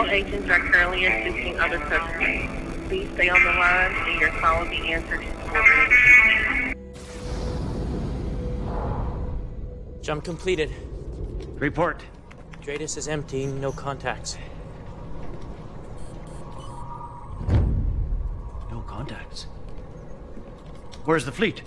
All agents are currently assisting other suspects. Please stay on the line and your call will be answered shortly. Jump completed. Report. Dratus is empty, no contacts. No contacts. Where's the fleet?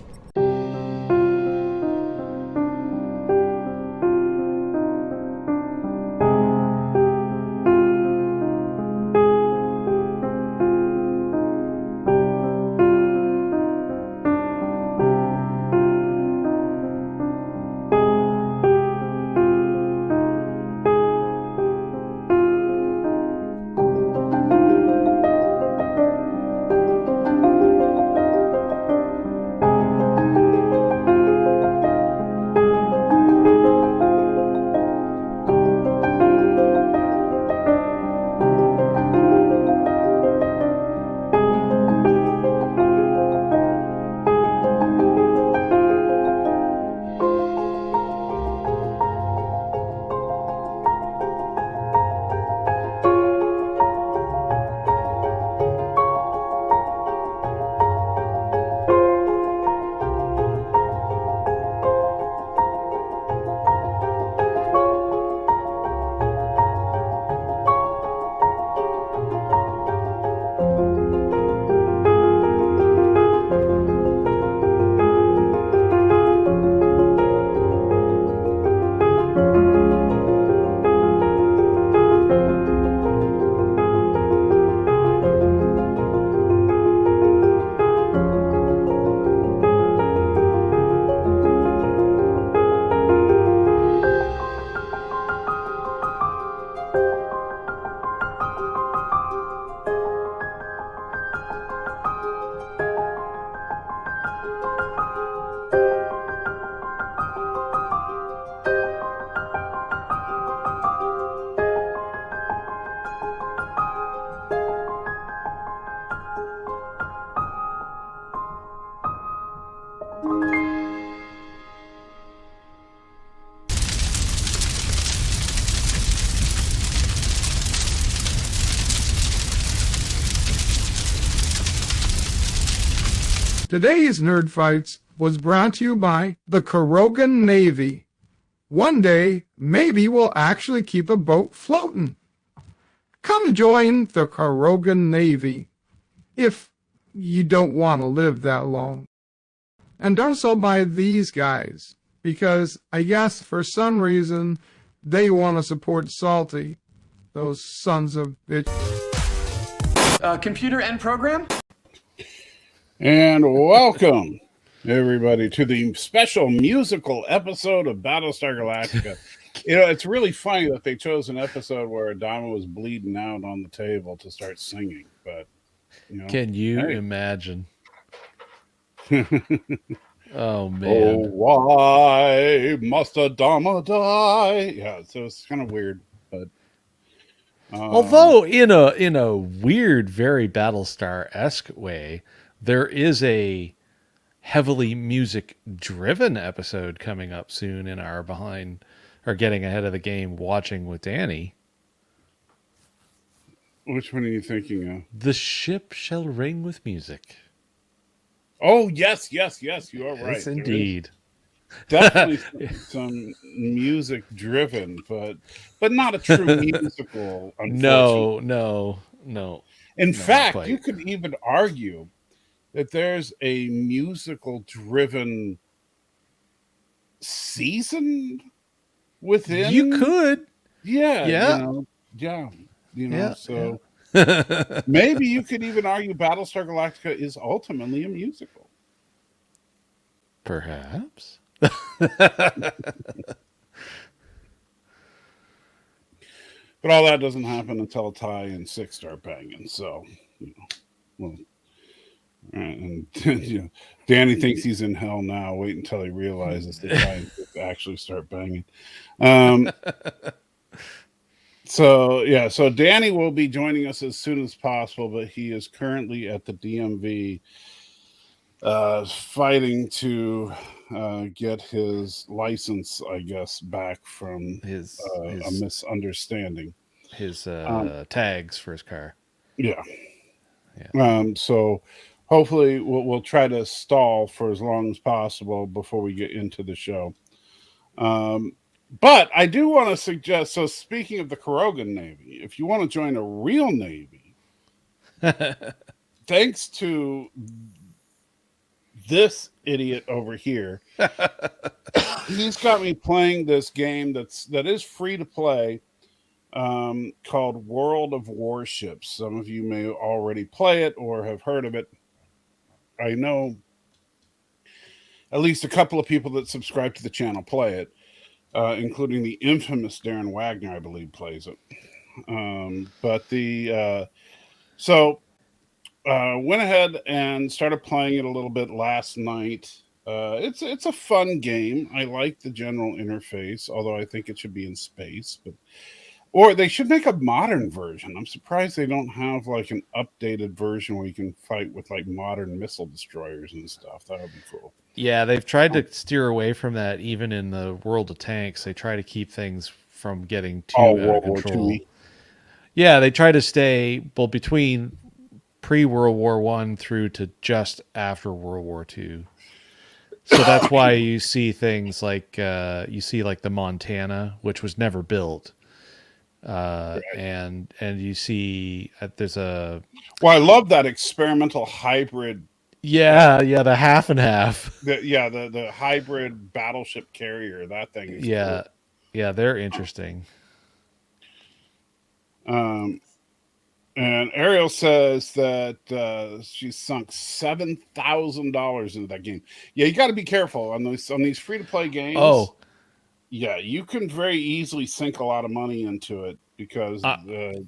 Today's Nerd Fights was brought to you by the Korogan Navy. One day, maybe we'll actually keep a boat floating. Come join the Korogan Navy, if you don't want to live that long. And also by these guys, because I guess for some reason they want to support Salty, those sons of bitch. Computer end program? And welcome, everybody, to the special musical episode of Battlestar Galactica. You know, it's really funny that they chose an episode where Adama was bleeding out on the table to start singing. But, you know, can you imagine? Oh, man. Oh, why must Adama die? Yeah, so it's kind of weird, but... although in a weird, very Battlestar-esque way, there is a heavily music-driven episode coming up soon in our getting ahead of the game watching with Danny. Which one are you thinking of? The ship shall ring with music. Oh, yes, you are right. Yes, indeed. Definitely some music-driven, but not a true musical, unfortunately. No. In fact, you could even argue that there's a musical-driven season within. You could, yeah. So maybe you could even argue Battlestar Galactica is ultimately a musical. Perhaps. But all that doesn't happen until Ty and Six start banging. So, and you know, Danny thinks he's in hell now. Wait until he realizes that Ty and Six actually start banging. So Danny will be joining us as soon as possible, but he is currently at the DMV fighting to get his license, I guess, back from a misunderstanding. his tags for his car. Yeah. Yeah. So hopefully we'll try to stall for as long as possible before we get into the show. But I do want to suggest, so speaking of the Kurogan Navy, if you want to join a real Navy, thanks to this idiot over here, he's got me playing this game that is free to play, called World of Warships. Some of you may already play it or have heard of it. I know at least a couple of people that subscribe to the channel play it, including the infamous Darren Wagner, I believe, plays it. Went ahead and started playing it a little bit last night. It's a fun game. I like the general interface, although I think it should be in space. Or they should make a modern version. I'm surprised they don't have like an updated version where you can fight with like modern missile destroyers and stuff. That would be cool. Yeah, they've tried to steer away from that. Even in the World of Tanks, they try to keep things from getting too out of control. War II. Yeah, they try to stay between pre-World War I through to just after World War II. So that's why you see things like the Montana, which was never built. Right. And you see there's a... Well, I love that experimental hybrid. Yeah, the half and half. The hybrid battleship carrier. That thing is cool. Yeah, they're interesting. And Ariel says that she sunk $7,000 into that game. Yeah, you got to be careful on these free to play games. Oh, yeah, you can very easily sink a lot of money into it because I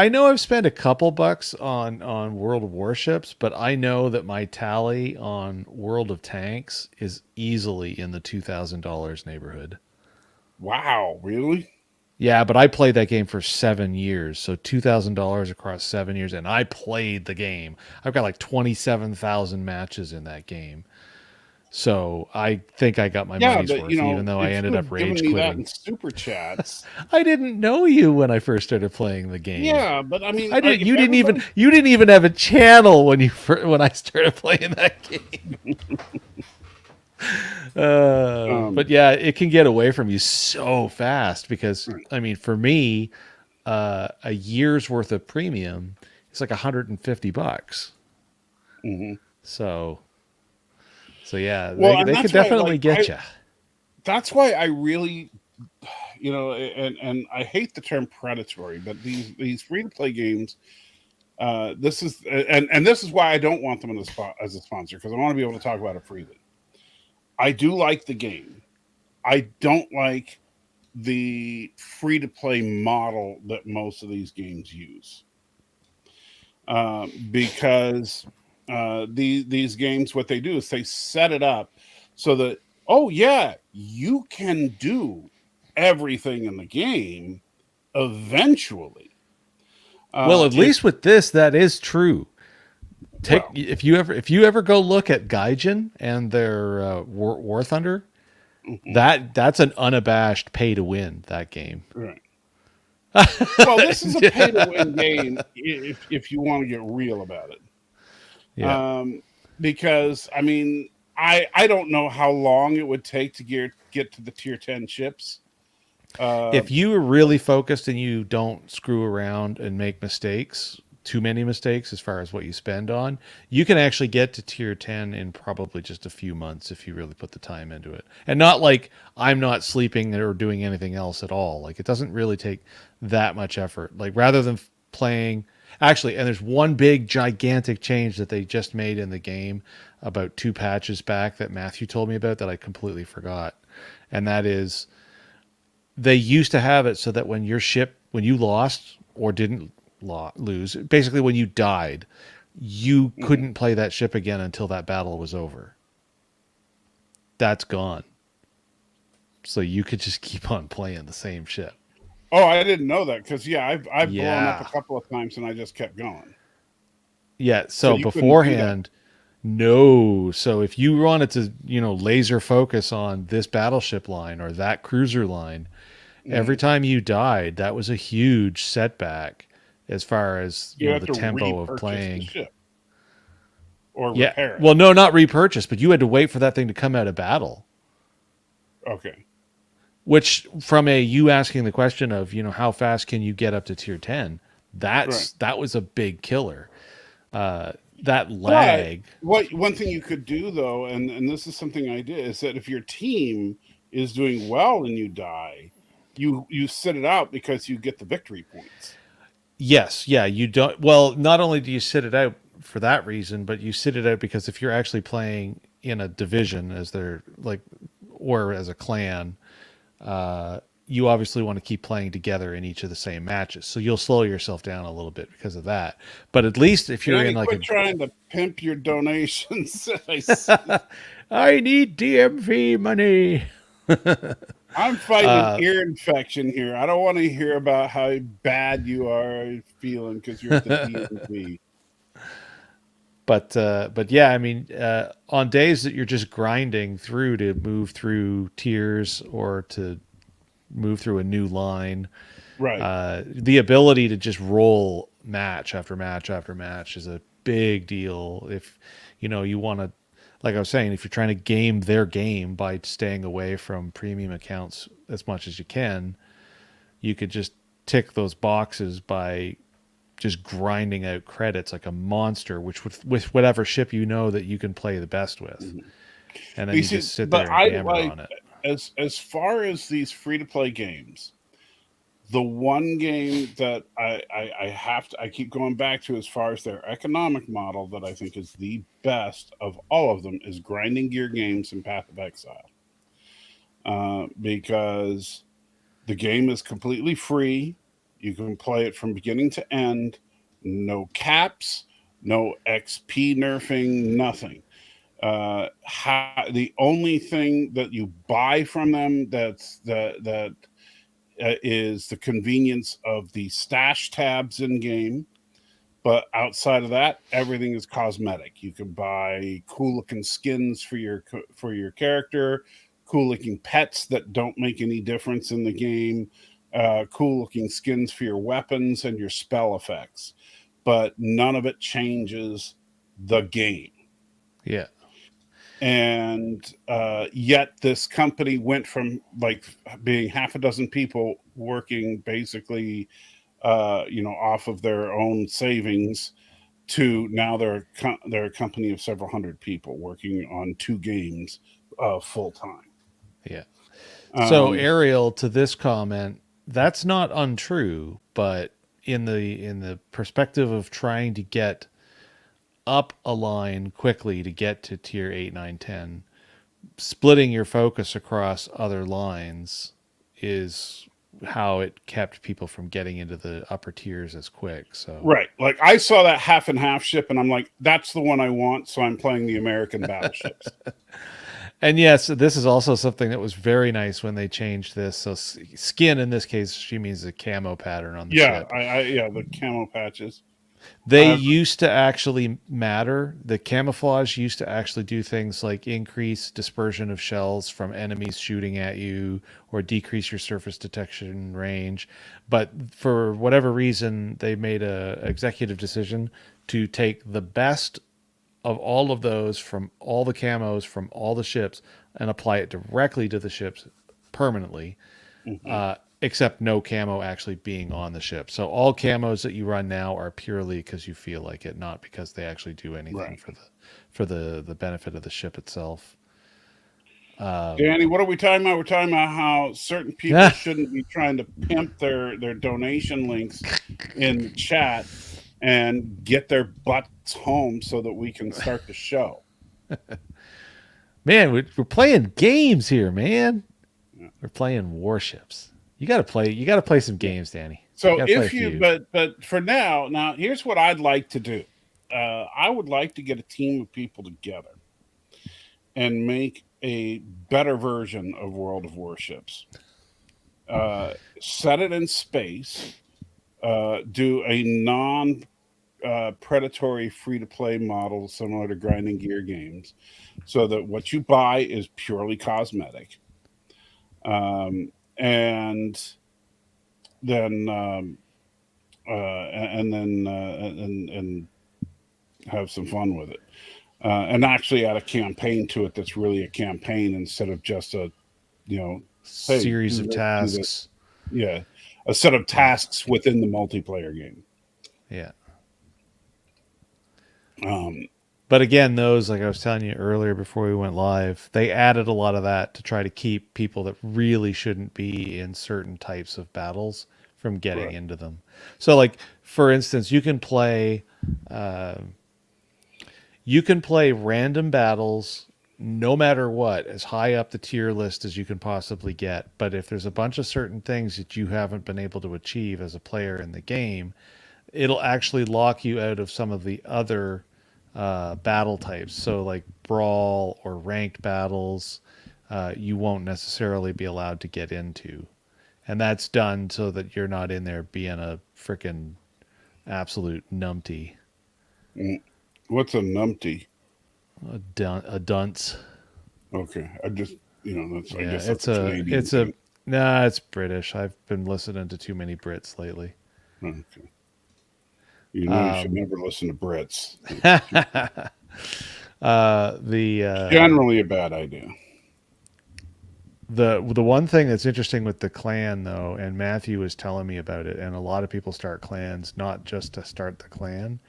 know I've spent a couple bucks on World of Warships, but I know that my tally on World of Tanks is easily in the $2,000 neighborhood. Wow, really? Yeah, but I played that game for 7 years, so $2,000 across 7 years, and I played the game. I've got like 27,000 matches in that game. So I think I got my money's worth, even though I ended up rage quitting. That in super chats. I didn't know you when I first started playing the game. Yeah, but I mean, you didn't even have a channel when I started playing that game. But yeah, it can get away from you so fast because I mean, for me, a year's worth of premium is like $150. Mm-hmm. So yeah, they could definitely get you. That's why I really, and I hate the term predatory, but these free to play games, this is why I don't want them as a sponsor, because I want to be able to talk about it freely. I do like the game. I don't like the free to play model that most of these games use, because these games, what they do is they set it up so that, oh yeah, you can do everything in the game eventually. Well, at least with this, that is true. If you ever go look at Gaijin and their War Thunder, mm-hmm. that's an unabashed pay to win, that game. Right. Well, this is a pay to win game if you want to get real about it. Yeah. Because I mean, I don't know how long it would take to get to the tier 10 ships. If you are really focused and you don't screw around and make too many mistakes as far as what you spend on, you can actually get to tier 10 in probably just a few months if you really put the time into it. And not like I'm not sleeping or doing anything else at all. Like, it doesn't really take that much effort. Like, rather than playing... Actually, and there's one big, gigantic change that they just made in the game about 2 patches back that Matthew told me about that I completely forgot. And that is, they used to have it so that when you lost or didn't lose, basically when you died, you couldn't play that ship again until that battle was over. That's gone. So you could just keep on playing the same ship. Oh, I didn't know that, because I've blown up a couple of times and I just kept going. Yeah, so beforehand, no. So if you wanted to, laser focus on this battleship line or that cruiser line, Every time you died, that was a huge setback as far as You have the to tempo of repurchase playing. the ship or Yeah, repair it. well, no, not repurchase, but you had to wait for that thing to come out of battle. Okay. Which, from you asking the question of how fast can you get up to tier 10, that was a big killer. That lag. But one thing you could do though, and this is something I did, is that if your team is doing well and you die, you sit it out because you get the victory points. Yes, yeah, you don't. Well, not only do you sit it out for that reason, but you sit it out because if you're actually playing in a division as they're like, or as a clan, you obviously want to keep playing together in each of the same matches. So you'll slow yourself down a little bit because of that. But at least if you're in like quit trying to pimp your donations. I need DMV money. I'm fighting an ear infection here. I don't want to hear about how bad you are feeling because you're at the DMV. But yeah, I mean, on days that you're just grinding through to move through tiers or to move through a new line, right? The ability to just roll match after match after match is a big deal. If you want to, like I was saying, if you're trying to game their game by staying away from premium accounts as much as you can, you could just tick those boxes by just grinding out credits like a monster, which with whatever ship that you can play the best with, and then you just sit there and hammer on it. As far as these free to play games, the one game that I keep going back to as far as their economic model that I think is the best of all of them is Grinding Gear Games and Path of Exile, because the game is completely free. You can play it from beginning to end. No caps, no XP nerfing, nothing. The only thing that you buy from them is the convenience of the stash tabs in game, but outside of that, everything is cosmetic. You can buy cool looking skins for your character, cool looking pets that don't make any difference in the game, cool looking skins for your weapons and your spell effects, but none of it changes the game. Yeah. And yet this company went from like being half a dozen people working basically off of their own savings to now they're a company of several hundred people working on 2 games full time. Yeah. So Ariel, to this comment, that's not untrue, but in the perspective of trying to get up a line quickly to get to tier 8, 9, 10, splitting your focus across other lines is how it kept people from getting into the upper tiers as quick. So right, like I saw that half and half ship and I'm like, that's the one I want, so I'm playing the American battleships. And yes, this is also something that was very nice when they changed this. So skin in this case, she means the camo pattern on the ship. The camo patches. They used to actually matter. The camouflage used to actually do things like increase dispersion of shells from enemies shooting at you or decrease your surface detection range. But for whatever reason, they made a executive decision to take the best of all of those from all the camos from all the ships and apply it directly to the ships permanently. Except no camo actually being on the ship. So all camos that you run now are purely because you feel like it, not because they actually do anything for the benefit of the ship itself. Danny, what are we talking about? We're talking about how certain people shouldn't be trying to pimp their donation links in the chat and get their butts home so that we can start the show. Man, we're playing games here, man. Yeah. We're playing warships. You got to play some games, Danny. So but for now, here's what I'd like to do. I would like to get a team of people together and make a better version of World of Warships. Set it in space. Do a non-predatory free-to-play model similar to Grinding Gear Games, so that what you buy is purely cosmetic. and then and have some fun with it, and actually add a campaign to it that's really a campaign instead of just a hey, series of tasks. Yeah, a set of tasks within the multiplayer game. Yeah. But again, those, like I was telling you earlier before we went live, they added a lot of that to try to keep people that really shouldn't be in certain types of battles from getting into them. So, like, for instance, you can play random battles no matter what, as high up the tier list as you can possibly get. But if there's a bunch of certain things that you haven't been able to achieve as a player in the game, it'll actually lock you out of some of the other battle types. So like brawl or ranked battles, you won't necessarily be allowed to get into. And that's done so that you're not in there being a freaking absolute numpty. What's a numpty? A dunce. Okay. I just, that's, Yeah, I guess that's Canadian. Nah, it's British. I've been listening to too many Brits lately. Okay. You should never listen to Brits. Generally a bad idea. The one thing that's interesting with the clan, though, and Matthew was telling me about it, and a lot of people start clans not just to start the clan,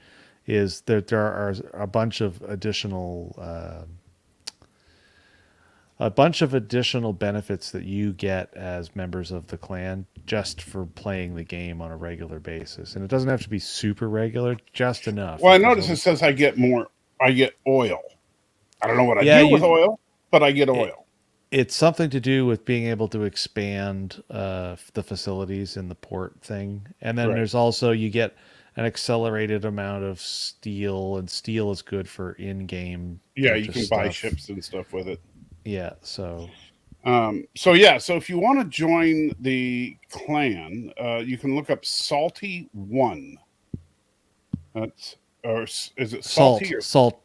is that there are a bunch of additional benefits that you get as members of the clan just for playing the game on a regular basis. And it doesn't have to be super regular, just enough. Well, I notice it says I get oil. I don't know what I do with oil, but I get oil. It's something to do with being able to expand the facilities in the port thing. And then there's also, you get an accelerated amount of steel, and steel is good for in-game. Yeah, you can buy ships and stuff with it. Yeah, so so if you want to join the clan, you can look up Salty One. Is it Salty or Salt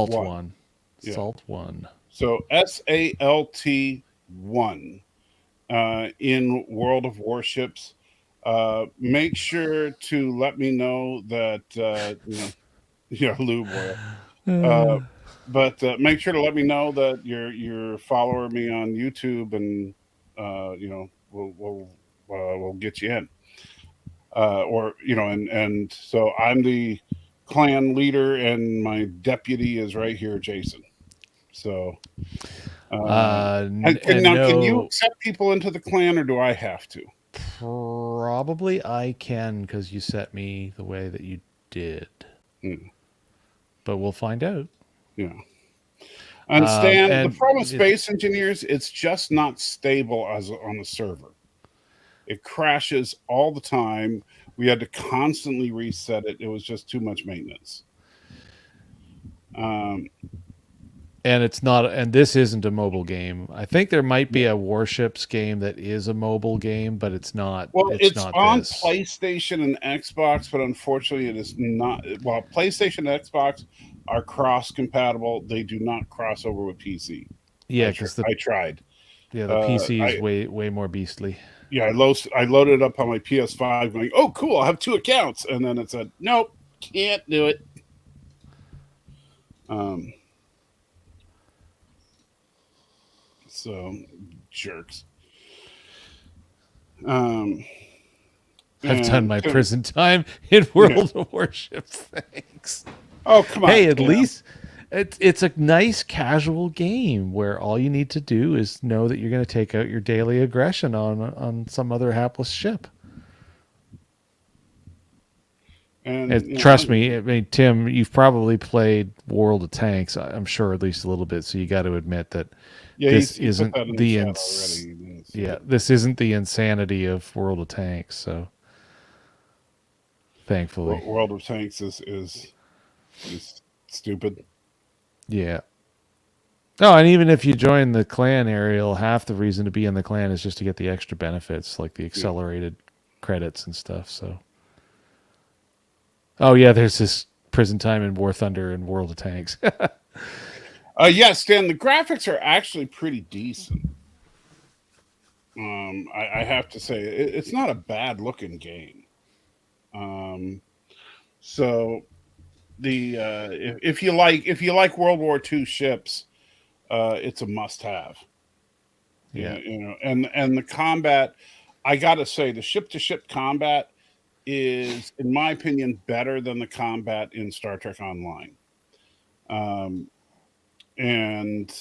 One? Yeah. Salt One. So SALT 1 in World of Warships. Make sure to let me know that lube oil. But make sure to let me know that you're following me on YouTube, and we'll get you in. And so I'm the clan leader, and my deputy is right here, Jason. So, can you accept people into the clan, or do I have to? Probably I can, because you set me the way that you did. But we'll find out. Yeah. And Stan, the problem with Space Engineers, it's just not stable as on the server. It crashes all the time. We had to constantly reset it. It was just too much maintenance. And it's not, and this isn't a mobile game. I think there might be a Warships game that is a mobile game, but it's not. Well, it's not on this. PlayStation and Xbox, but unfortunately it is not. Well, PlayStation and Xbox are cross-compatible. They do not cross over with PC. Yeah, because I tried. Yeah, the PC is way more beastly. Yeah, I loaded it up on my PS5 going, oh, cool, I have 2 accounts. And then it said, nope, can't do it. So, jerks. I've done my prison time in World of Warships. Thanks. Oh, come on. Hey, at least it's a nice casual game where all you need to do is know that you're going to take out your daily aggression on some other hapless ship. And trust me, I mean, Tim, you've probably played World of Tanks, I'm sure, at least a little bit. So you got to admit that this isn't this isn't the insanity of World of Tanks. So, thankfully, World of Tanks is stupid. Yeah. Oh, and even if you join the clan, Ariel, half the reason to be in the clan is just to get the extra benefits, like the accelerated credits and stuff. So. Oh, yeah, there's this prison time in War Thunder and World of Tanks. Yes, Stan, the graphics are actually pretty decent. I have to say it's not a bad looking game. So the if you like World War II ships, it's a must have. Yeah. And the combat, I gotta say, the ship to ship combat is, in my opinion, better than the combat in Star Trek Online. Um, and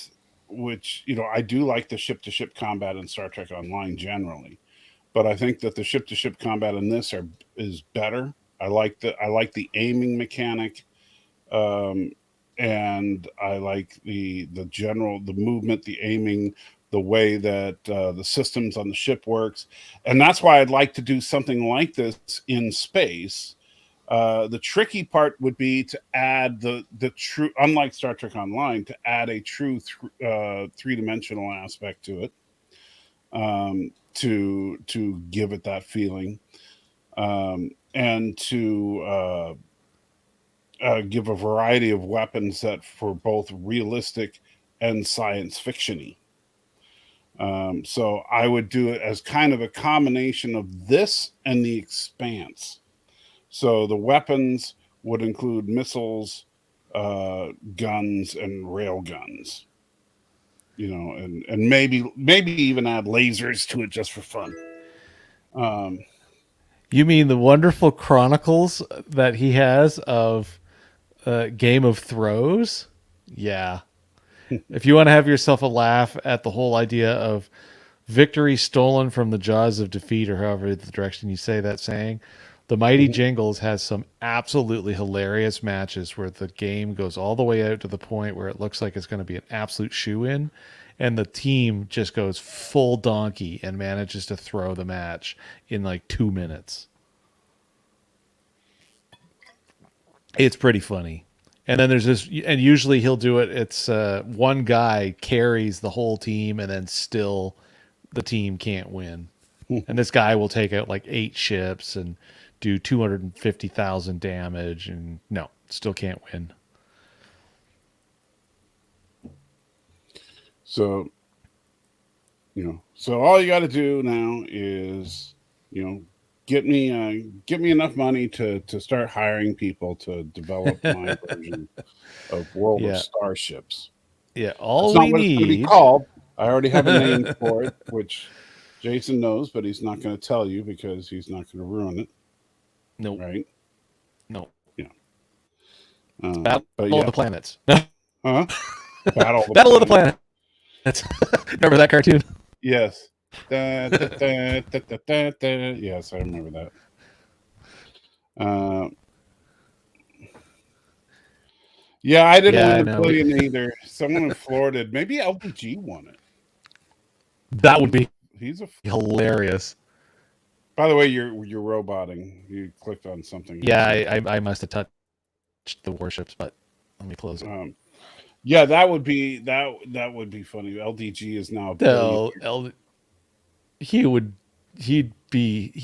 which I do like the ship to ship combat in Star Trek Online generally, but I think that the ship to ship combat in this is better. I like the aiming mechanic, um, and I like the movement, the aiming, the way that the systems on the ship works, and that's why I'd like to do something like this in space. The tricky part would be to add the true, unlike Star Trek Online, to add a true three-dimensional aspect to it, to give it that feeling, and to give a variety of weapons that for both realistic and science fictiony. So I would do it as kind of a combination of this and The Expanse. So the weapons would include missiles, guns, and rail guns. And maybe even add lasers to it just for fun. You mean the wonderful chronicles that he has of Game of Throws? Yeah. If you want to have yourself a laugh at the whole idea of victory stolen from the jaws of defeat, or however the direction you say that saying, the Mighty Jingles has some absolutely hilarious matches where the game goes all the way out to the point where it looks like it's going to be an absolute shoe-in, and the team just goes full donkey and manages to throw the match in like 2 minutes. It's pretty funny. And then there's this, and usually he'll do it. It's one guy carries the whole team, and then still the team can't win. And this guy will take out like 8 ships and do 250,000 damage, and no, still can't win. So, so all you got to do now is, get me enough money to start hiring people to develop my version of World of Starships. Yeah, all That's not we what it's going to be need. called. I already have a name for it, which Jason knows, but he's not going to tell you because he's not going to ruin it. No, right? No. Yeah. Battle of the Planets. Huh? Battle of the Planets. Remember that cartoon? Yes. Yes, I remember that. Yeah, I didn't win the billion either. Someone in Florida, maybe LBG won it. That would be hilarious. By the way, you're roboting. You clicked on something. Yeah, I must have touched the warships, but let me close it. Yeah, that would be funny. LDG is now he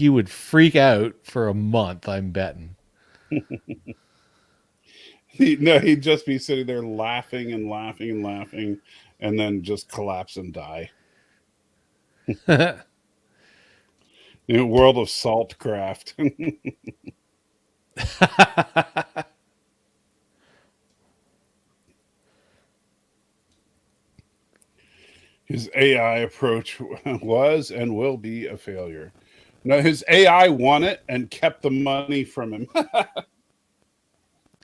would freak out for a month, I'm betting. He'd just be sitting there laughing and laughing and laughing, and then just collapse and die. World of Saltcraft. His AI approach was and will be a failure. No, his AI won it and kept the money from him.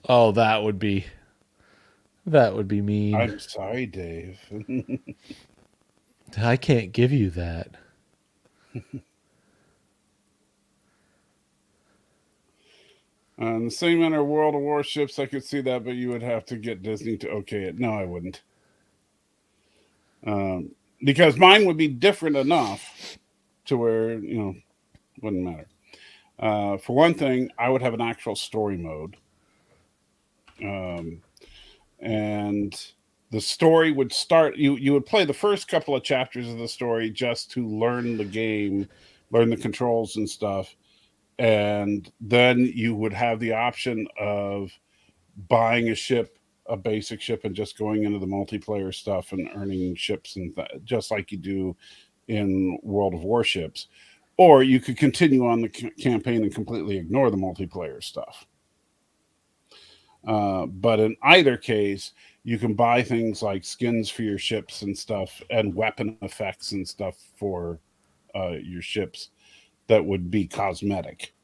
Oh, that would be mean. I'm sorry, Dave. I can't give you that. On the same manner, World of Warships, I could see that, but you would have to get Disney to okay it. No, I wouldn't. Because mine would be different enough to where, wouldn't matter. For one thing, I would have an actual story mode. And the story would start, you would play the first couple of chapters of the story just to learn the game, learn the controls and stuff. And then you would have the option of buying a basic ship, and just going into the multiplayer stuff and earning ships, and just like you do in World of Warships, or you could continue on the campaign and completely ignore the multiplayer stuff. But in either case, you can buy things like skins for your ships and stuff, and weapon effects and stuff for your ships that would be cosmetic.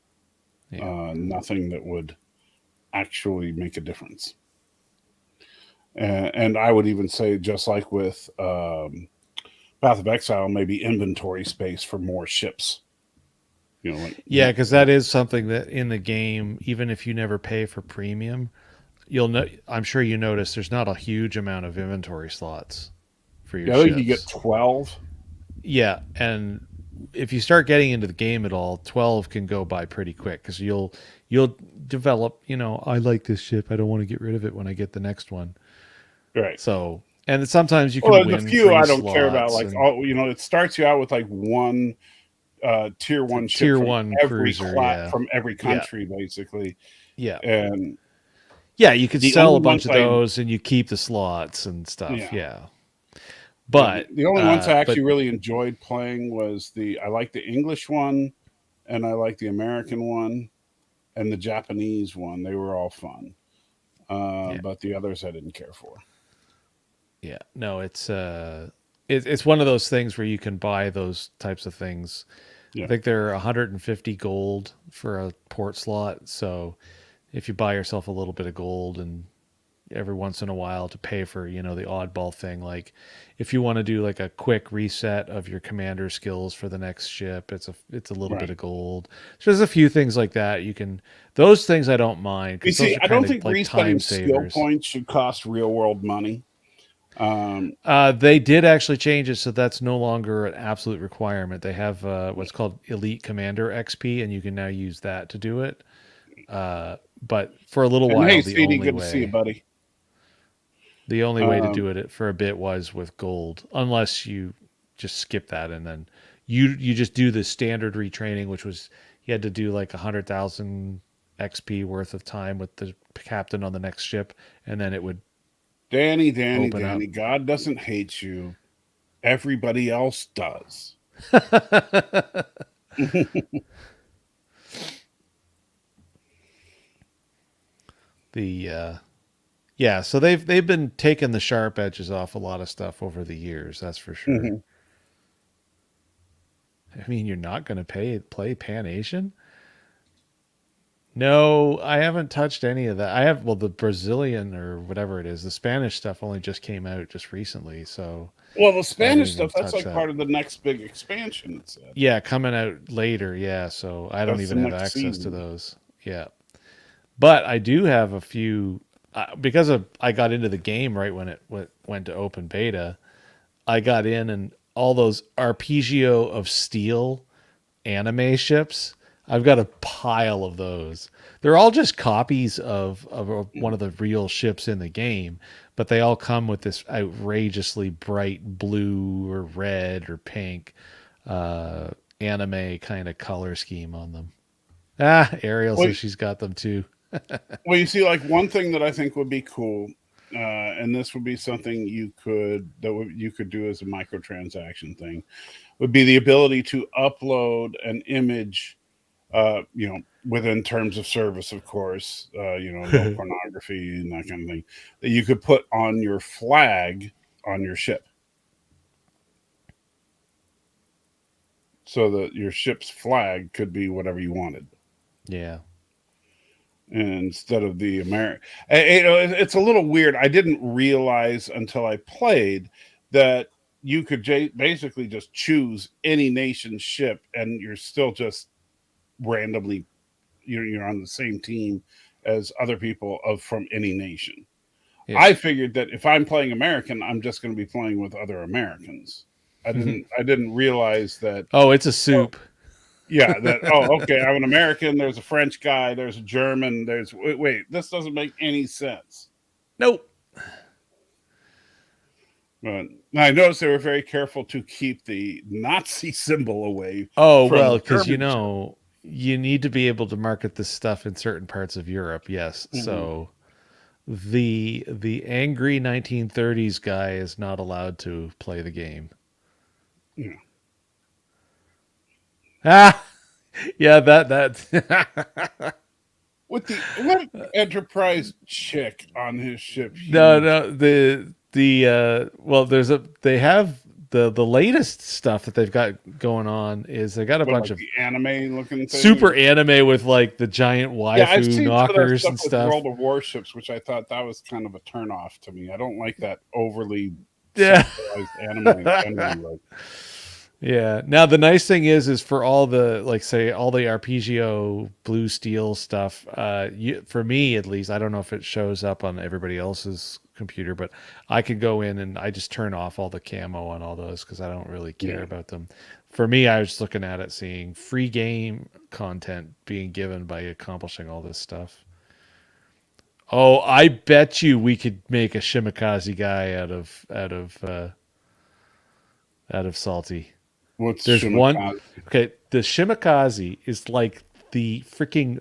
Nothing that would actually make a difference. And I would even say, just like with Path of Exile, maybe inventory space for more ships. You know, like, yeah, because that is something that in the game, even if you never pay for premium, you'll know. I'm sure you notice there's not a huge amount of inventory slots for your I think ships. you get 12. Yeah, and if you start getting into the game at all, 12 can go by pretty quick because you'll develop. You know, I like this ship. I don't want to get rid of it when I get the next one. Right. So, and sometimes you can Well, win the few free I don't care about. slots Like, and- all, you know, it starts you out with like one tier 1 ship tier from 1 every cruiser, yeah. from every country, basically. Yeah. And yeah, you could the sell a only bunch of ones I- those and you keep the slots and stuff. Yeah. Yeah. But the only ones I actually but- really enjoyed playing was I like the English one, and I like the American one, and the Japanese one. They were all fun. But the others I didn't care for. Yeah, no, it's one of those things where you can buy those types of things. Yeah. I think they're 150 gold for a port slot. So if you buy yourself a little bit of gold and every once in a while to pay for, you know, the oddball thing, like if you want to do like a quick reset of your commander skills for the next ship, it's a little bit of gold. So there's a few things like that you can. Those things I don't mind. You see, I don't think like resetting skill points should cost real world money. They did actually change it, so that's no longer an absolute requirement. They have what's called Elite Commander XP, and you can now use that to do it. But for a little while, hey, the CD, only good way, to see you, buddy. The only way to do it for a bit was with gold, unless you just skip that and then you just do the standard retraining, which was you had to do like 100,000 XP worth of time with the captain on the next ship, and then it would. Danny, Open up. God doesn't hate you. Everybody else does. So they've been taking the sharp edges off a lot of stuff over the years, that's for sure. Mm-hmm. I mean, you're not going to play Pan Asian? No, I haven't touched any of that. I have, well, the Brazilian or whatever it is, the Spanish stuff only just came out just recently. So, well, the Spanish even stuff, that's touch like that. part of the next big expansion, it said. Yeah, coming out later. Yeah, so I don't That's even the have next access to season. those. Yeah, but I do have a few because I got into the game right when it went to open beta. I got in and all those Arpeggio of Steel anime ships. I've got a pile of those. They're all just copies of one of the real ships in the game, but they all come with this outrageously bright blue or red or pink anime kind of color scheme on them. Ariel says she's got them too. Well, you see, like one thing that I think would be cool, and this would be something you could do as a microtransaction thing, would be the ability to upload an image, within terms of service, of course, no pornography and that kind of thing, that you could put on your flag on your ship. So that your ship's flag could be whatever you wanted. Yeah. Instead of the American, it's a little weird. I didn't realize until I played that you could basically just choose any nation's ship, and you're still just randomly, you're on the same team as other people from any nation. Yeah. I figured that if I'm playing American, I'm just going to be playing with other Americans. I didn't realize that. Oh, it's a soup. Yeah, okay, I'm an American, there's a French guy, there's a German, wait, this doesn't make any sense. Nope. But I noticed they were very careful to keep the Nazi symbol away. Oh, well, because you need to be able to market this stuff in certain parts of Europe, yes. Mm-hmm. So the angry 1930s guy is not allowed to play the game. Yeah. Ah, yeah, that. With the what Enterprise chick on his ship? No, Huge. no, well, they have the latest stuff that they've got going on is they got a What, bunch like of the anime looking super thing? anime with like the giant Yeah, I've waifu seen some of that knockers stuff and with stuff. World of Warships, which I thought that was kind of a turnoff to me. I don't like that overly Yeah. sexualized anime generally. Like, Yeah. Now the nice thing is for all the like say all the Arpeggio Blue Steel stuff. For me at least, I don't know if it shows up on everybody else's computer, but I could go in and I just turn off all the camo on all those because I don't really care Yeah. about them. For me, I was looking at it, seeing free game content being given by accomplishing all this stuff. Oh, I bet you we could make a Shimikaze guy out of Salty. what's There's one. Shimakaze? Okay, the Shimikaze is like the freaking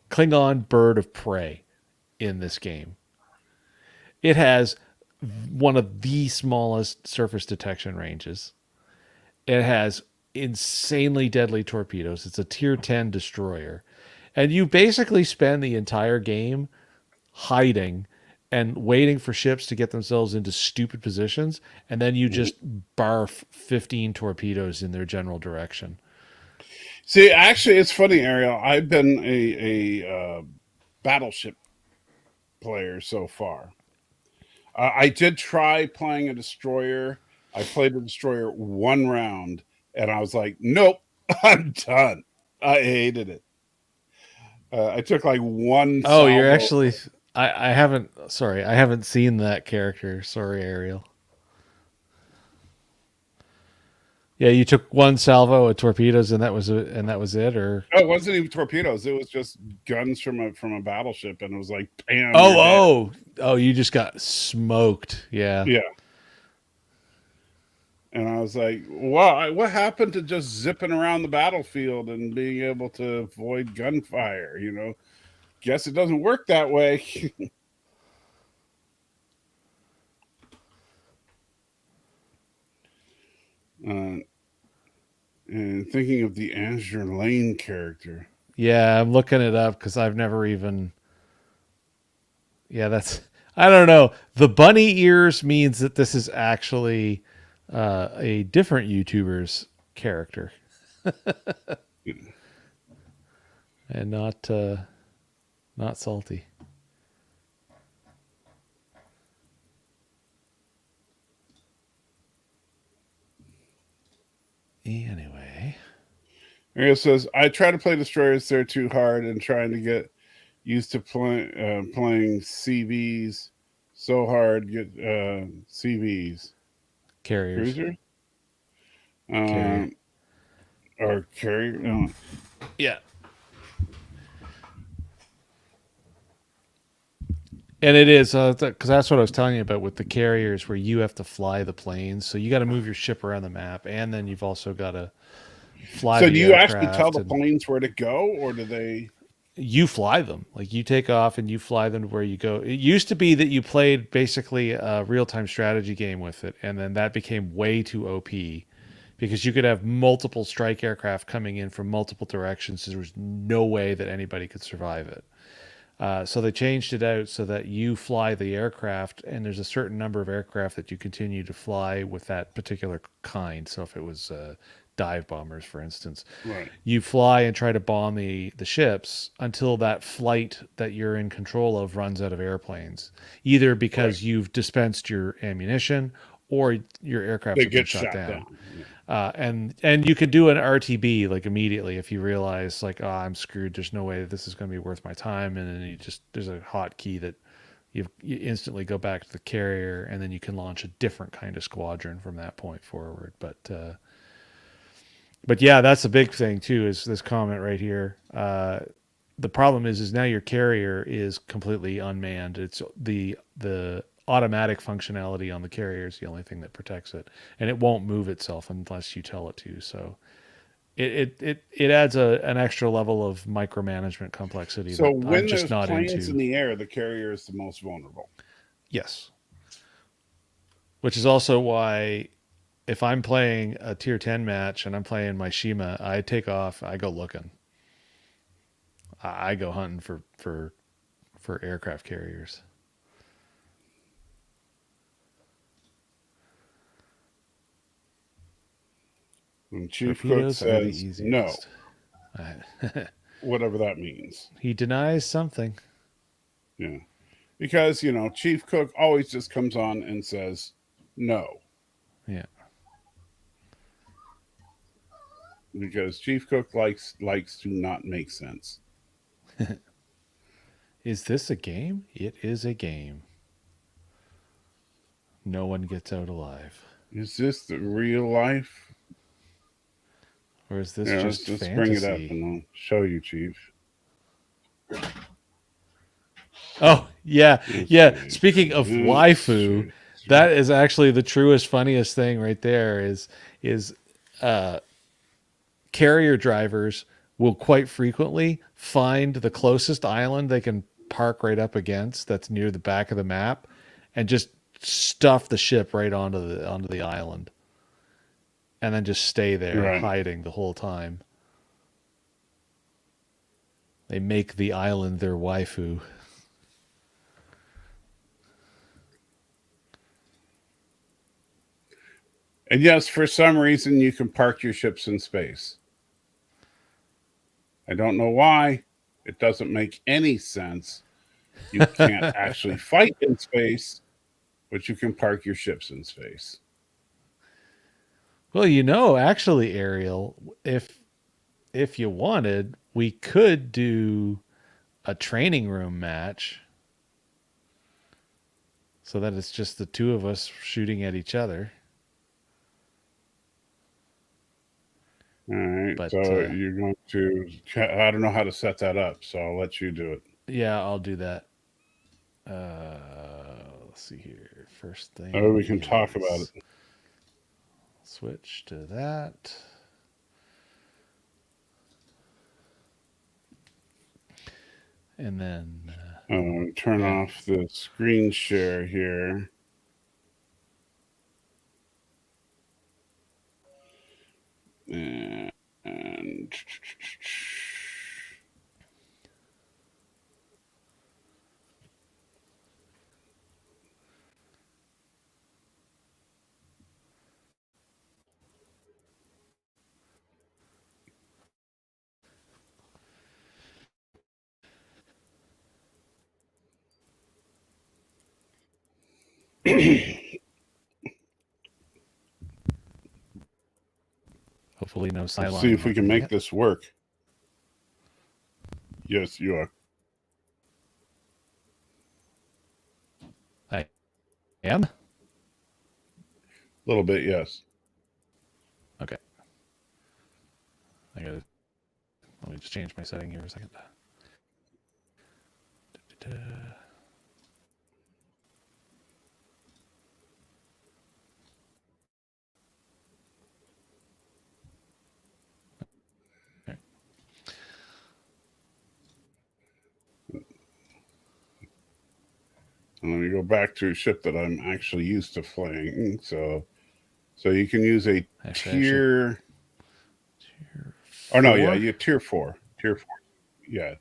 Klingon bird of prey in this game. It has one of the smallest surface detection ranges. It has insanely deadly torpedoes. It's a tier 10 destroyer. And you basically spend the entire game hiding and waiting for ships to get themselves into stupid positions, and then you just barf 15 torpedoes in their general direction. See, actually, it's funny, Ariel. I've been a battleship player so far. I did try playing a destroyer. I played a destroyer one round, and I was like, "Nope, I'm done." I hated it. I took like one. Oh, you're salvo. actually. I haven't. Sorry, I haven't seen that character. Sorry, Ariel. Yeah, you took one salvo of torpedoes, and that was it, or No, it wasn't even torpedoes. It was just guns from a battleship, and it was like, "Bam, oh, you're dead." oh, you just got smoked. Yeah. Yeah. And I was like, "Wow, what happened to just zipping around the battlefield and being able to avoid gunfire?" Guess it doesn't work that way. uh, and thinking of the Azure Lane character. Yeah, I'm looking it up because I've never even. Yeah, that's. I don't know. The bunny ears means that this is actually a different YouTuber's character, and not Salty. Anyway, Ariel says, "I try to play destroyers. They're too hard, and trying to get used to playing CVs so hard. Get CVs carriers. cruiser Carrier. or carrier. No. Yeah. And it is because that's what I was telling you about with the carriers, where you have to fly the planes. So you got to move your ship around the map, and then you've also got to fly. So the do you actually aircraft tell the and- planes where to go, or do they? You fly them. Like you take off and you fly them to where you go. It used to be that you played basically a real-time strategy game with it, and then that became way too OP because you could have multiple strike aircraft coming in from multiple directions. So there was no way that anybody could survive it. So they changed it out so that you fly the aircraft, and there's a certain number of aircraft that you continue to fly with that particular kind. So if it was dive bombers, for instance, Right. you fly and try to bomb the ships until that flight that you're in control of runs out of airplanes, either because you've dispensed your ammunition or your aircraft They have been get shot shot down. down. And you could do an RTB like immediately if you realize like, oh, I'm screwed. There's no way that this is going to be worth my time. And then there's a hotkey that you instantly go back to the carrier, and then you can launch a different kind of squadron from that point forward. But yeah, that's a big thing too. Is this comment right here? The problem is now your carrier is completely unmanned. It's the automatic functionality on the carrier is the only thing that protects it, and it won't move itself unless you tell it to. So it adds an extra level of micromanagement complexity. So that when I'm just there's not planes into. in the air, the carrier is the most vulnerable. Yes, which is also why if I'm playing a tier 10 match and I'm playing my Shima, I take off, I go looking. I go hunting for aircraft carriers. When Chief Cook Torpedoes are the says easiest. no, whatever that means. He denies something. Yeah. Because, Chief Cook always just comes on and says no. Yeah. Because Chief Cook likes to not make sense. Is this a game? It is a game. No one gets out alive. Is this the real life? Or is this just let's fantasy? bring it up and I'll show you, Chief. Oh, yeah. Yeah. Speaking of waifu, that is actually the truest, funniest thing right there is carrier drivers will quite frequently find the closest island they can park right up against that's near the back of the map and just stuff the ship right onto the island and then just stay there hiding the whole time. They make the island their waifu. And yes, for some reason, you can park your ships in space. I don't know why. It doesn't make any sense. You can't actually fight in space, but you can park your ships in space. Well, actually, Ariel, if you wanted, we could do a training room match so that it's just the two of us shooting at each other. All right. So you're going to, I don't know how to set that up, so I'll let you do it. Yeah, I'll do that. Let's see here. First thing. Oh, we can talk about it. Switch to that. And then turn off the screen share here. And hopefully no Cylon. Let's see if we can make this work. Yes, you are. I am? A little bit, yes. Okay. Let me just change my setting here a second. And let me go back to a ship that I'm actually used to flying. So you can use a tier. Oh no, yeah, you tier 4. Tier 4. Yeah.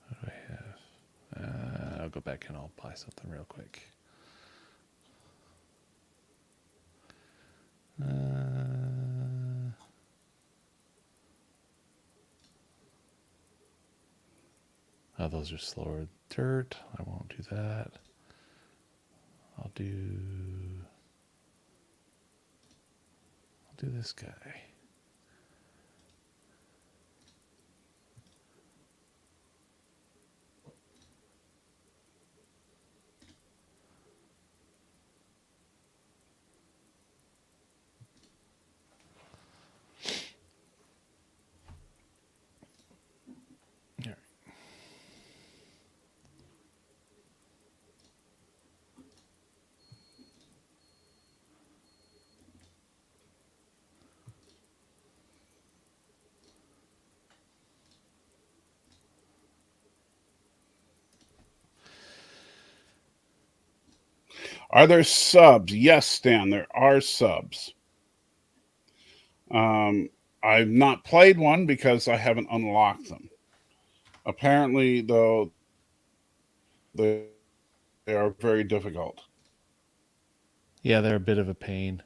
What do I have? I'll go back and I'll buy something real quick. Oh, those are slower. Dirt. I won't do that. I'll do this guy. Are there subs? Yes, Stan, there are subs. I've not played one because I haven't unlocked them. Apparently, though, they are very difficult. Yeah, they're a bit of a pain.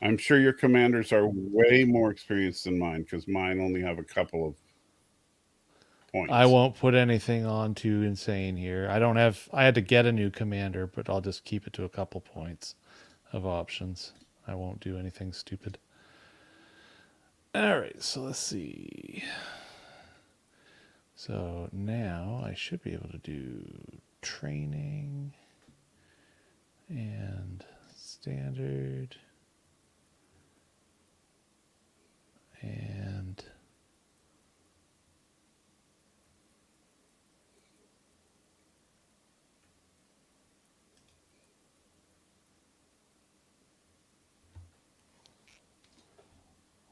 I'm sure your commanders are way more experienced than mine because mine only have a couple of points. I won't put anything on too insane here. I had to get a new commander, but I'll just keep it to a couple points of options. I won't do anything stupid. All right, so let's see. So now I should be able to do training and standard and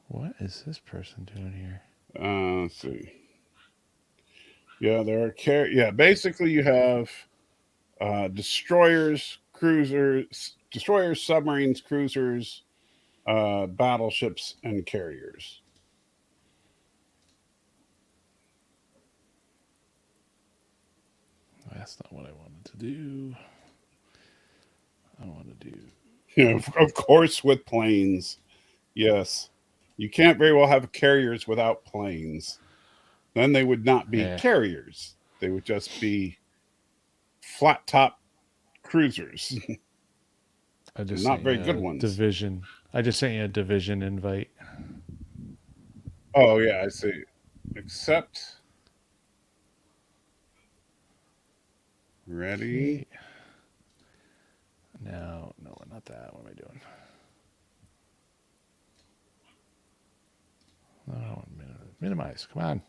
what is this person doing here? Let's see. Yeah, there are basically you have destroyers, cruisers, submarines, cruisers, battleships, and carriers. That's not what I wanted to do. I want to do... You know, of course, with planes. Yes. You can't very well have carriers without planes. Then they would not be carriers. They would just be flat top cruisers. I just not very good ones. Division. I just sent you a division invite. Oh yeah, I see. Accept. Ready? No, not that. What am I doing? No, minimize. Come on.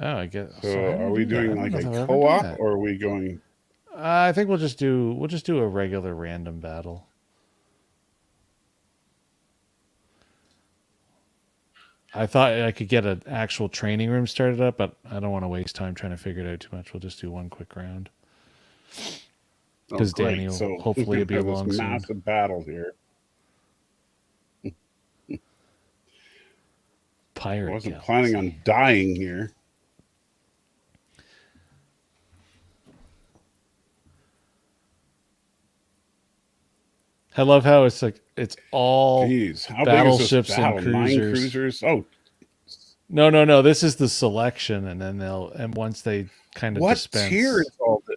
Oh, I guess. So are we doing like a co-op, or are we going? I think we'll just do a regular random battle. I thought I could get an actual training room started up, but I don't want to waste time trying to figure it out too much. We'll just do one quick round. Because Danny will hopefully be along soon. Massive battle here. Pirate. I wasn't planning on dying here. I love how it's like it's all how battleships big is this battle? and cruisers. 9 cruisers. Oh, no. This is the selection, and then once they kind of what dispense. tier is all this?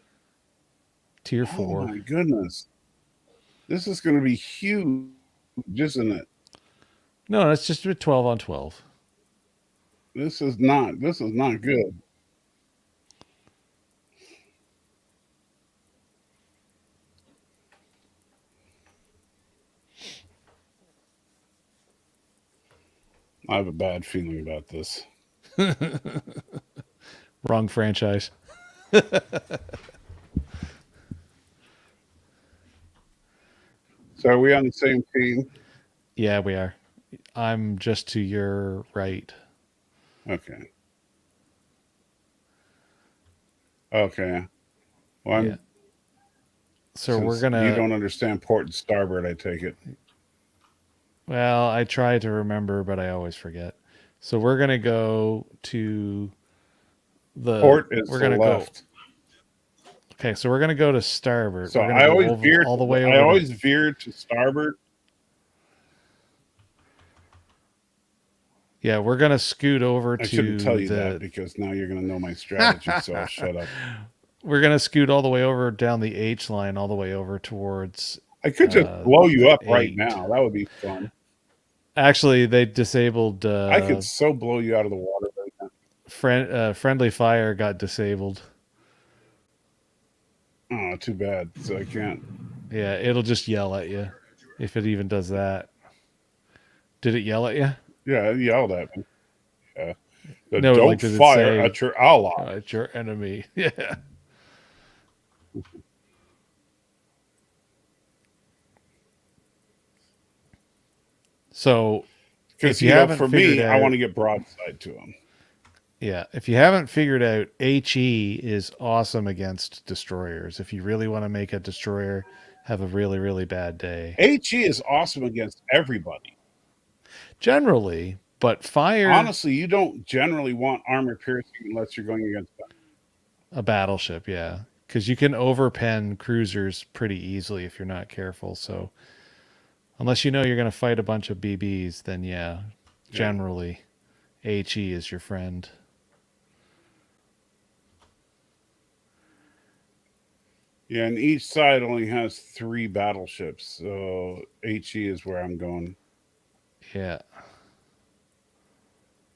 Tier 4. Oh my goodness, this is going to be huge, isn't it? No, it's just a 12 on 12. This is not good. I have a bad feeling about this. Wrong franchise. So are we on the same team? Yeah, we are. I'm just to your right. Okay. Okay. Well, yeah. So we're gonna. You don't understand port and starboard, I take it. Well, I try to remember, but I always forget. So we're gonna go to the port. Is we're gonna go. left. Okay, so we're gonna go to starboard. So I always veered all the way over. I always veered to starboard. Yeah, we're gonna scoot over to. I shouldn't tell you that because now you're gonna know my strategy. So I'll shut up. We're gonna scoot all the way over down the H line, all the way over towards. I could just blow you up right now. That would be fun. Actually, they disabled. I could so blow you out of the water right now. Friendly fire got disabled. Oh, too bad. So I can't. Yeah, it'll just yell at you if it even does that. Did it yell at you? Yeah, it yelled at me. Yeah. No, don't like, fire at your ally. At your enemy. Yeah. So Because, you haven't for figured me, I out- want to get broadside to him. Yeah, if you haven't figured out, HE is awesome against destroyers. If you really want to make a destroyer have a really, really bad day. HE is awesome against everybody. Generally, but fire... Honestly, you don't generally want armor piercing unless you're going against a battleship, yeah. Because you can overpen cruisers pretty easily if you're not careful. So unless you know you're going to fight a bunch of BBs, then yeah, generally HE is your friend. Yeah, and each side only has 3 battleships, so HE is where I'm going. Yeah.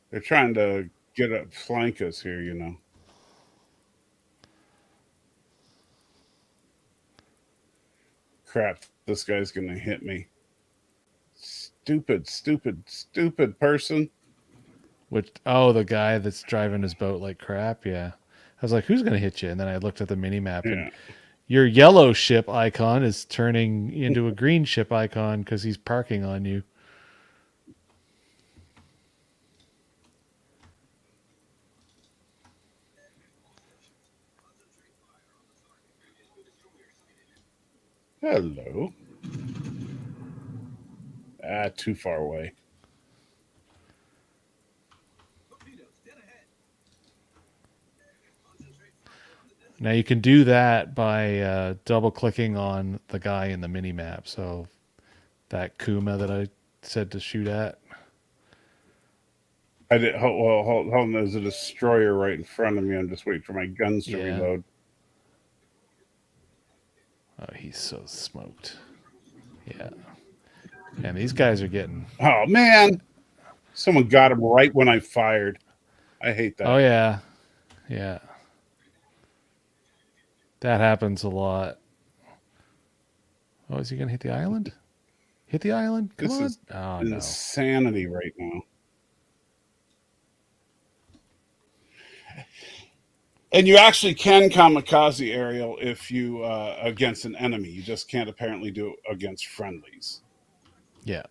They're trying to flank us here, you know. Crap, this guy's gonna hit me. Stupid, stupid, stupid person. The guy that's driving his boat like crap, yeah. I was like, who's going to hit you? And then I looked at the mini-map, and your yellow ship icon is turning into a green ship icon because he's parking on you. Hello. Too far away. Now you can do that by double-clicking on the guy in the mini-map. So that Kuma that I said to shoot at. I did. Hold on. There's a destroyer right in front of me. I'm just waiting for my guns to reload. Oh, he's so smoked. Yeah. And these guys are getting... Oh, man. Someone got him right when I fired. I hate that. Oh, yeah. Yeah. That happens a lot. Oh, is he going to hit the island? Hit the island? Come on. This is insanity right now. And you actually can kamikaze aerial if you against an enemy. You just can't apparently do it against friendlies. Yeah.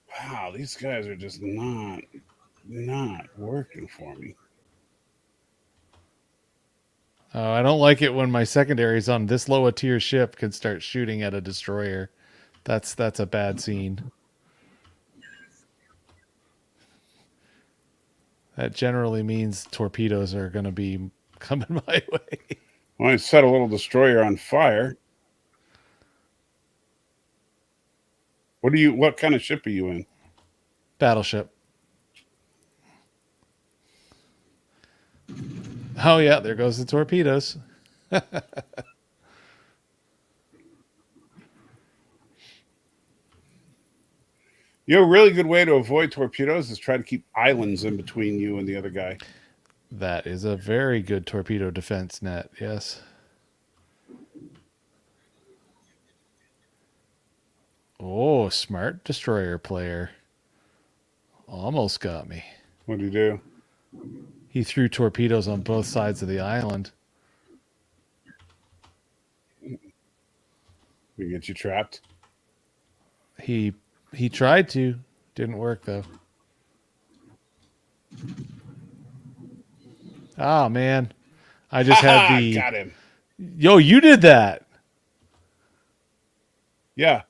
Wow, these guys are just not working for me. Oh, I don't like it when my secondaries on this low a tier ship can start shooting at a destroyer. That's a bad scene. That generally means torpedoes are going to be coming my way. Well, I set a little destroyer on fire. What kind of ship are you in? Battleship. Oh, yeah, there goes the torpedoes. You know, a really good way to avoid torpedoes is try to keep islands in between you and the other guy. That is a very good torpedo defense net, yes. Oh, smart destroyer player. Almost got me. What do you do? He threw torpedoes on both sides of the island. We get you trapped? He tried to. Didn't work, though. Oh, man. I just had the... Got him. Yo, you did that. Yeah.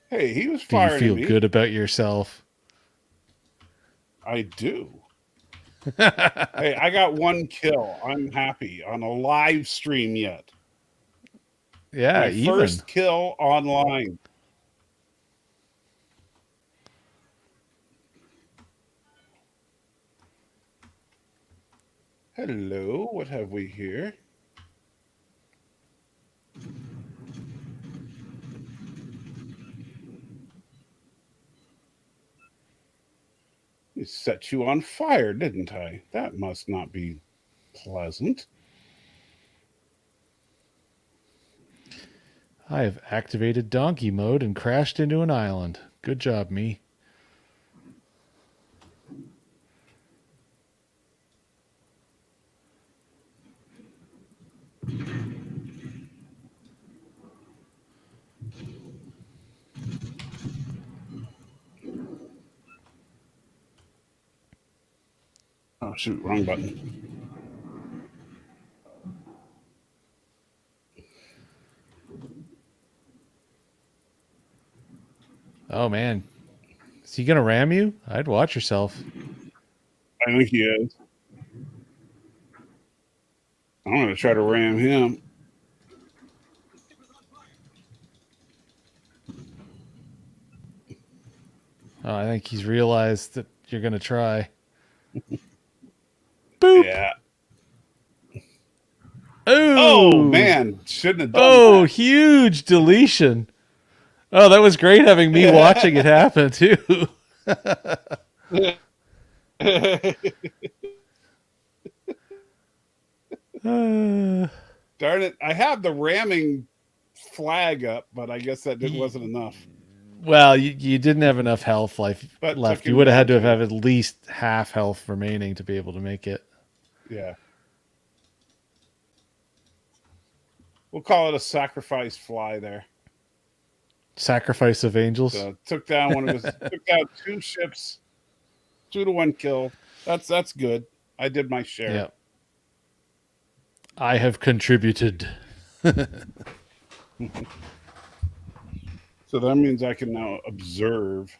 Hey, he was Do you firing at feel me. good about yourself? I do. Hey, I got 1 kill. I'm happy on a live stream yet. Yeah, My even. first kill online. Hello, what have we here? I set you on fire, didn't I? That must not be pleasant. I have activated donkey mode and crashed into an island. Good job, me. Oh, shoot, wrong button. Oh, man. Is he going to ram you? I'd watch yourself. I think he is. I'm going to try to ram him. Oh, I think he's realized that you're going to try. Boop. Yeah. Oh, man. Shouldn't have done Oh, that. huge deletion. Oh, that was great having me watching it happen, too. Darn it. I have the ramming flag up, but I guess that wasn't enough. Well, you didn't have enough health left. Took You would have had to advantage have of at least half health remaining to be able to make it. Yeah. We'll call it a sacrifice fly there. Sacrifice of angels. So took down one of his took down 2 ships, 2-1 kill. That's good. I did my share. Yeah. I have contributed. So that means I can now observe.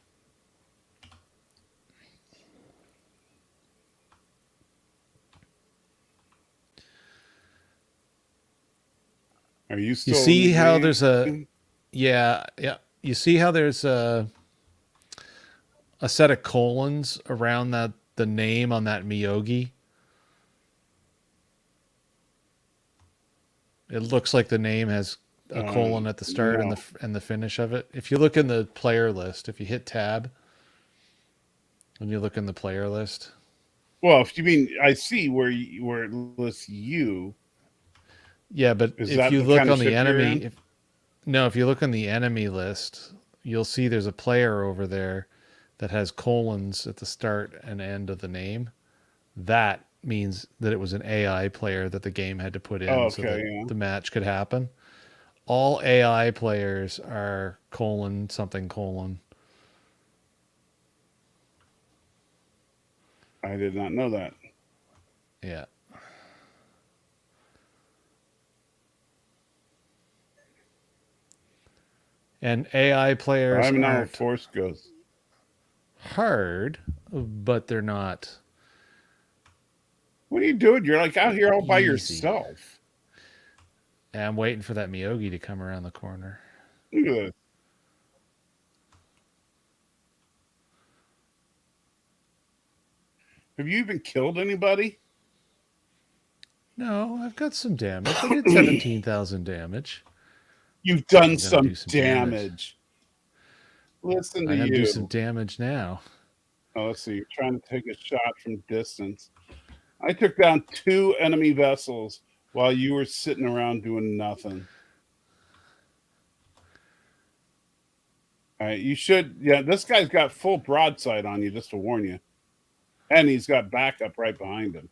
Are you still? You see how there's a yeah. You see how there's a set of colons around the name on that Miyogi? It looks like the name has a colon at the start no. and the finish of it. If you look in the player list, if you hit tab and you look in the player list. Well, if you mean, I see where it lists you. Yeah, but Is if that you the look kind of on the ship you're enemy, in? if you look on the enemy list, you'll see there's a player over there that has colons at the start and end of the name. That means that it was an AI player that the game had to put in so that the match could happen. All AI players are something. I did not know that. Yeah. And AI players I'm now a aren't Force Ghost. hard, but they're not. What are you doing? You're like out here all by Easy. yourself. And I'm waiting for that Miyogi to come around the corner. Look at this. Have you even killed anybody? No, I've got some damage. I did 17,000 damage. You've done some do some damage. damage. Listen to I gotta you. do some damage now. Oh, let's see. You're trying to take a shot from distance. I took down 2 enemy vessels while you were sitting around doing nothing. All right, you should. Yeah, this guy's got full broadside on you, just to warn you. And he's got backup right behind him.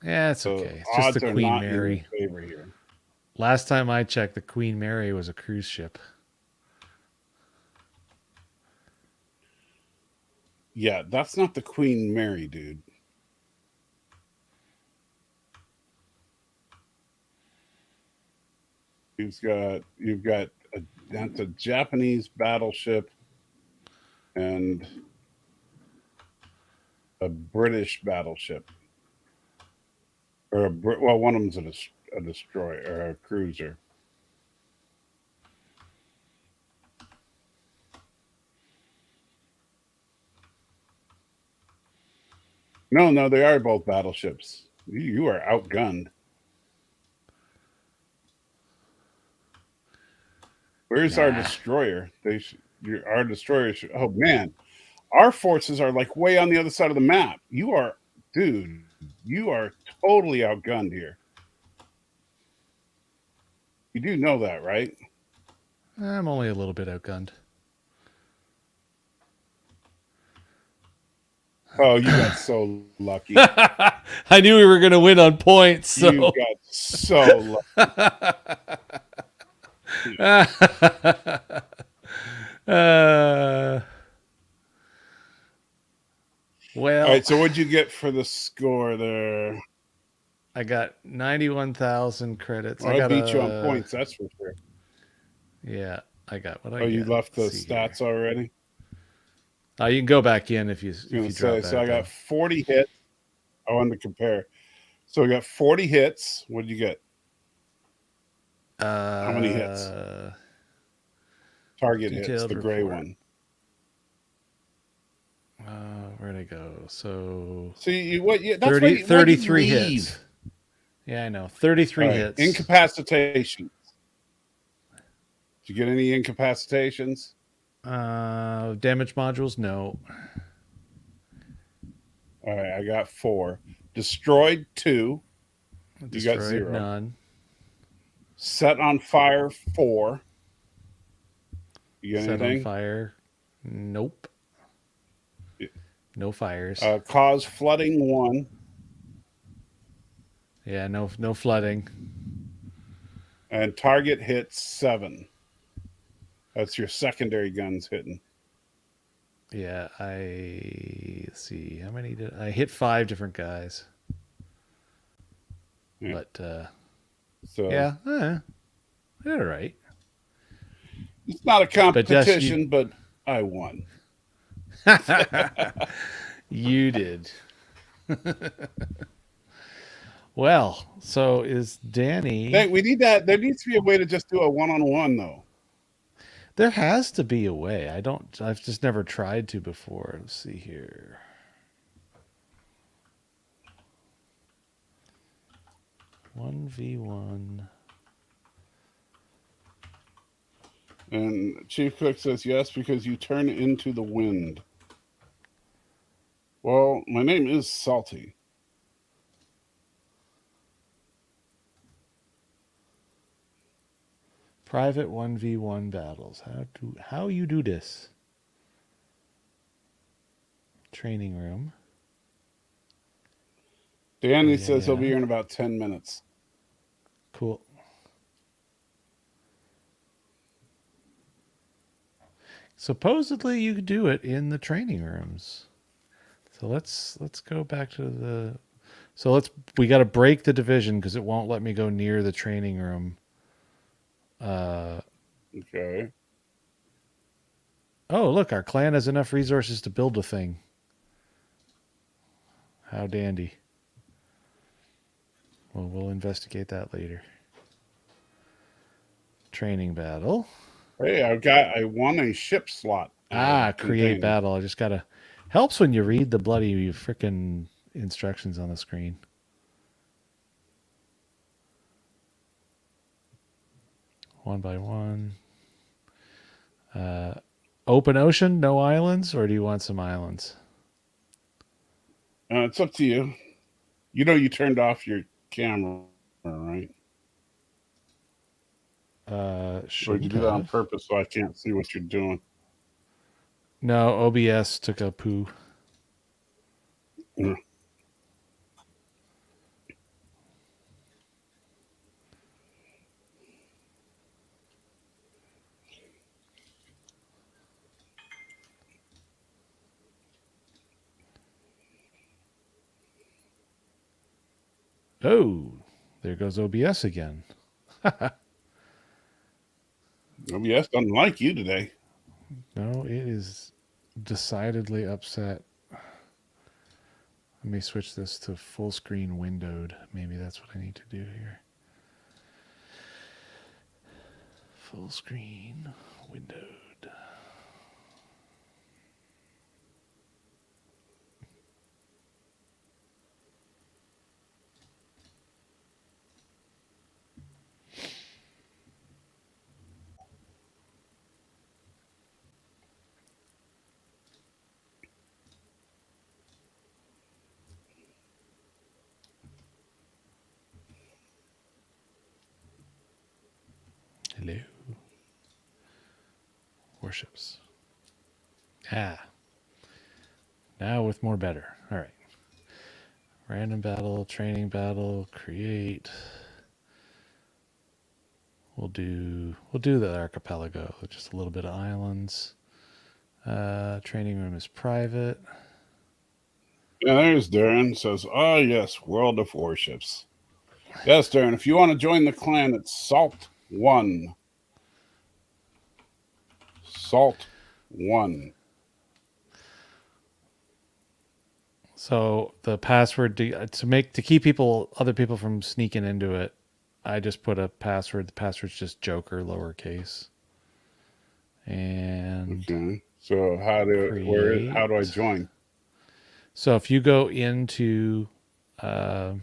Yeah, it's So okay. It's just the odds are Queen not Mary. in your favor here. Last time I checked, the Queen Mary was a cruise ship. Yeah, that's not the Queen Mary, dude. That's a Japanese battleship and a British battleship. Or one of them's a destroyer or a cruiser. No, they are both battleships. You are outgunned. Where's our destroyer? Our destroyer should. Oh man, our forces are like way on the other side of the map. You are totally outgunned here. You do know that, right? I'm only a little bit outgunned. Oh, you got so lucky. I knew we were going to win on points. So. You got so lucky. Well, All right, so what'd you get for the score there? I got 91,000 credits. Well, I beat you on points, that's for sure. Yeah, I got what I Oh, you get. left the Let's see stats here. already? You can go back in if you I was going to drop say, out. so I got 40 hits. I wanted to compare. So I got 40 hits. What did you get? How many hits? Target hits, the gray one. Where'd I go? So See, that's 30, why 33 you hits. Yeah, I know. 33 hits. Incapacitation. Did you get any incapacitations? Damage modules? No. All right, I got 4. Destroyed 2. You got 0. None. Set on fire 4. You get Set anything? on fire? Nope. Yeah. No fires. Cause flooding 1. Yeah, no flooding. And target hits 7. That's your secondary guns hitting. Yeah, let's see. How many did I hit? 5 different guys. Yeah. But So yeah, I did all right. it's not a competition, but I won. You did. Well, so is Danny. Hey, we need that. There needs to be a way to just do a one-on-one, though. There has to be a way. I've just never tried to before. Let's see here. One v one. And Chief Cook says yes because you turn into the wind. Well, my name is Salty. Private 1v1 battles. How you do this? Training room. Danny says he'll be here in about 10 minutes. Cool. Supposedly you could do it in the training rooms. So let's go back to the. So we got to break the division because it won't let me go near the training room. Okay. Oh, look, our clan has enough resources to build a thing. How dandy. Well, we'll investigate that later. Training battle. Hey, I won a ship slot. Create battle. I just gotta. Helps when you read the bloody frickin' instructions on the screen. One by one. Open ocean, no islands, or do you want some islands? It's up to you. You know you turned off your camera, right? Or did you do that on purpose so I can't see what you're doing? No, OBS took a poo. Yeah. Oh, there goes OBS again. OBS doesn't like you today. No, it is decidedly upset. Let me switch this to full screen windowed. Maybe that's what I need to do here. Full screen windowed. Hello. Warships. Now with more better. All right. Random battle, training battle, create. We'll do the archipelago, just a little bit of islands. Training room is private. Yeah, there's Darren. Says, "Oh yes, World of Warships." Yes, Darren. If you want to join the clan, it's Salt1. Salt1. So the password to keep other people from sneaking into it, I just put a password. The password's just Joker lowercase. And okay. So how do I join? So if you go into the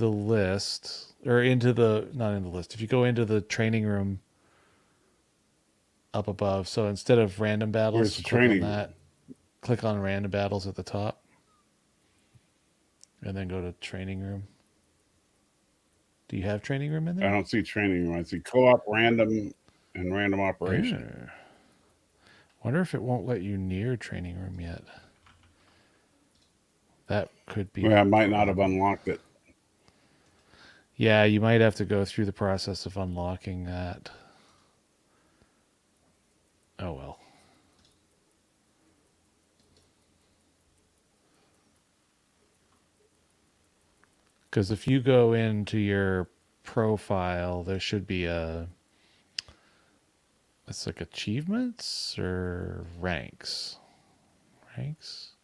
list, or into the not in the list, if you go into the training room up above, so instead of random battles, Where's the click training on that. Click on random battles at the top, and then go to training room. Do you have training room in there? I don't see training room. I see co-op, random, and random operation. Wonder if it won't let you near training room yet. That could be. Well, I might not have unlocked it. Yeah, you might have to go through the process of unlocking that. Oh well. Because if you go into your profile, there should be it's like achievements or ranks. Ranks?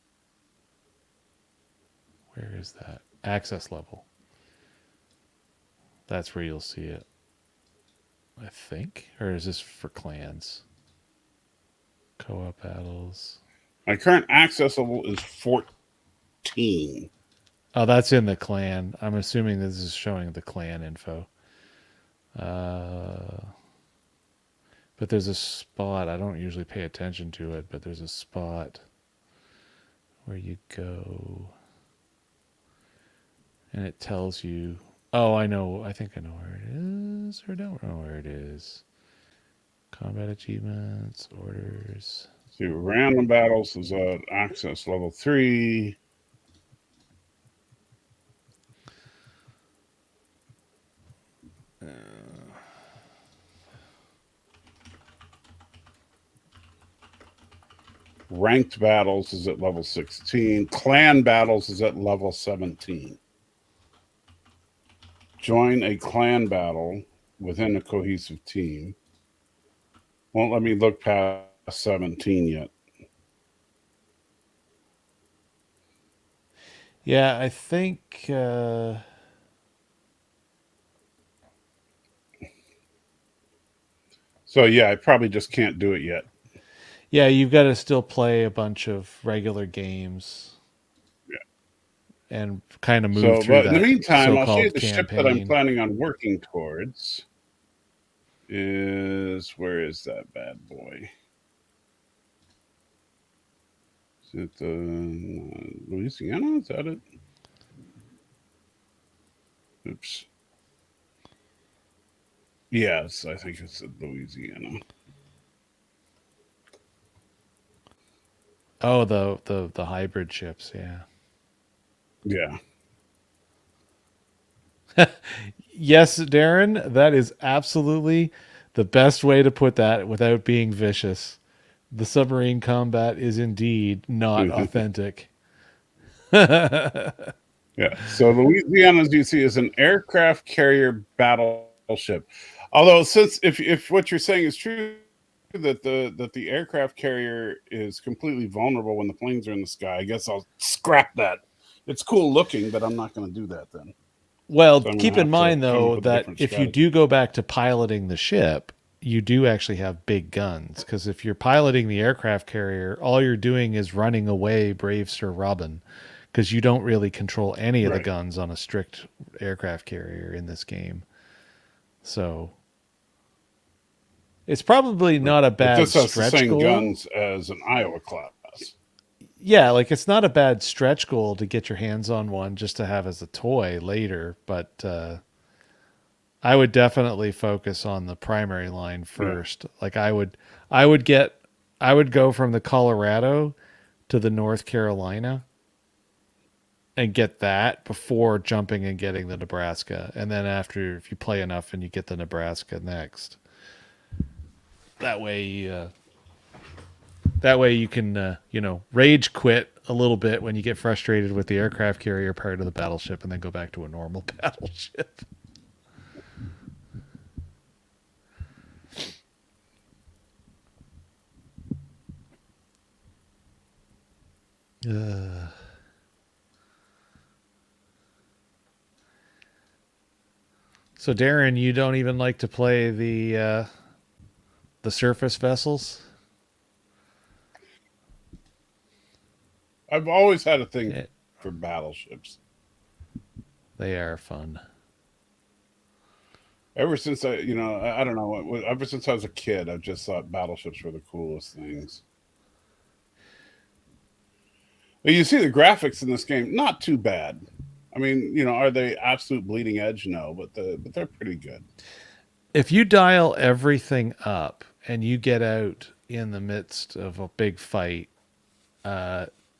Where is that? Access level. That's where you'll see it. I think. Or is this for clans? Co-op battles. My current access level is 14. Oh, that's in the clan. I'm assuming this is showing the clan info. But there's a spot. I don't usually pay attention to it, but there's a spot where you go and it tells you. Oh, I know. I think I know where it is, or don't know where it is. Combat achievements, orders. See, random battles is at access level 3. Ranked battles is at level 16. Clan battles is at level 17. Join a clan battle within a cohesive team. Won't let me look past 17 yet. Yeah, I think so yeah, I probably just can't do it yet. Yeah, you've got to still play a bunch of regular games. Yeah. And kind of move through that. But in the meantime, I'll show you the campaign. ship that I'm planning on working towards. Where is that bad boy? Is it Louisiana? Is that it? Oops. Yes, I think it's Louisiana. Oh, the hybrid ships, yeah. Yeah. Yes, Darren, that is absolutely the best way to put that without being vicious. The submarine combat is indeed not authentic. Yeah. So Louisiana, as you see, is an aircraft carrier battleship. Although, since if what you're saying is true, that the aircraft carrier is completely vulnerable when the planes are in the sky, I guess I'll scrap that. It's cool looking, but I'm not going to do that then. Well, so keep in mind though that if you do go back to piloting the ship, you do actually have big guns, because if you're piloting the aircraft carrier, all you're doing is running away, brave Sir Robin, because you don't really control any of the guns on a strict aircraft carrier in this game. So it's probably not a bad this has stretch the same goal. Guns as an Iowa class. Yeah, like it's not a bad stretch goal to get your hands on one just to have as a toy later, but I would definitely focus on the primary line first. Yeah. Like I would go from the Colorado to the North Carolina and get that before jumping and getting the Nebraska. And then after, if you play enough and you get the Nebraska next. That way That way you can, rage quit a little bit when you get frustrated with the aircraft carrier part of the battleship and then go back to a normal battleship. So Darren, you don't even like to play the surface vessels? I've always had a thing for battleships. They are fun. Ever since I don't know, ever since I was a kid, I've just thought battleships were the coolest things. But you see the graphics in this game, not too bad. I mean, are they absolute bleeding edge? No, but they're pretty good. If you dial everything up and you get out in the midst of a big fight,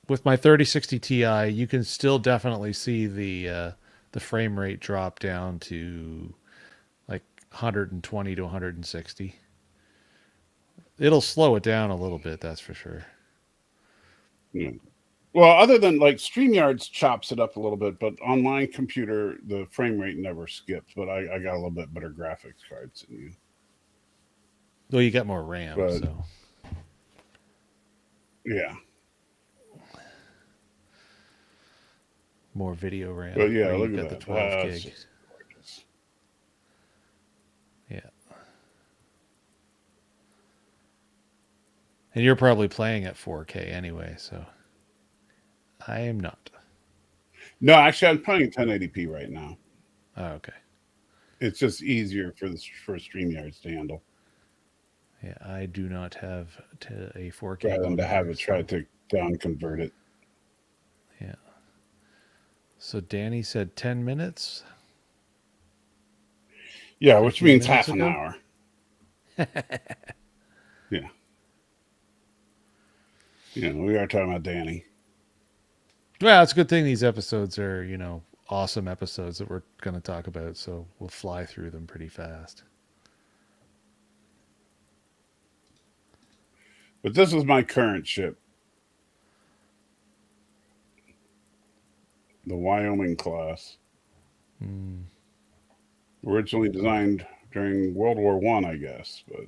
with my 3060 Ti, you can still definitely see the frame rate drop down to like 120 to 160. It'll slow it down a little bit, that's for sure. Yeah. Well, other than like StreamYards chops it up a little bit, but on my computer, the frame rate never skips. But I got a little bit better graphics cards than you. Well, you got more RAM, so. Yeah. More video RAM. But yeah, look at the that. 12 gig. Yeah. And you're probably playing at 4K anyway, so I am not. No, actually, I'm playing 1080p right now. Oh, okay. It's just easier for StreamYards to handle. Yeah, I do not have a 4K. Rather than to have it try to down convert it. Yeah. So Danny said 10 minutes. Yeah, which means half an hour. Yeah. We are talking about Danny. Well, it's a good thing these episodes are, awesome episodes that we're going to talk about, so we'll fly through them pretty fast. But this is my current ship. The Wyoming class. Originally designed during World War I, I guess, but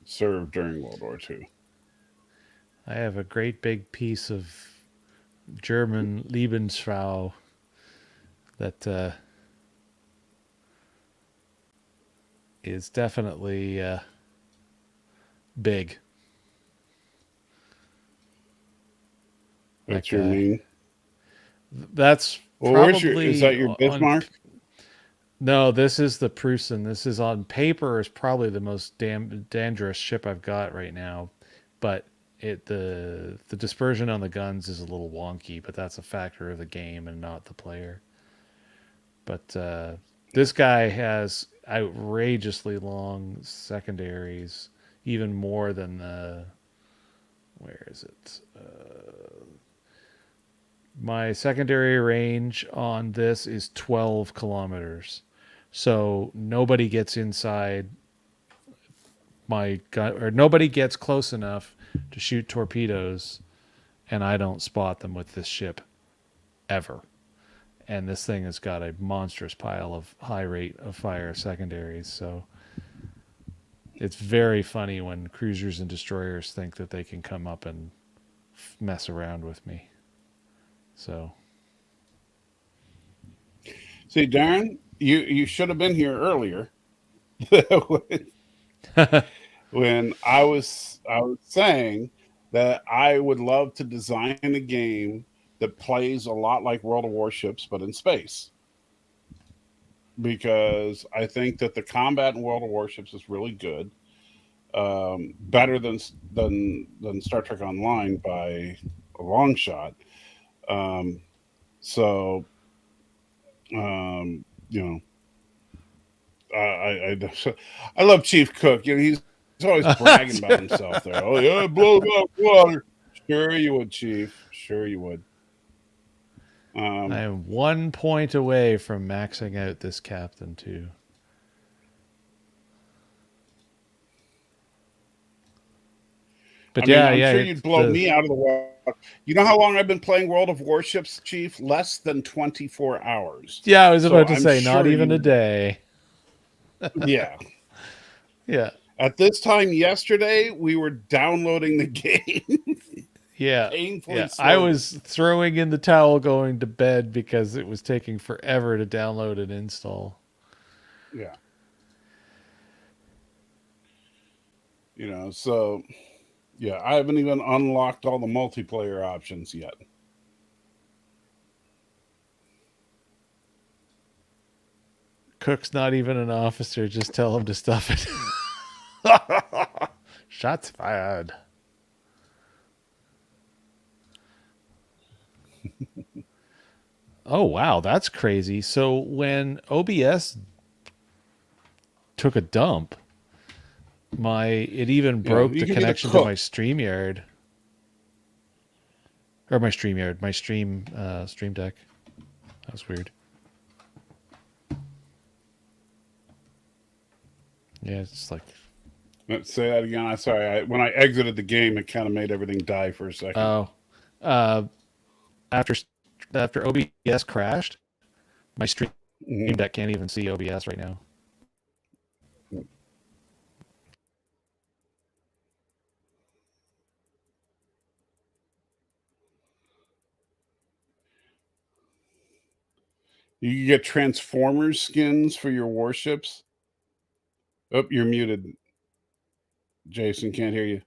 served during World War II. I have a great big piece of German Lebensfrau that is definitely big. That's your mean? That's probably... is that your Bismarck? No, this is the Prusen. This is on paper is probably the most dangerous ship I've got right now, but the dispersion on the guns is a little wonky, but that's a factor of the game and not the player. But this guy has outrageously long secondaries, even more than the... Where is it? My secondary range on this is 12 kilometers. So nobody gets inside my gun, or nobody gets close enough to shoot torpedoes, and I don't spot them with this ship ever. And this thing has got a monstrous pile of high rate of fire secondaries. So it's very funny when cruisers and destroyers think that they can come up and mess around with me. So, see, Darren, you should have been here earlier when I was saying that I would love to design a game that plays a lot like World of Warships, but in space. Because I think that the combat in World of Warships is really good, better than Star Trek Online by a long shot. I love Chief Cook. He's always bragging about himself there. Oh yeah, blow up water. Sure you would, Chief. Sure you would. I am 1 point away from maxing out this captain too. But I'm sure you'd blow me out of the water. You know how long I've been playing World of Warships, Chief? Less than 24 hours. Yeah, I was about to I'm say, not sure even a day. Yeah. Yeah. At this time yesterday, we were downloading the game. Yeah. Painfully Yeah. slowly. I was throwing in the towel going to bed because it was taking forever to download and install. Yeah. So yeah, I haven't even unlocked all the multiplayer options yet. Cook's not even an officer. Just tell him to stuff it. Shots fired. Oh, wow. That's crazy. So when OBS took a dump, it even broke the connection to my StreamYard. Or my StreamYard, my Stream Deck. That was weird. Yeah, it's like... Let's say that again. I'm sorry. When I exited the game, it kind of made everything die for a second. Oh. After OBS crashed, my Stream Deck can't even see OBS right now. You can get Transformers skins for your warships. Oh, you're muted. Jason, can't hear you.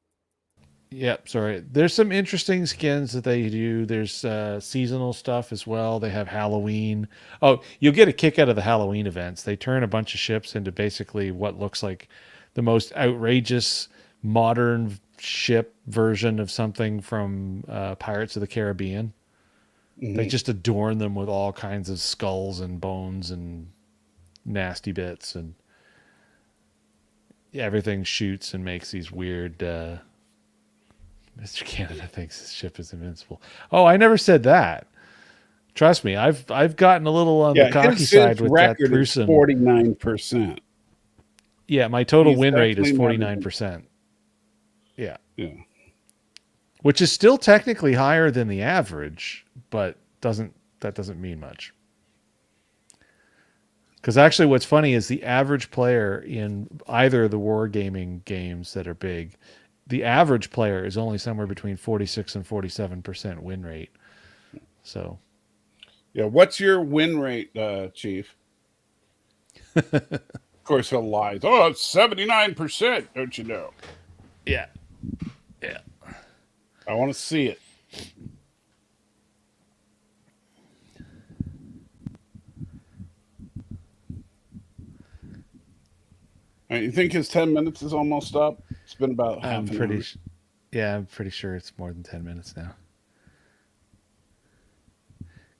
Yep, sorry. There's some interesting skins that they do. There's seasonal stuff as well. They have Halloween. Oh, you'll get a kick out of the Halloween events. They turn a bunch of ships into basically what looks like the most outrageous modern ship version of something from Pirates of the Caribbean. Mm-hmm. They just adorn them with all kinds of skulls and bones and nasty bits, and everything shoots and makes these weird... Mr. Canada thinks his ship is invincible. Oh, I never said that. Trust me, I've gotten a little on the cocky side with that person. 49%. Yeah, my total win rate is 49%. Yeah. Yeah. Which is still technically higher than the average, but that doesn't mean much. Because actually what's funny is the average player in either of the wargaming games that are big, the average player is only somewhere between 46 and 47% win rate. So, yeah, what's your win rate, Chief? Of course, he'll lie. Oh, it's 79%. Don't you know? Yeah, yeah. I want to see it. You think his 10 minutes is almost up? It's been about half an hour. Yeah, I'm pretty sure it's more than 10 minutes now.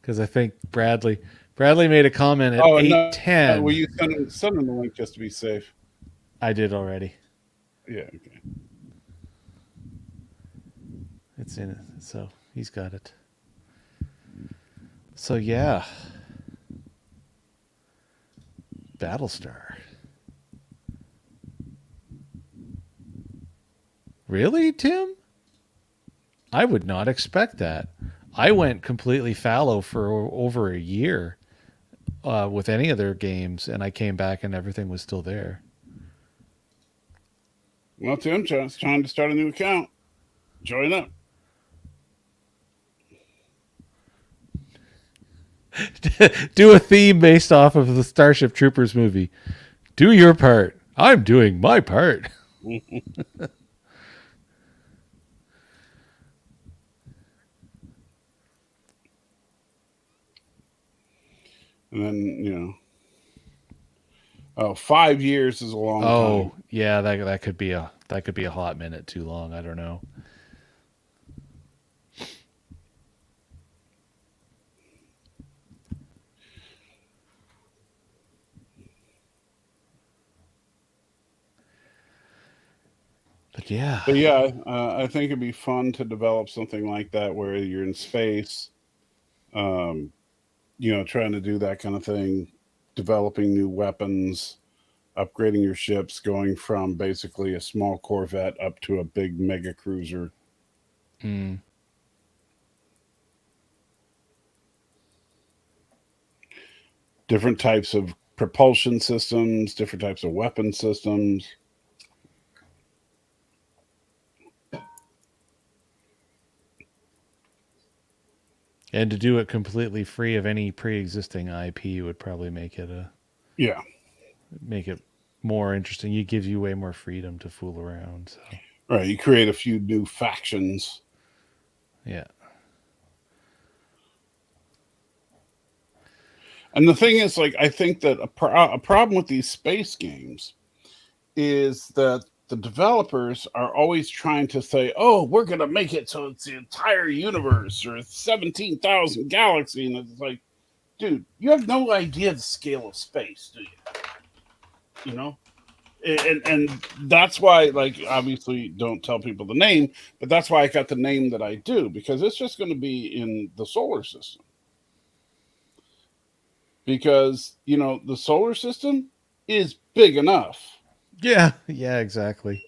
Because I think Bradley made a comment at 8:10. Will you send him the link just to be safe? I did already. Yeah, okay. It's in it, so he's got it. So yeah. Battlestar. Really, Tim? I would not expect that. I went completely fallow for over a year with any of their games, and I came back and everything was still there. Well, Tim, it's trying to start a new account. Join up. Do a theme based off of the Starship Troopers movie. Do your part. I'm doing my part. And then, 5 years is a long time. Oh, yeah, that could be a hot minute too long. I don't know. But yeah, I think it'd be fun to develop something like that where you're in space, trying to do that kind of thing, developing new weapons, upgrading your ships, going from basically a small corvette up to a big mega cruiser. Mm. Different types of propulsion systems, different types of weapon systems. And to do it completely free of any pre-existing IP would probably make it more interesting. It gives you way more freedom to fool around. So. Right, you create a few new factions. Yeah. And the thing is, like, I think that a problem with these space games is that the developers are always trying to say, oh, we're going to make it so it's the entire universe or 17,000 galaxy. And it's like, dude, you have no idea the scale of space, do you? You know? And that's why, like, obviously don't tell people the name, but that's why I got the name that I do, because it's just going to be in the solar system. Because, you know, the solar system is big enough. Yeah, exactly.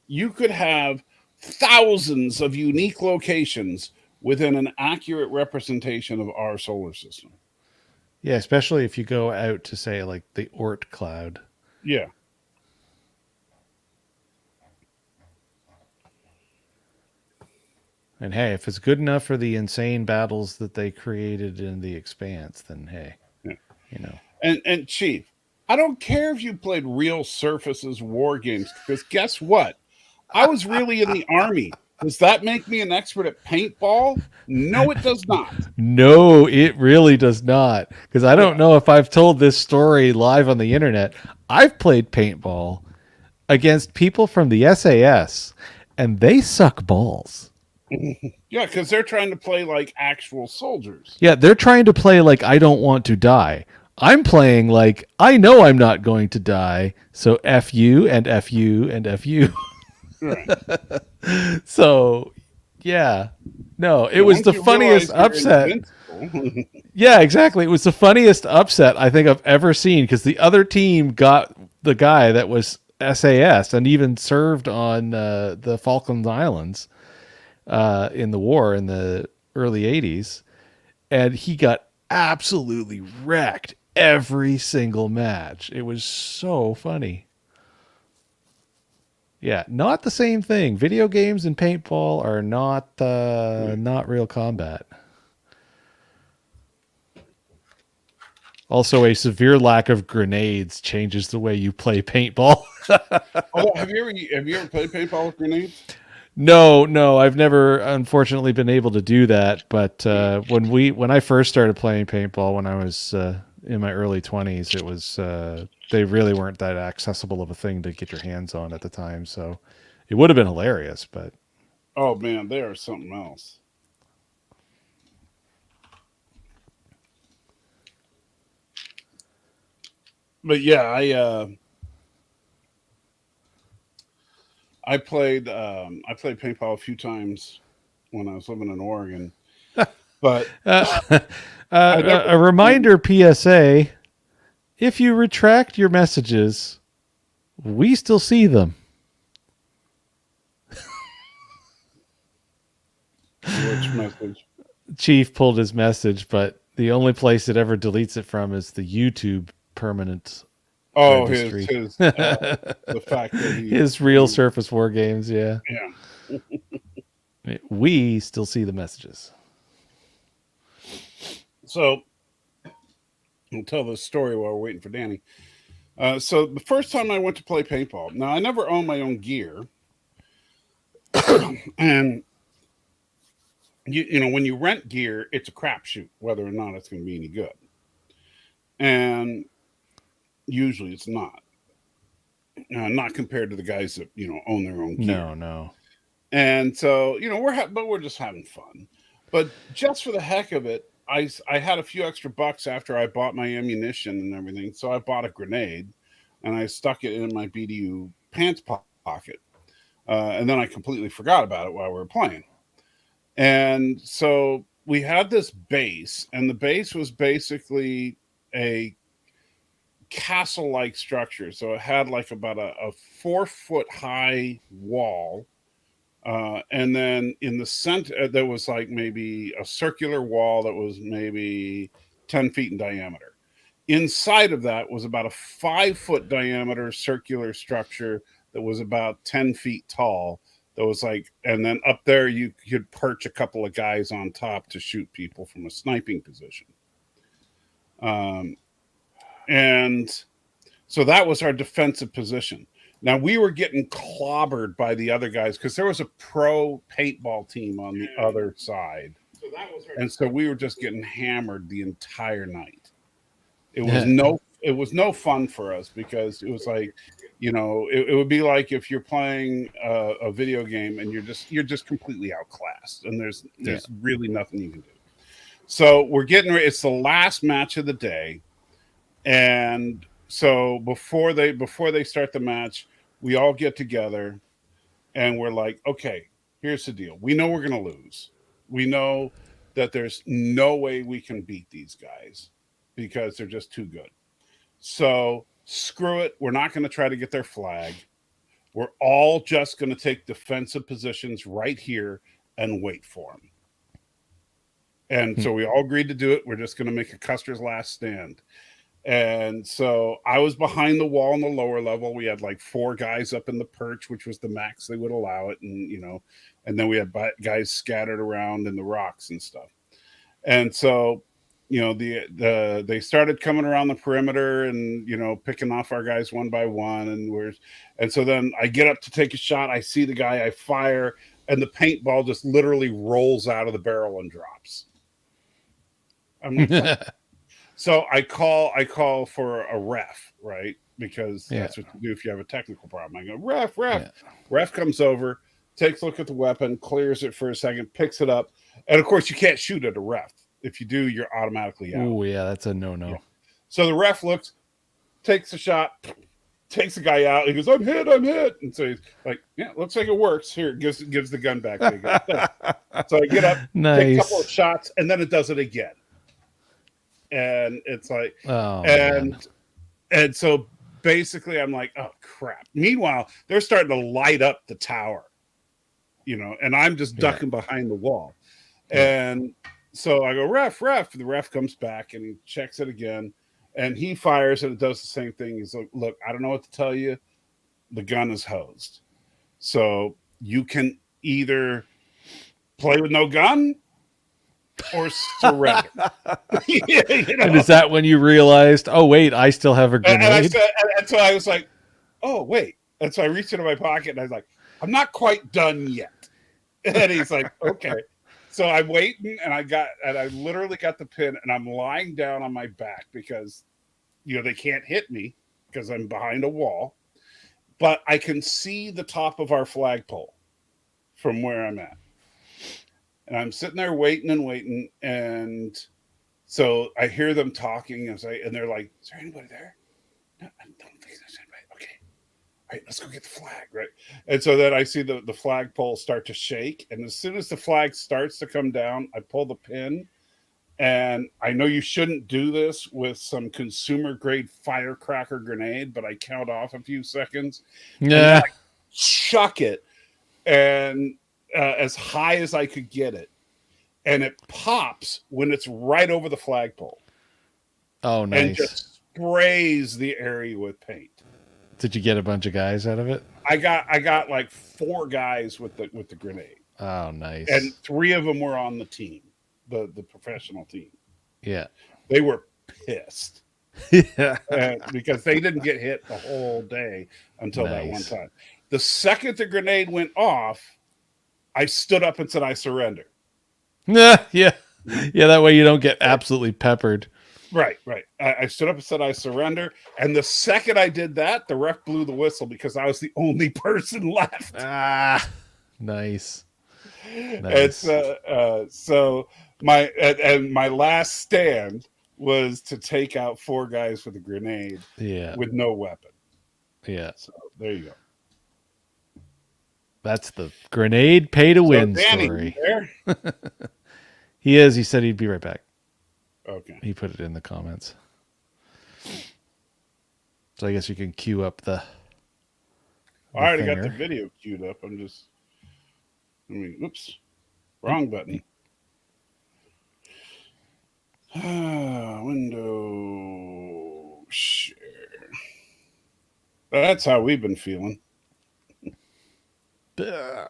You could have thousands of unique locations within an accurate representation of our solar system. Yeah, especially if you go out to, say, like the Oort cloud. Yeah. And hey, if it's good enough for the insane battles that they created in The Expanse, then hey, you know. And Chief, I don't care if you played real surfaces war games, because guess what? I was really in the Army. Does that make me an expert at paintball? No, it does not. No, it really does not. Because I don't know if I've told this story live on the internet. I've played paintball against people from the SAS, and they suck balls. Yeah, because they're trying to play like actual soldiers. Yeah, they're trying to play like I don't want to die. I'm playing like I know I'm not going to die, so F you and F you and F you. Right. So, yeah. No, it was the funniest upset. Yeah, exactly. It was the funniest upset I think I've ever seen, because the other team got the guy that was SAS and even served on the Falkland Islands in the war in the early 80s. And he got absolutely wrecked every single match. It was so funny. Yeah, not the same thing. Video games and paintball are not real combat. Also, a severe lack of grenades changes the way you play paintball. Have you ever played paintball with grenades? No, I've never unfortunately been able to do that. But when I first started playing paintball when I was in my early 20s, it was they really weren't that accessible of a thing to get your hands on at the time. So it would have been hilarious, but oh man, they are something else. But yeah, I played paintball a few times when I was living in Oregon. But a reminder PSA, if you retract your messages, we still see them. Which message? Chief pulled his message, but the only place it ever deletes it from is the YouTube permanent registry. The fact that his real Surface War games, yeah. We still see the messages. So I'll tell this story while we're waiting for Danny. So the first time I went to play paintball, now I never owned my own gear. And you know, when you rent gear, it's a crapshoot whether or not it's going to be any good. And usually it's not. Not compared to the guys that, you know, own their own gear. No. And so, you know, we're just having fun. But just for the heck of it, I had a few extra bucks after I bought my ammunition and everything. So I bought a grenade and I stuck it in my BDU pants pocket. And then I completely forgot about it while we were playing. And so we had this base, and the base was basically a castle-like structure. So it had like about a 4-foot high wall. And then in the center, there was like maybe a circular wall that was maybe 10 feet in diameter. Inside of that was about a 5-foot diameter circular structure that was about 10 feet tall. That was like, and then up there you could perch a couple of guys on top to shoot people from a sniping position. And so that was our defensive position. Now we were getting clobbered by the other guys because there was a pro paintball team on the other side. And so we were just getting hammered the entire night. It was no fun for us because it was like, you know, it would be like if you're playing a video game and you're just completely outclassed and there's really nothing you can do. So we're getting ready. It's the last match of the day. And so before they start the match, we all get together and we're like, okay, here's the deal. We know we're going to lose. We know that there's no way we can beat these guys because they're just too good. So screw it. We're not going to try to get their flag. We're all just going to take defensive positions right here and wait for them. And so we all agreed to do it. We're just going to make a Custer's last stand. And so I was behind the wall on the lower level. We had like 4 guys up in the perch, which was the max they would allow it. And, you know, and then we had guys scattered around in the rocks and stuff. And so, you know, they started coming around the perimeter and, you know, picking off our guys one by one. And so then I get up to take a shot. I see the guy, I fire, and the paintball just literally rolls out of the barrel and drops. I'm like, so I call for a ref, right? Because that's what you do if you have a technical problem. I go, ref. Yeah. Ref comes over, takes a look at the weapon, clears it for a second, picks it up. And of course, you can't shoot at a ref. If you do, you're automatically out. Oh, yeah, that's a no-no. Yeah. So the ref looks, takes a shot, takes the guy out. He goes, I'm hit. And so he's like, yeah, looks like it works. Here, gives the gun back. So I get up, take a couple of shots, and then it does it again. And it's like, and so basically I'm like, oh crap. Meanwhile, they're starting to light up the tower, you know, and I'm just ducking behind the wall. And so I go, ref. The ref comes back and he checks it again and he fires and it does the same thing. He's like, look, I don't know what to tell you. The gun is hosed. So you can either play with no gun or surrender. You know? And is that when you realized, oh wait, I still have a grenade? And so I was like, oh wait. And so I reached into my pocket and I was like, I'm not quite done yet. And he's like, okay. So I'm waiting and I literally got the pin and I'm lying down on my back because, you know, they can't hit me because I'm behind a wall, but I can see the top of our flagpole from where I'm at. And I'm sitting there waiting. And so I hear them talking and they're like, is there anybody there? No, I don't think there's anybody. Okay. All right, let's go get the flag. Right. And so then I see the flagpole start to shake. And as soon as the flag starts to come down, I pull the pin. And I know you shouldn't do this with some consumer grade firecracker grenade, but I count off a few seconds. Yeah. And I chuck it. And as high as I could get it, and it pops when it's right over the flagpole. Oh, nice! And just sprays the area with paint. Did you get a bunch of guys out of it? I got like 4 guys with the grenade. Oh, nice! And 3 of them were on the team, the professional team. Yeah, they were pissed. Yeah, because they didn't get hit the whole day until that one time. The second the grenade went off, I stood up and said, I surrender. Yeah. That way you don't get absolutely peppered. Right. I stood up and said, I surrender. And the second I did that, the ref blew the whistle because I was the only person left. Nice. And so my last stand was to take out 4 guys with a grenade. Yeah. With no weapon. Yeah. So there you go. That's the grenade pay to win Danny, story. You there? He is. He said he'd be right back. Okay. He put it in the comments. So I guess you can queue up the I already got the thinger. video queued up. Oops, wrong button. Window share. That's how we've been feeling. Bah.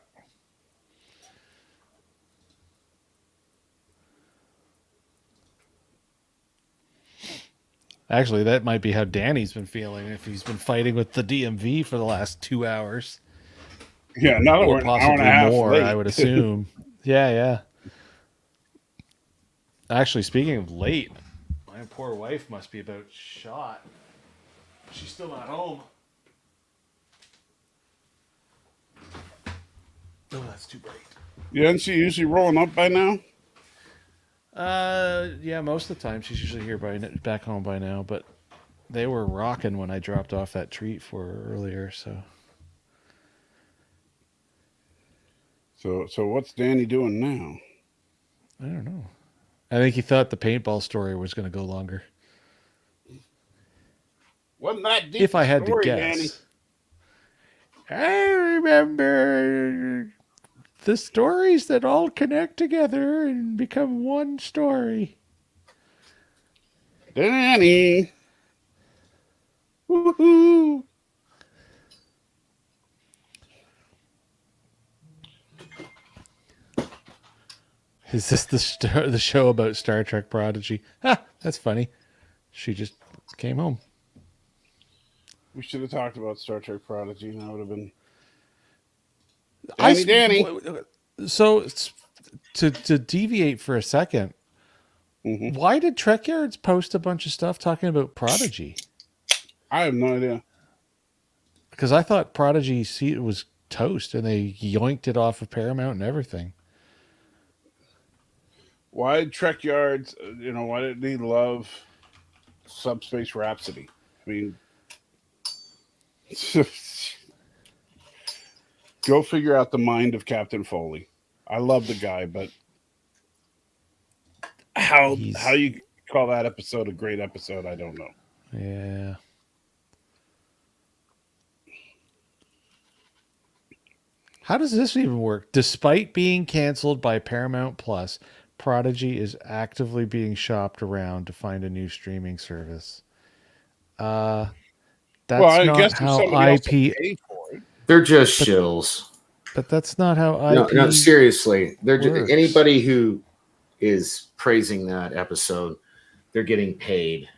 Actually, that might be how Danny's been feeling if he's been fighting with the DMV for the last 2 hours. Yeah, now that we're Or an hour and possibly a half more, late. I would assume. Yeah. Actually, speaking of late, my poor wife must be about shot. She's still not home. Oh, that's too bright. Yeah, isn't she usually rolling up by now? Yeah, most of the time she's usually here back home by now, but they were rocking when I dropped off that treat for her earlier, so. So what's Danny doing now? I don't know. I think he thought the paintball story was going to go longer. Wasn't that deep If I had story, to Danny? guess. I remember the stories that all connect together and become one story. Danny. Woohoo. Is this the show about Star Trek Prodigy? Ha, that's funny. She just came home. We should have talked about Star Trek Prodigy, and that would have been Danny. So to deviate for a second, why did Trek Yards post a bunch of stuff talking about Prodigy? I have no idea. Because I thought Prodigy was toast, and they yoinked it off of Paramount and everything. Why did Trek Yards, why did they love Subspace Rhapsody? I mean, go figure out the mind of Captain Foley. I love the guy, but how you call that episode a great episode, I don't know. Yeah. How does this even work? Despite being canceled by Paramount Plus, Prodigy is actively being shopped around to find a new streaming service. That's I not guess how somebody else will IP. pay for it. They're just shills. But that's not how IP. No, seriously. They're works. Anybody who is praising that episode, they're getting paid.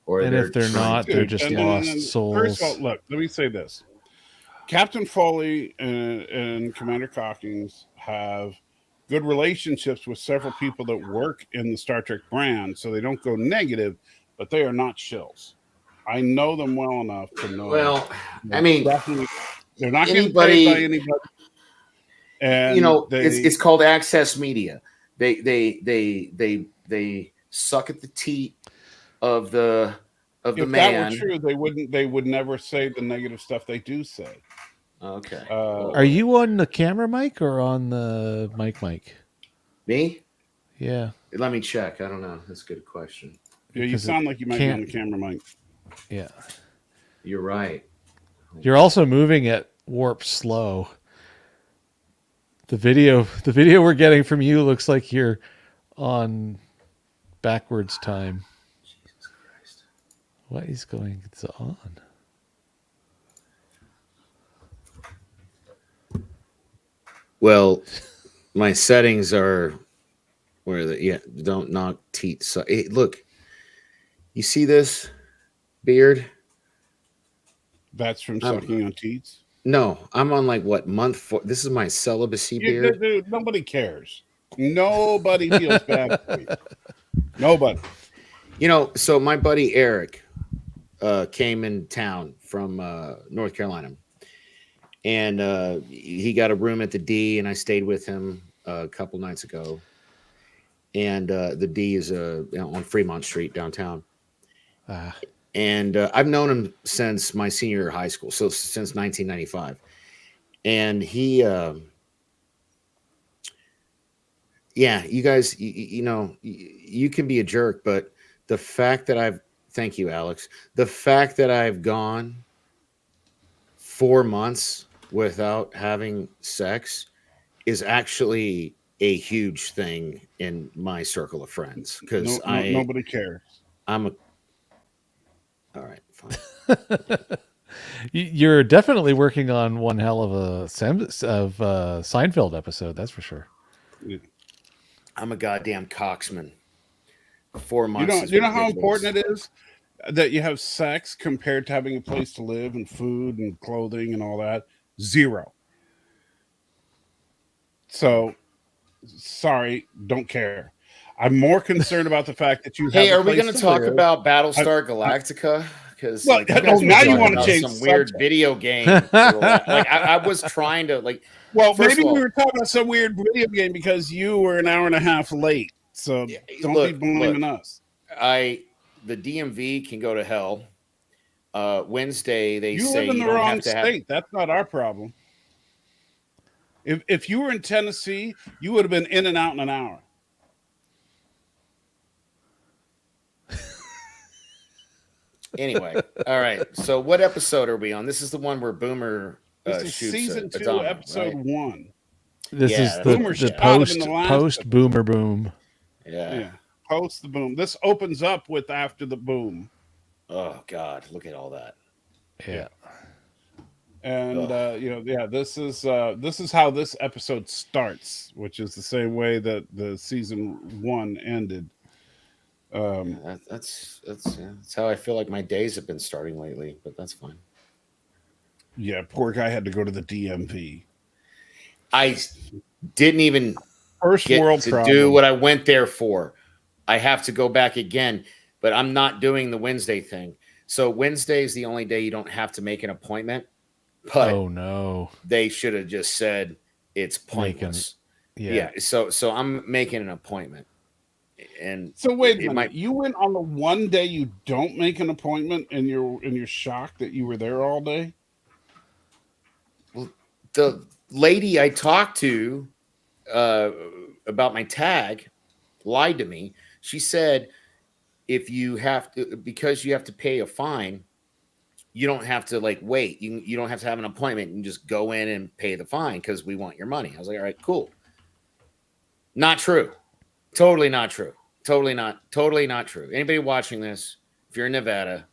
And if they're not, they're just lost souls. First of all, look, let me say this. Captain Foley and Commander Calkins have good relationships with several people that work in the Star Trek brand, so they don't go negative, but they are not shills. I know them well enough to know. Well, I mean, they're not getting paid by anybody. And it's called access media. They suck at the teat of the man. If that were true, they would never say the negative stuff they do say. Okay. Are you on the camera mic or on the mic? Me? Yeah. Let me check. I don't know. That's a good question. Yeah, you sound like you might be on the camera mic. Yeah. You're right. You're also moving at warp slow. The video we're getting from you looks like you're on backwards time. Jesus Christ. What is going on? Well, my settings are don't knock teat. So, hey, look, you see this beard? That's from sucking on teats? No, I'm on month 4. This is my celibacy beard. Dude, nobody cares. Nobody feels bad for me. Nobody. So my buddy Eric came in town from North Carolina. And he got a room at the D, and I stayed with him a couple nights ago. And the D is on Fremont Street downtown. And I've known him since my senior year of high school, so since 1995. And he, you guys, you can be a jerk, but the fact that I've Thank you, Alex. The fact that I've gone 4 months without having sex is actually a huge thing in my circle of friends because nobody cares. I'm a all right, fine. You're definitely working on one hell of a Seinfeld episode, that's for sure. I'm a goddamn coxman. 4 months. You know how important it is that you have sex compared to having a place to live and food and clothing and all that? 0. So, sorry, don't care. I'm more concerned about the fact that you. Hey, are we going to talk about Battlestar Galactica? Because now you want to change some weird video game. I was trying to like. Well, maybe we were talking about some weird video game because you were an hour and a half late. So don't be blaming us. The DMV can go to hell. Wednesday they you say live in the you don't wrong have to state. That's not our problem. If you were in Tennessee, you would have been in and out in an hour. Anyway, all right. So what episode are we on? This is the one where Boomer this is shoots season 2, Adama, episode right? 1. This is the post boomer boom. Yeah. Post the boom. This opens up with after the boom. Oh God, look at all that. Yeah. And this is how this episode starts, which is the same way that the season 1 ended. That's how I feel like my days have been starting lately, but that's fine. Yeah, poor guy had to go to the DMV. I didn't even problem. Do what I went there for. I have to go back again, but I'm not doing the Wednesday thing. So Wednesday is the only day you don't have to make an appointment. But oh no, they should have just said it's pointless. Yeah. So I'm making an appointment. And so wait a minute. You went on the one day you don't make an appointment, and you're shocked that you were there all day. Well, the lady I talked to about my tag lied to me. She said if you have to, because you have to pay a fine, you don't have to like wait. You don't have to have an appointment. You can just go in and pay the fine because we want your money. I was like, all right, cool. Not true. Totally not true. Totally not true. Anybody watching this, if you're in Nevada,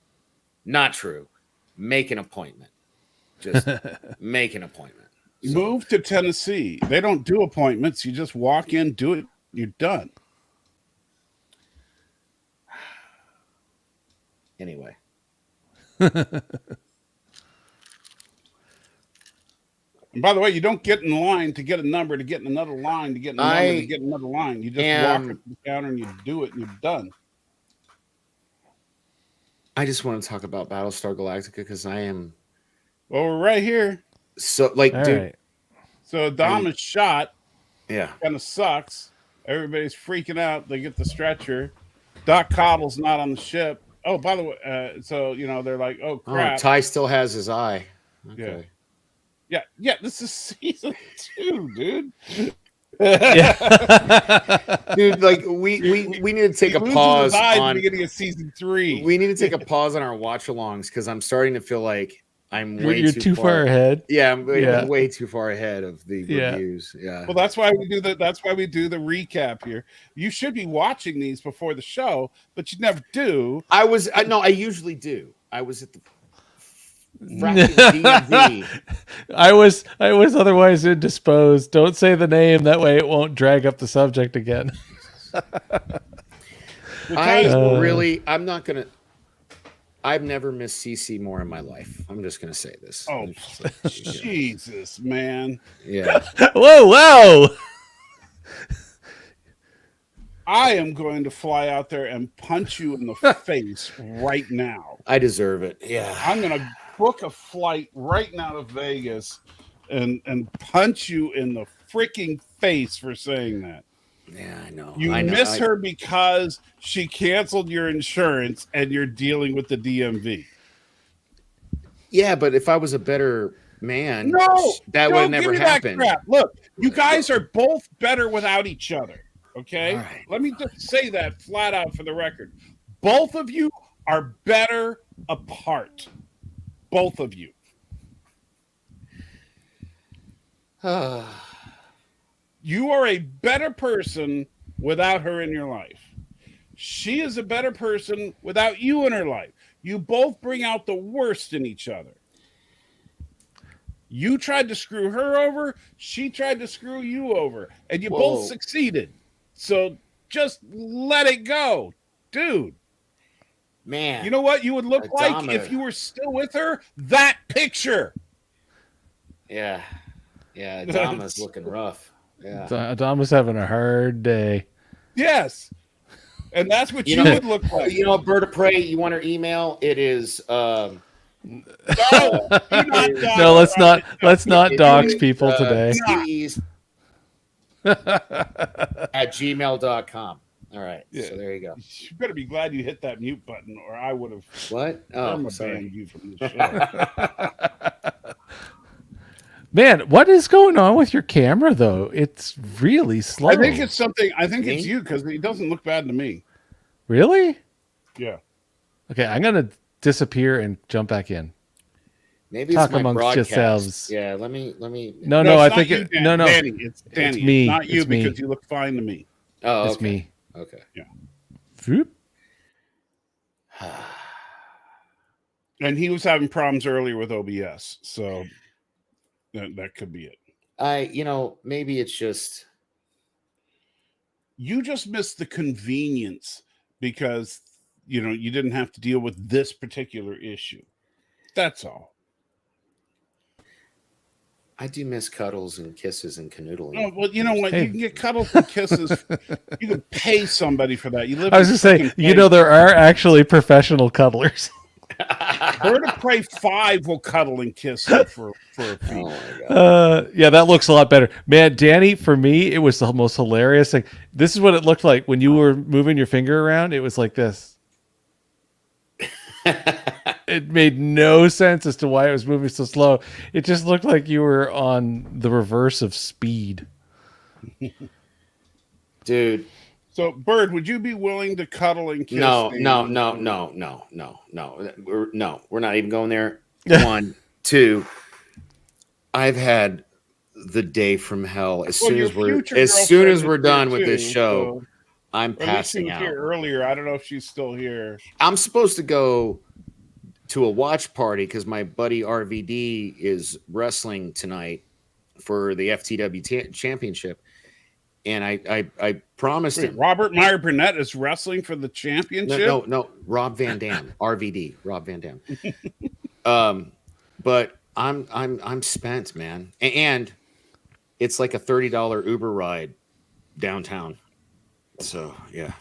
not true. Make an appointment. Just make an appointment. So, move to Tennessee. They don't do appointments. You just walk in, do it. You're done. Anyway. And by the way, you don't get in line to get a number, to get in another line, to get in another, to get another line. You just walk up to the counter and you do it and you're done. I just want to talk about Battlestar Galactica because I am. Well, we're right here. So, like, all dude. Right. So Dom is shot. Yeah. Kind of sucks. Everybody's freaking out. They get the stretcher. Doc Cobble's not on the ship. Oh, by the way, so, they're like, oh, crap. Ty still has his eye. Okay. Yeah, this is season 2, dude. Dude, like we need to take a pause on the beginning of season 3. We need to take a pause on our watch-alongs because I'm starting to feel like you're too far ahead. Yeah, I'm way too far ahead of the reviews. Yeah. Well, that's why we do that. That's why we do the recap here. You should be watching these before the show, but you never do. I usually do. I was at the DMV. I was otherwise indisposed. Don't say the name, that way it won't drag up the subject again. I've never missed CC more in my life. I'm just gonna say this. Oh, Jesus, man. Yeah. Whoa. I am going to fly out there and punch you in the face right now. I deserve it. Yeah. I'm going to book a flight right now to Vegas and punch you in the freaking face for saying that. Yeah, I know. You miss her because she canceled your insurance and you're dealing with the DMV. Yeah, but if I was a better man, that would have never happened. Look, you guys are both better without each other. Okay, right, let me just say that flat out for the record. Both of you are better apart. Both of you. You are a better person without her in your life. She is a better person without you in her life. You both bring out the worst in each other. You tried to screw her over. She tried to screw you over. And you both succeeded. So just let it go. Dude. Man. You know what you would look like if you were still with her? That picture. Yeah. Yeah, Adama's looking rough. Yeah. Adama's having a hard day. Yes. And that's what you would look like. You know, Bird of Prey, you want her email? It is no, let's not dox people today. At gmail.com. All right. Yeah. So there you go. You better be glad you hit that mute button, or I would have banned you from the show. Man, what is going on with your camera though? It's really slow. I think it's something. I think it's you because it doesn't look bad to me. Really? Yeah. Okay, I'm gonna disappear and jump back in. Maybe talk it's my amongst broadcast. Yourselves. Yeah, let me. No, I think no. Danny, it's Danny. It's me. Not you it's me. because you look fine to me. Oh, it's me. Okay. Yeah. Vroom. And he was having problems earlier with OBS, so that could be it. Maybe it's just you just missed the convenience because you didn't have to deal with this particular issue. That's all. I do miss cuddles and kisses and canoodling. Oh, well, you know what? Hey. You can get cuddles and kisses. You can pay somebody for that. You live. I was just saying, there are actually professional cuddlers. Bird of Prey 5 will cuddle and kiss you for a fee. Yeah, that looks a lot better. Man, Danny, for me, it was the most hilarious thing. This is what it looked like when you were moving your finger around. It was like this. It made no sense as to why it was moving so slow. It just looked like you were on the reverse of speed. Dude. So, Bird, would you be willing to cuddle and kiss? No. We're not even going there. 1, 2. I've had the day from hell. As soon as we're done with this show, I'm passing out. Here earlier, I don't know if she's still here. I'm supposed to go to a watch party because my buddy RVD is wrestling tonight for the FTW championship. And I promised him. Robert Meyer Burnett is wrestling for the championship? No. Rob Van Dam. RVD. Rob Van Dam. But I'm spent, man. And it's like a $30 Uber ride downtown. So, yeah.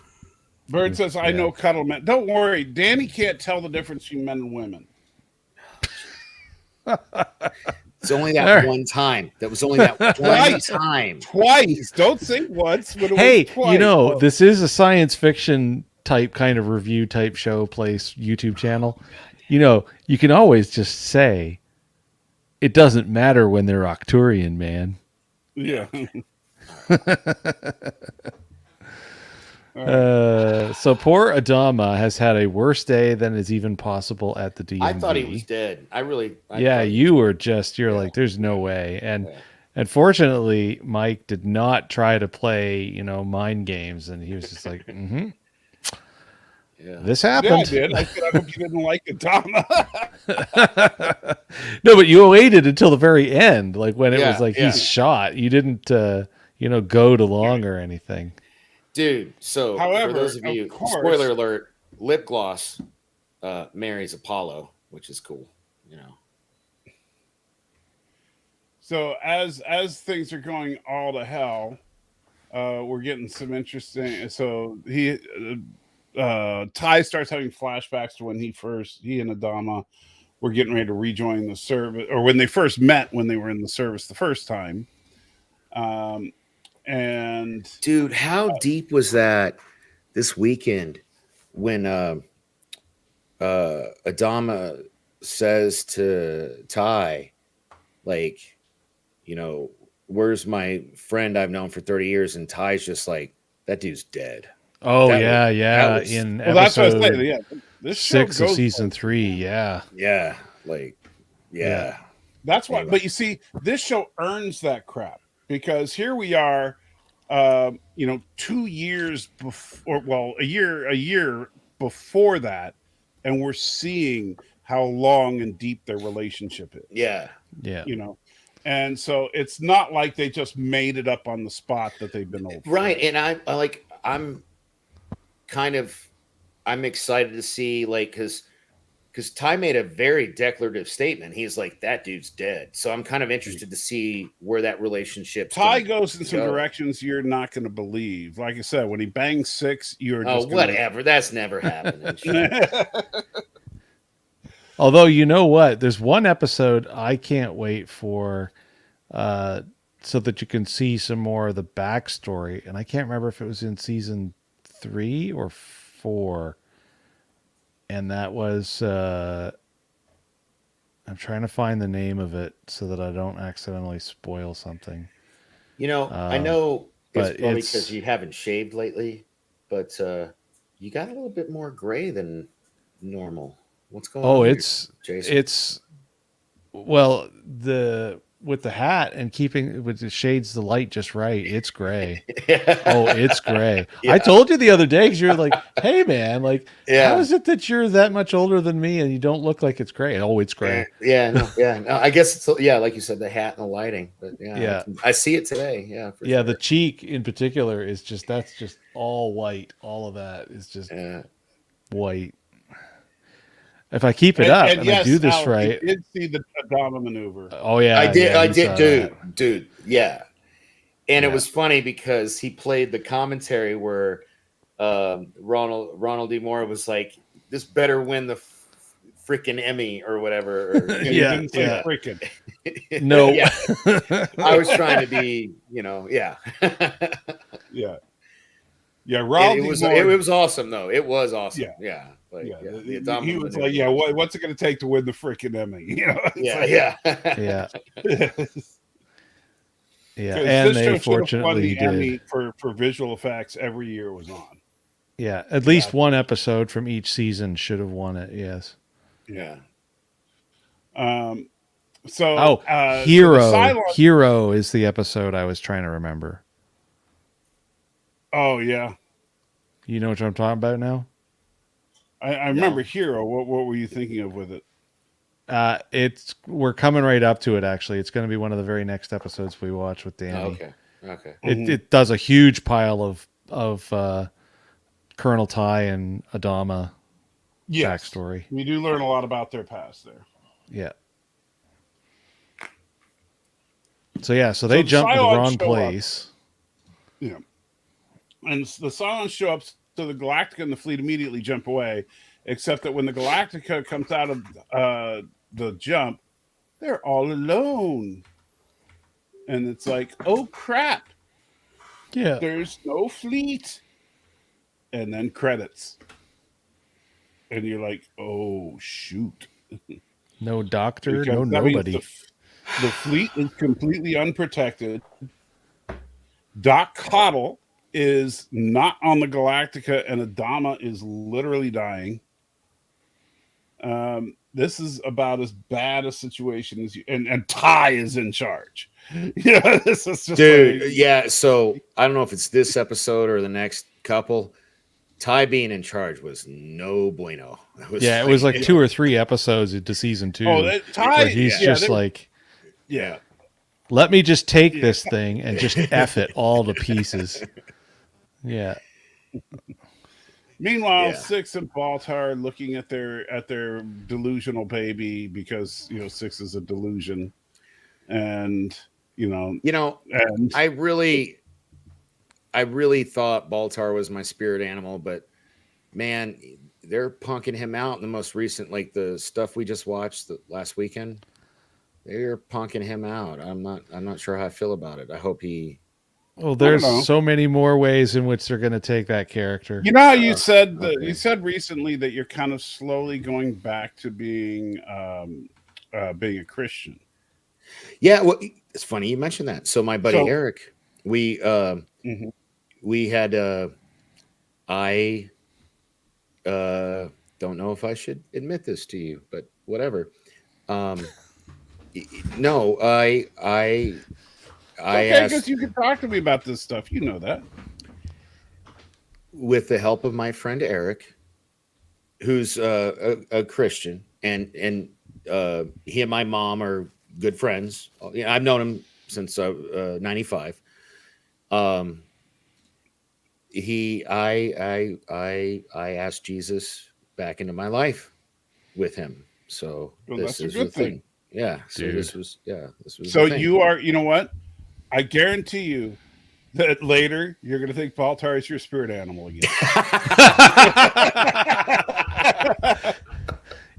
Bird says, I know cuddle men. Don't worry. Danny can't tell the difference between men and women. It's only that one time. That was only that one time. Twice. Don't say once. Hey, this is a science fiction type kind of review type show place YouTube channel. You can always just say it doesn't matter when they're Octurian, man. Yeah. So poor Adama has had a worse day than is even possible at the DMV. I thought he was dead. You're like, there's no way. And unfortunately, Mike did not try to play, mind games. And he was just like, this happened. Yeah, I did. I said, I hope you didn't like Adama. No, but you waited until the very end. Like when it was like, he's shot. You didn't, go too long or anything. Dude, so however, for those of you, spoiler alert, lip gloss marries Apollo, which is cool, So as things are going all to hell, we're getting some interesting. So Ty starts having flashbacks to when he and Adama were getting ready to rejoin the service, or when they first met when they were in the service the first time. And dude, how deep was that this weekend when Adama says to Ty, like, where's my friend I've known for 30 years? And Ty's just like, that dude's dead. Oh, that's what I was saying. Yeah. This show 6 of goes season places. 3. Yeah. Yeah, like, yeah. That's why. Anyway. But you see, this show earns that crap because here we are, 2 years before, well, a year before that, and we're seeing how long and deep their relationship is. Yeah. Yeah. And so it's not like they just made it up on the spot that they've been old. Right. And I'm excited to see, like, because Ty made a very declarative statement. He's like, that dude's dead. So I'm kind of interested to see where that relationship. Ty goes in some directions you're not going to believe. Like I said, when he bangs 6, you're just whatever. That's never happened. Although, you know what? There's one episode I can't wait for, so that you can see some more of the backstory. And I can't remember if it was in season 3 or 4. And that was, I'm trying to find the name of it so that I don't accidentally spoil something. I know but it's probably it's- because you haven't shaved lately, but you got a little bit more gray than normal. What's going on? Jason? Well, with the hat and keeping with the shades, the light just right. It's gray. Oh, it's gray. Yeah. I told you the other day because you're like, hey man, like, Yeah. how is it that you're that much older than me and you don't look like it's gray? Oh, it's gray. No, I guess it's like you said, the hat and the lighting. But Yeah. I see it today. Yeah, for Yeah, sure. the cheek in particular is that's just all white. All of that is just white. If I keep it up and yes, I do this Al, right, you did see the Adama maneuver. oh yeah, I did, yeah, you saw that. dude, yeah. And Yeah. it was funny because he played the commentary where Ronald D. Moore was like, "This better win the freaking Emmy or whatever." Or, You Yeah, didn't say yeah. freaking. No, Yeah. I was trying to be, yeah. Yeah. Yeah, Raul It D. was Moore, it was awesome though. It was awesome. Yeah. Like, yeah, the he Adama was maneuver. like, yeah, what's it going to take to win the freaking Emmy? It's Yeah, like, yeah. yeah, yeah, 'cause and this they show should have won fortunately the did. Emmy for visual effects every year it was on. Yeah, at least one episode from each season should have won it. Yes. Yeah. So Oh, the Hero. Cylon- Hero is the episode I was trying to remember. Oh yeah, You know what I'm talking about now? I remember Hero. What were you thinking of with it? We're coming right up to it. Actually, it's going to be one of the very next episodes we watch with Danny. Okay. It does a huge pile of Colonel Ty and Adama backstory. We do learn a lot about their past there. Yeah. So they the jump to the Cylons wrong show place. Yeah. And the Cylons show up, so the Galactica and the fleet immediately jump away, except that when the Galactica comes out of the jump, they're all alone. And it's like, oh crap, Yeah. there's no fleet. And then credits. And you're like, oh shoot. No doctor, Because no that means nobody. The fleet is completely unprotected. Doc Coddle is not on the Galactica, and Adama is literally dying. This is about as bad a situation as you, and Ty is in charge. Yeah, this is just Dude, like, yeah. So I don't know if it's this episode or the next couple. Ty being in charge was no bueno. It was like 2 or 3 episodes into season 2. Ty, where he's just like, yeah. let me just take this thing and just F it all to pieces. Yeah. Meanwhile, Six and Baltar are looking at their delusional baby because Six is a delusion, and and I really thought Baltar was my spirit animal, but man, they're punking him out in the most recent, like the stuff we just watched last weekend. They're punking him out. I'm not sure how I feel about it. I hope he. Well, there's so many more ways in which they're going to take that character. You know how you said you said recently that you're kind of slowly going back to being a Christian. Yeah, well, it's funny you mentioned that. So my buddy Eric, we had don't know if I should admit this to you, but whatever. No, I Okay, asked, because you can talk to me about this stuff. You know that. with the help of my friend Eric, who's a Christian, and he and my mom are good friends. I've known him since 95. I asked Jesus back into my life with him. So Well, this that's a is good the thing. thing. Yeah. So Dude. this was So the thing. you are, you know what? I guarantee you that later you're going to think Baltar is your spirit animal again.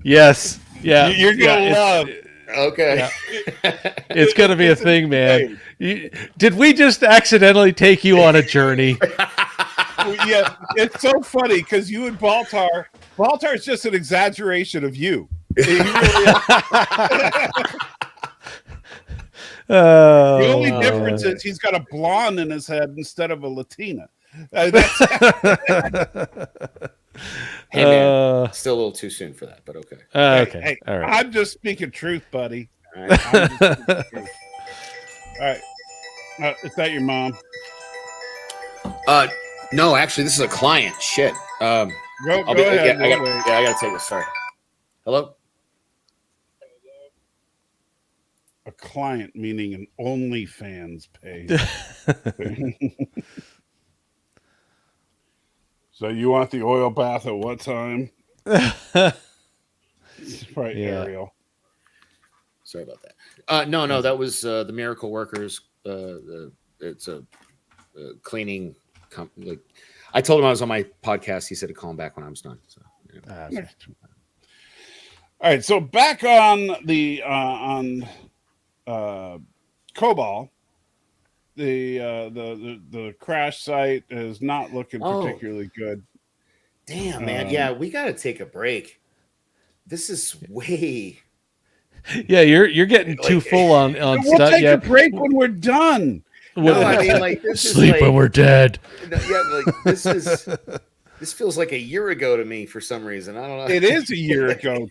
Yes. Yeah. You're going to love. Okay. Yeah. It's going to be a thing, man. Did we just accidentally take you on a journey? Yeah, it's so funny because you and Baltar is just an exaggeration of you. He really is. The only difference is he's got a blonde in his head instead of a Latina. Hey man, still a little too soon for that, but okay. Okay. Hey, all right. I'm just speaking truth, buddy. All right. I'm just speaking truth. All right. Is that your mom? No, actually, this is a client. Shit. Go I ahead. gotta take this. Sorry. Hello. A client meaning an OnlyFans page. So you want the oil bath at what time? Right, Yeah. Ariel. Sorry about that. No, that was the Miracle Workers. It's a cleaning company. Like, I told him I was on my podcast. He said to call him back when I was done. So, yeah. Okay. All right, so back on the Cobol, the crash site is not looking particularly good. Damn, man. Yeah, we got to take a break. This is way. Yeah, you're getting too full on We'll stuff. take Yeah. a break when we're done. No, I mean, like, this is Sleep like, when we're dead. Yeah, like this feels like a year ago to me for some reason. I don't know. It is a year ago.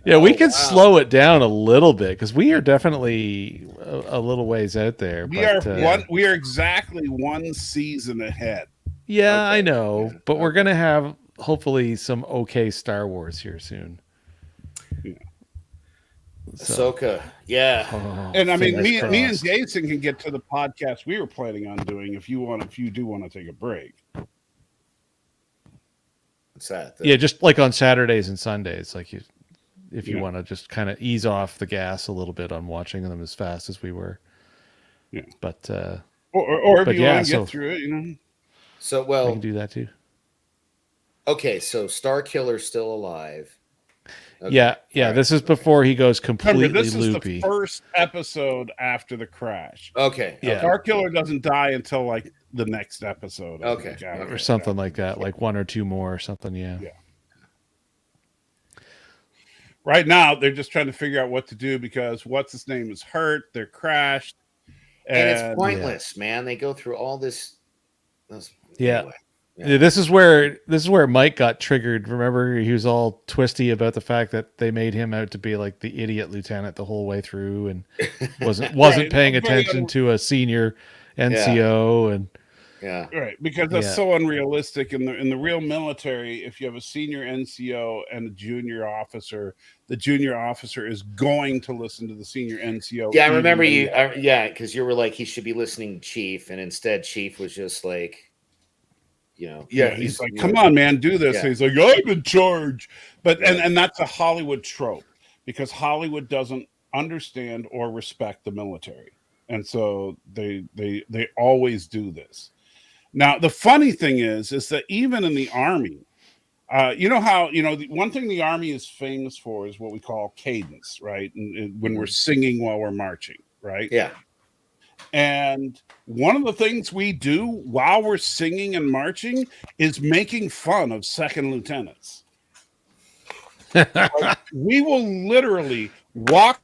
Yeah, we can slow it down a little bit because we are definitely a little ways out there. We are exactly one season ahead. Yeah, I know, but we're gonna have hopefully some okay Star Wars here soon. Yeah. Ahsoka, yeah. And I mean, me fingers and crossed. Jason can get to the podcast we were planning on doing if you do want to take a break. What's that? Yeah, just like on Saturdays and Sundays, like if you want to just kind of ease off the gas a little bit on watching them as fast as we were. Yeah, but or if but you yeah, want to so- get through it, you know. So I can do that too. Okay, so Star Killer's still alive. Okay. Yeah. All right. This is before he goes completely Remember, this loopy. is the first episode after the crash. Okay. Yeah. Star Killer doesn't die until like the next episode. I Okay. think, after or something that. like that, like one or two more or something. Yeah. Right now, they're just trying to figure out what to do because what's his name is hurt. They're crashed, And it's pointless, man. They go through all this. Yeah. Anyway. Yeah, this is where Mike got triggered. Remember, he was all twisty about the fact that they made him out to be like the idiot lieutenant the whole way through, and wasn't Right. paying attention to a senior NCO. And Yeah. Right, because that's so unrealistic. In the real military, if you have a senior NCO and a junior officer, the junior officer is going to listen to the senior NCO. Yeah, I remember you. Because you were like, he should be listening to Chief, and instead Chief was just like, he's like, come on, man, do this. Yeah. And he's like, I'm in charge. But and that's a Hollywood trope because Hollywood doesn't understand or respect the military, and so they always do this. Now, the funny thing is that even in the Army, you know how, the one thing the Army is famous for is what we call cadence, right? And when we're singing while we're marching, right? Yeah. And one of the things we do while we're singing and marching is making fun of second lieutenants. Like, we will literally walk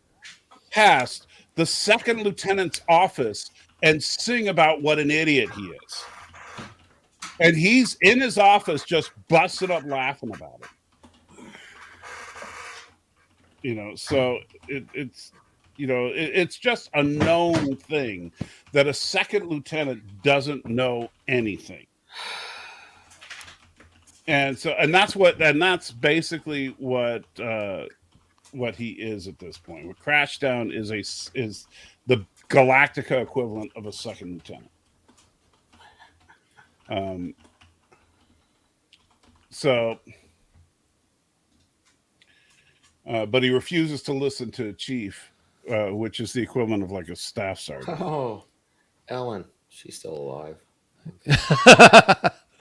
past the second lieutenant's office and sing about what an idiot he is. And he's in his office just busted up laughing about it. So it's it's just a known thing that a second lieutenant doesn't know anything. And that's basically what he is at this point. What Crashdown is the Galactica equivalent of a second lieutenant. But he refuses to listen to Chief, which is the equivalent of like a staff sergeant. Oh, Ellen, she's still alive.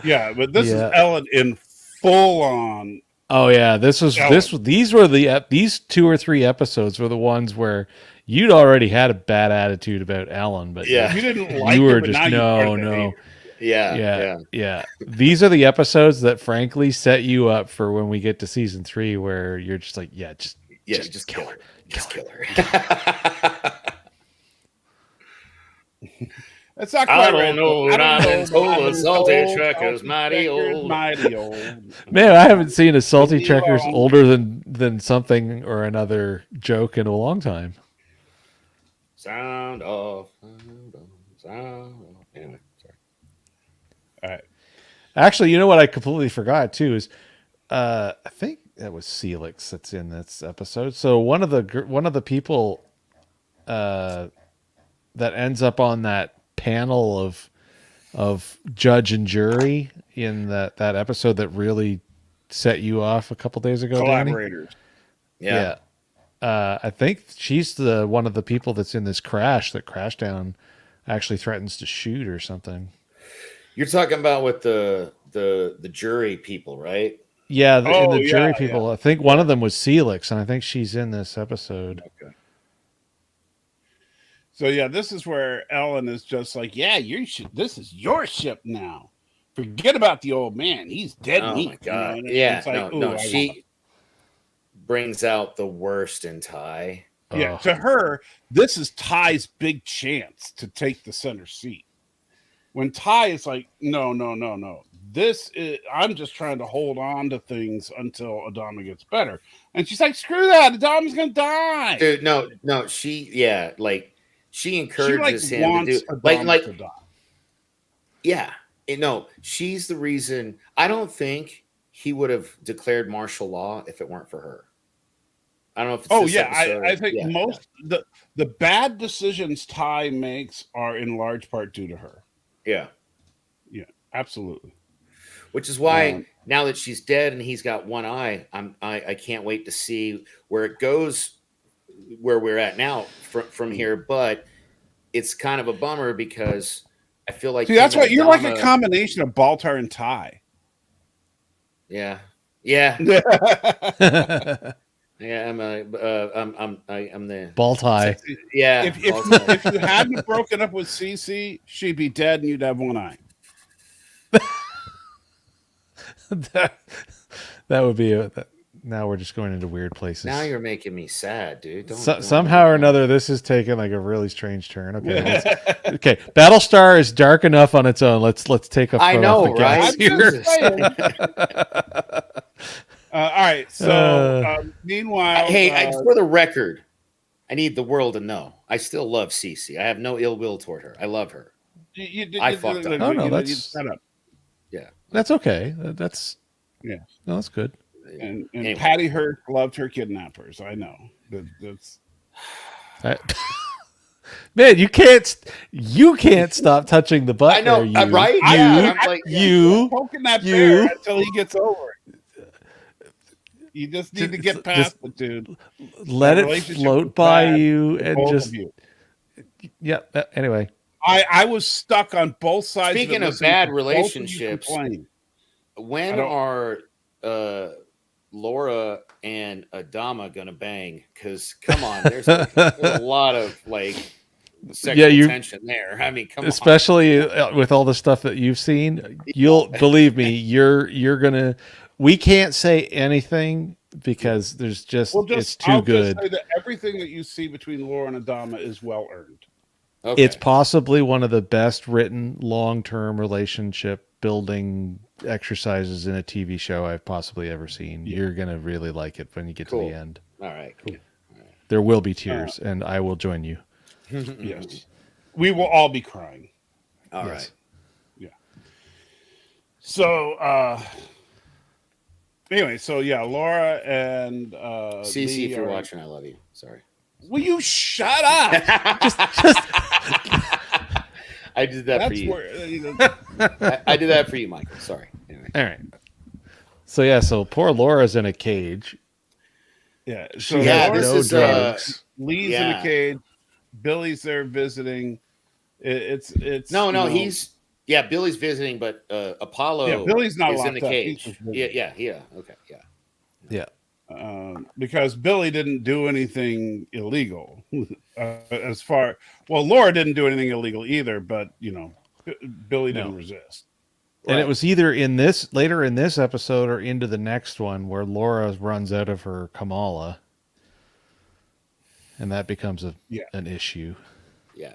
Yeah, but this is Ellen in full on. Oh yeah, these 2 or 3 episodes were the ones where you'd already had a bad attitude about Ellen, but Yeah. You didn't like you were it, but just now no. you Yeah. These are the episodes that frankly set you up for when we get to season 3, where you're just like, just kill her. Just kill her. That's not I quite don't right. know what I've been told. Salty Trekker's mighty old. Man, I haven't seen a Salty Checkers older than something or another joke in a long time. Sound off. Anyway, sorry. All right. Actually, you know what I completely forgot too is, I think that was Celix that's in this episode. So one of the people, that ends up on that panel of judge and jury in that episode that really set you off a couple days ago, Collaborators. Danny? Yeah. I think she's one of the people that's in this crash that Crashdown actually threatens to shoot or something. You're talking about with the jury people, right? Yeah, in the jury people. I think one of them was Celix, and I think she's in this episode. Okay. So yeah, this is where Ellen is just like, this is your ship now. Forget about the old man. He's dead meat. My God. Yeah. It's like, she brings out the worst in Ty. Yeah, to her, this is Ty's big chance to take the center seat. When Ty is like, no. I'm just trying to hold on to things until Adama gets better. And she's like, screw that. Adama's going to die. Dude, no. She encourages him to do to die. Yeah. No, she's the reason. I don't think he would have declared martial law if it weren't for her. I don't know if it's I think the bad decisions Ty makes are in large part due to her. Yeah. Yeah, absolutely. Which is why now that she's dead and he's got one eye, I can't wait to see where it goes, where we're at now from here. But it's kind of a bummer because I feel like that's what you're like, a combination of Baltar and Ty. Yeah. Yeah, I'm the ball tie. Yeah. If you hadn't broken up with Cece, she'd be dead and you'd have one eye. that would be now we're just going into weird places. Now you're making me sad, dude. Somehow or another, this is taking like a really strange turn. Okay, okay. Battlestar is dark enough on its own. Let's take a. I know, off the gas right? Here. All right. So, meanwhile, for the record, I need the world to know I still love Cece. I have no ill will toward her. I love her. I fucked up. Oh no, that's that's okay. That's that's good. And anyway. Patty Hearst loved her kidnappers. I know. That's man, you can't stop touching the butt. I know, there, right? You poking that bear until he gets over it. You just need to get past it, dude. Let it float by you and just yeah. Anyway, I was stuck on both sides. Speaking of bad relationships, when are Laura and Adama gonna bang? Because come on, there's a lot of sexual tension there. I mean, come on. Especially with all the stuff that you've seen, you'll believe me. You're gonna. We can't say anything because it's too good. Just say that everything that you see between Laura and Adama is well earned. Okay. It's possibly one of the best written long-term relationship building exercises in a TV show I've possibly ever seen. You're going to really like it when you get to the end. All right. Cool. There will be tears, and I will join you. Yes. We will all be crying. All Yes. right. Yeah. So, anyway, so yeah, Laura and CC, Lee if you're are- watching, I love you. Sorry. Will you shut up? I did that for That's you. where I did that for you, Michael. Sorry. Anyway. All right. So yeah, so poor Laura's in a cage. yeah. So Yeah, Laura's this no is drugs. Lee's in yeah. a cage. Billy's there visiting. It's No, you know, he's Billy's visiting, but Apollo Yeah, Billy's not is in locked the up. cage. He's just visiting. Yeah. Okay, yeah. Yeah. Because Billy didn't do anything illegal. Laura didn't do anything illegal either, but Billy didn't resist. And Right. it was either later in this episode or into the next one where Laura runs out of her Kamala. And that becomes an issue. Yeah.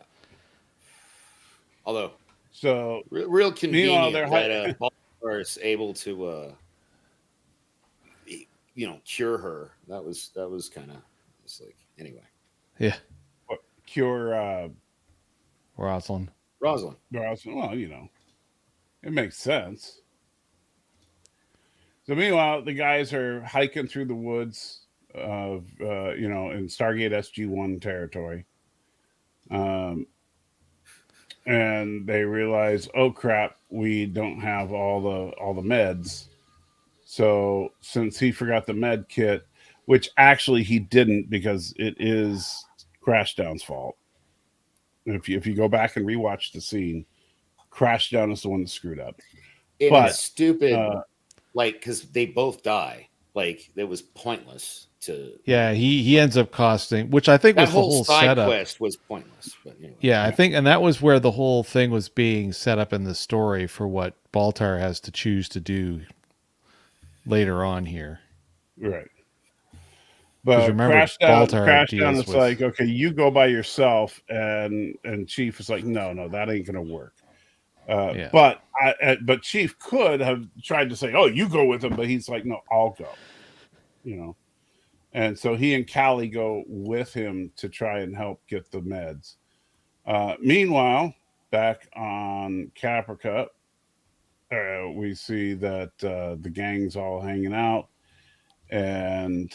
Although So real convenient they're that Baltimore is able to cure her. That was kind of just like anyway. Yeah. cure Rosalind. Rosalind. well, it makes sense. So meanwhile, the guys are hiking through the woods of in Stargate SG-1 territory. And they realize, oh crap, we don't have all the meds. So since he forgot the med kit, which actually he didn't because it is Crashdown's fault. If you go back and rewatch the scene, Crashdown is the one that screwed up. It But, was stupid, because they both die. Like it was pointless to. Yeah, he ends up costing, which I think That was the whole whole side setup. quest was pointless. But anyway. Yeah, I think, and that was where the whole thing was being set up in the story for what Baltar has to choose to do later on here. Right. But remember, Crashdown Baltar is deals with- like, okay, you go by yourself, and Chief is like, no, that ain't gonna work. Yeah. But Chief could have tried to say, oh, you go with him, but he's like, no, I'll go. And so he and Callie go with him to try and help get the meds. Meanwhile, back on Caprica, we see that the gang's all hanging out, and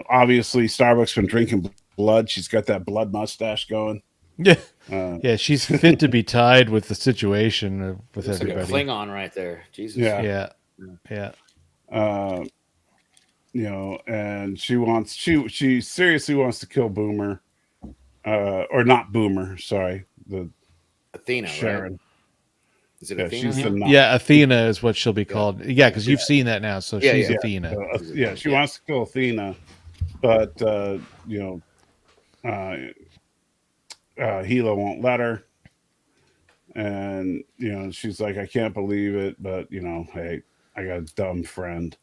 obviously Starbuck's been drinking blood. She's got that blood mustache going. Yeah, yeah, she's fit to be tied with the situation with Looks like a everybody. Klingon right there. Jesus. Yeah. Yeah. And she seriously wants to kill Boomer, or not Boomer. Sorry, the Athena. Sharon. Right? Is it Yeah, Athena? she's the nut. Yeah, Athena is what she'll be called. Yeah, because you've seen that now, so Yeah, she's yeah. Athena. She wants to kill Athena, but Hela won't let her, and she's like, I can't believe it, but hey, I got a dumb friend.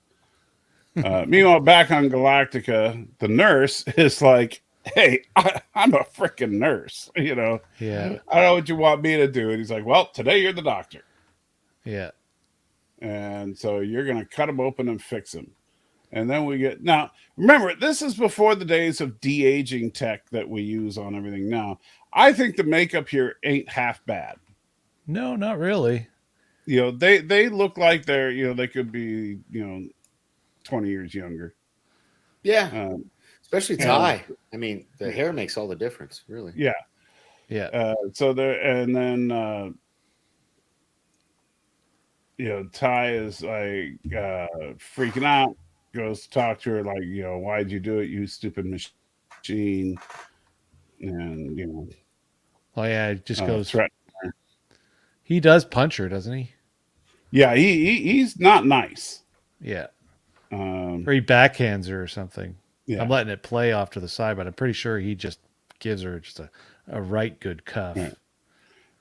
Meanwhile, back on Galactica, the nurse is like, hey, I'm a freaking nurse. Yeah. I don't know what you want me to do. And he's like, well, today you're the doctor. Yeah. And so you're going to cut him open and fix him. And then now, remember, this is before the days of de-aging tech that we use on everything now. I think the makeup here ain't half bad. No, not really. They look like they could be, 20 years younger. Yeah. Especially Ty. I mean, the hair makes all the difference, really. Yeah. Yeah. So there, and then, Ty is like freaking out, goes to talk to her, like, why'd you do it, you stupid machine? And, Oh, yeah, it just goes. threatening her. He does punch her, doesn't he? Yeah, he's not nice. Yeah. Um, Or he backhands her or something. Yeah. I'm letting it play off to the side, but I'm pretty sure he just gives her just a right good cuff. Right.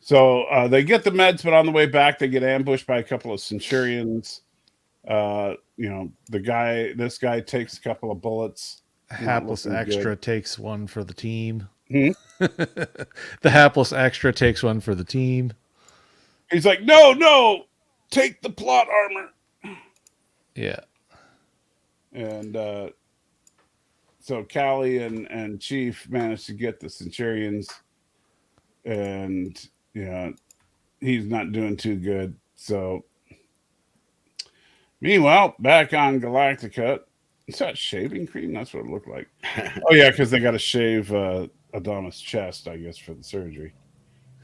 So they get the meds, but on the way back, they get ambushed by a couple of Centurions. This guy takes a couple of bullets. Hapless looking extra good. takes one for the team. The hapless extra takes one for the team. He's like, no, take the plot armor. Yeah. And so Callie and Chief managed to get the Centurions, and he's not doing too good. So meanwhile, back on Galactica, is that shaving cream? That's what it looked like. Oh yeah, because they got to shave Adama's chest, I guess, for the surgery.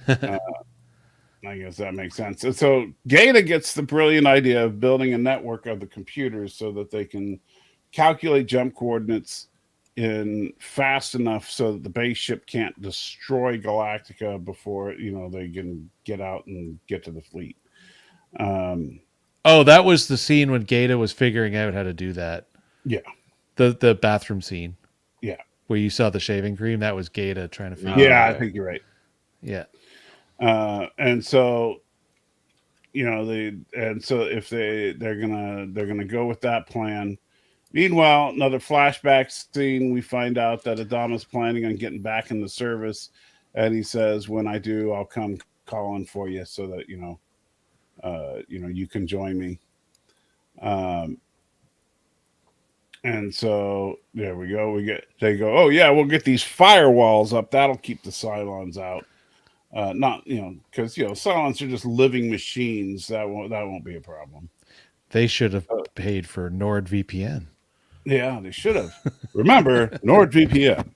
I guess that makes sense. And so Gata gets the brilliant idea of building a network of the computers so that they can calculate jump coordinates in fast enough so that the base ship can't destroy Galactica before they can get out and get to the fleet. Oh, that was the scene when Gata was figuring out how to do that. Yeah. The bathroom scene. Yeah. Where you saw the shaving cream, that was Gata trying to figure Yeah, out. I think you're right. Yeah. And so if they're gonna go with that plan. Meanwhile, another flashback scene, we find out that Adama's planning on getting back in the service, and he says, when I do, I'll come calling for you so that you can join me. And so there we go. They go, oh yeah, we'll get these firewalls up. That'll keep the Cylons out. Not because Cylons are just living machines. That won't be a problem. They should have paid for NordVPN. Yeah, they should have. Remember, NordVPN.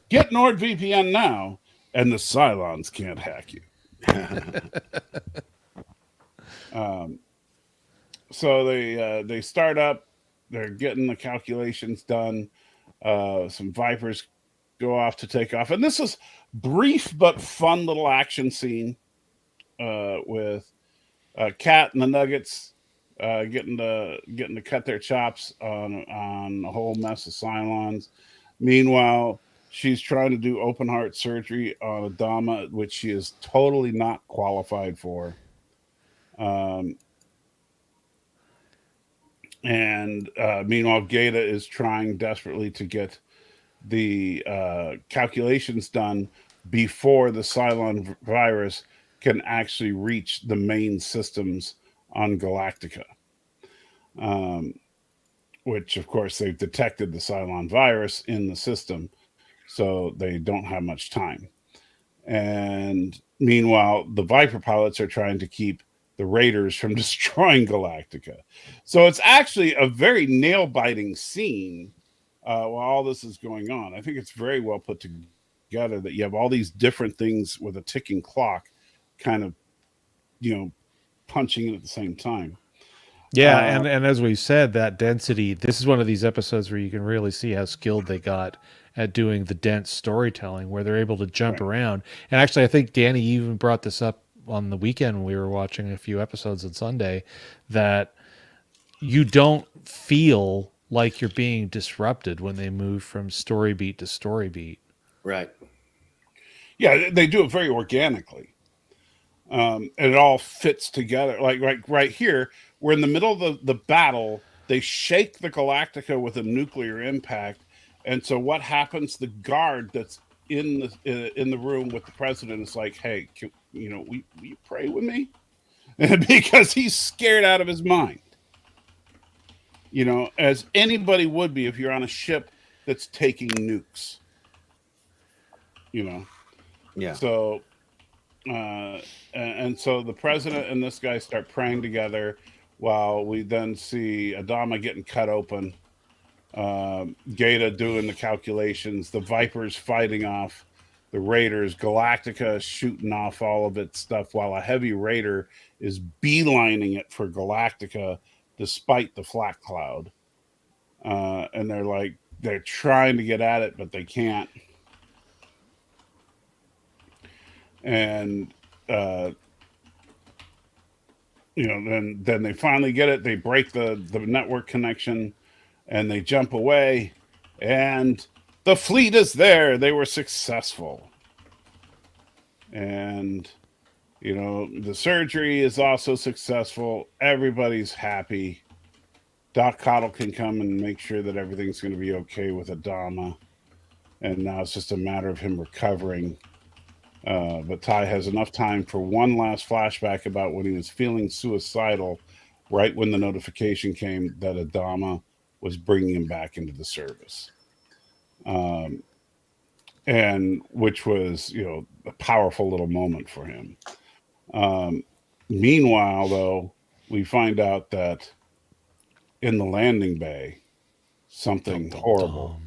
Get NordVPN now, and the Cylons can't hack you. So they start up. They're getting the calculations done. Some Vipers go off to take off, and this is brief but fun little action scene with Kat and the Nuggets getting to cut their chops on a whole mess of Cylons. Meanwhile, she's trying to do open heart surgery on Adama, which she is totally not qualified for. And meanwhile, Gata is trying desperately to get the calculations done before the Cylon virus can actually reach the main systems on Galactica. Which, of course, they've detected the Cylon virus in the system, so they don't have much time. And meanwhile, the Viper pilots are trying to keep the Raiders from destroying Galactica. So it's actually a very nail-biting scene while all this is going on. I think it's very well put together that you have all these different things with a ticking clock kind of, punching in at the same time. Yeah, and as we said, that density, this is one of these episodes where you can really see how skilled they got at doing the dense storytelling, where they're able to jump around. And actually, I think Danny even brought this up on the weekend when we were watching a few episodes on Sunday, that you don't feel like you're being disrupted when they move from story beat to story beat. Right. Yeah, they do it very organically. And it all fits together. Like right here, we're in the middle of the battle. They shake the Galactica with a nuclear impact. And so what happens? The guard that's in the room with the president is like, hey, will you pray with me? Because he's scared out of his mind. As anybody would be if you're on a ship that's taking nukes. Yeah. So, and so the president and this guy start praying together while we then see Adama getting cut open, Gata doing the calculations, the Vipers fighting off the Raiders, Galactica shooting off all of its stuff while a heavy Raider is beelining it for Galactica despite the flak cloud. And they're trying to get at it, but they can't. And then they finally get it. They break the network connection, and they jump away, and the fleet is there. They were successful, and the surgery is also successful. Everybody's happy. Doc Cottle can come and make sure that everything's going to be okay with Adama, and now it's just a matter of him recovering. But Ty has enough time for one last flashback about when he was feeling suicidal, right when the notification came that Adama was bringing him back into the service. And which was, a powerful little moment for him. Meanwhile, though, we find out that in the landing bay, something horrible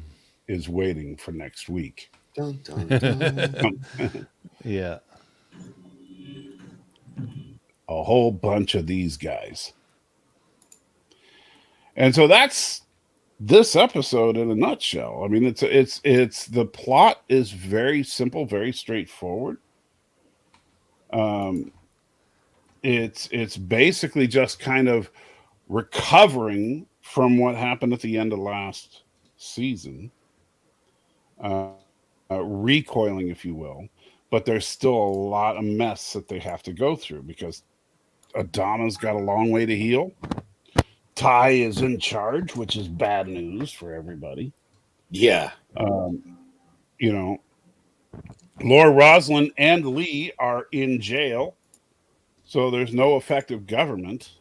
is waiting for next week. Dun, dun, dun. Yeah. A whole bunch of these guys. And so that's this episode in a nutshell. I mean, it's the plot is very simple, very straightforward. It's basically just kind of recovering from what happened at the end of last season, recoiling, if you will. But there's still a lot of mess that they have to go through because Adama's got a long way to heal. Ty is in charge, which is bad news for everybody. Yeah. Laura Roslin and Lee are in jail, so there's no effective government.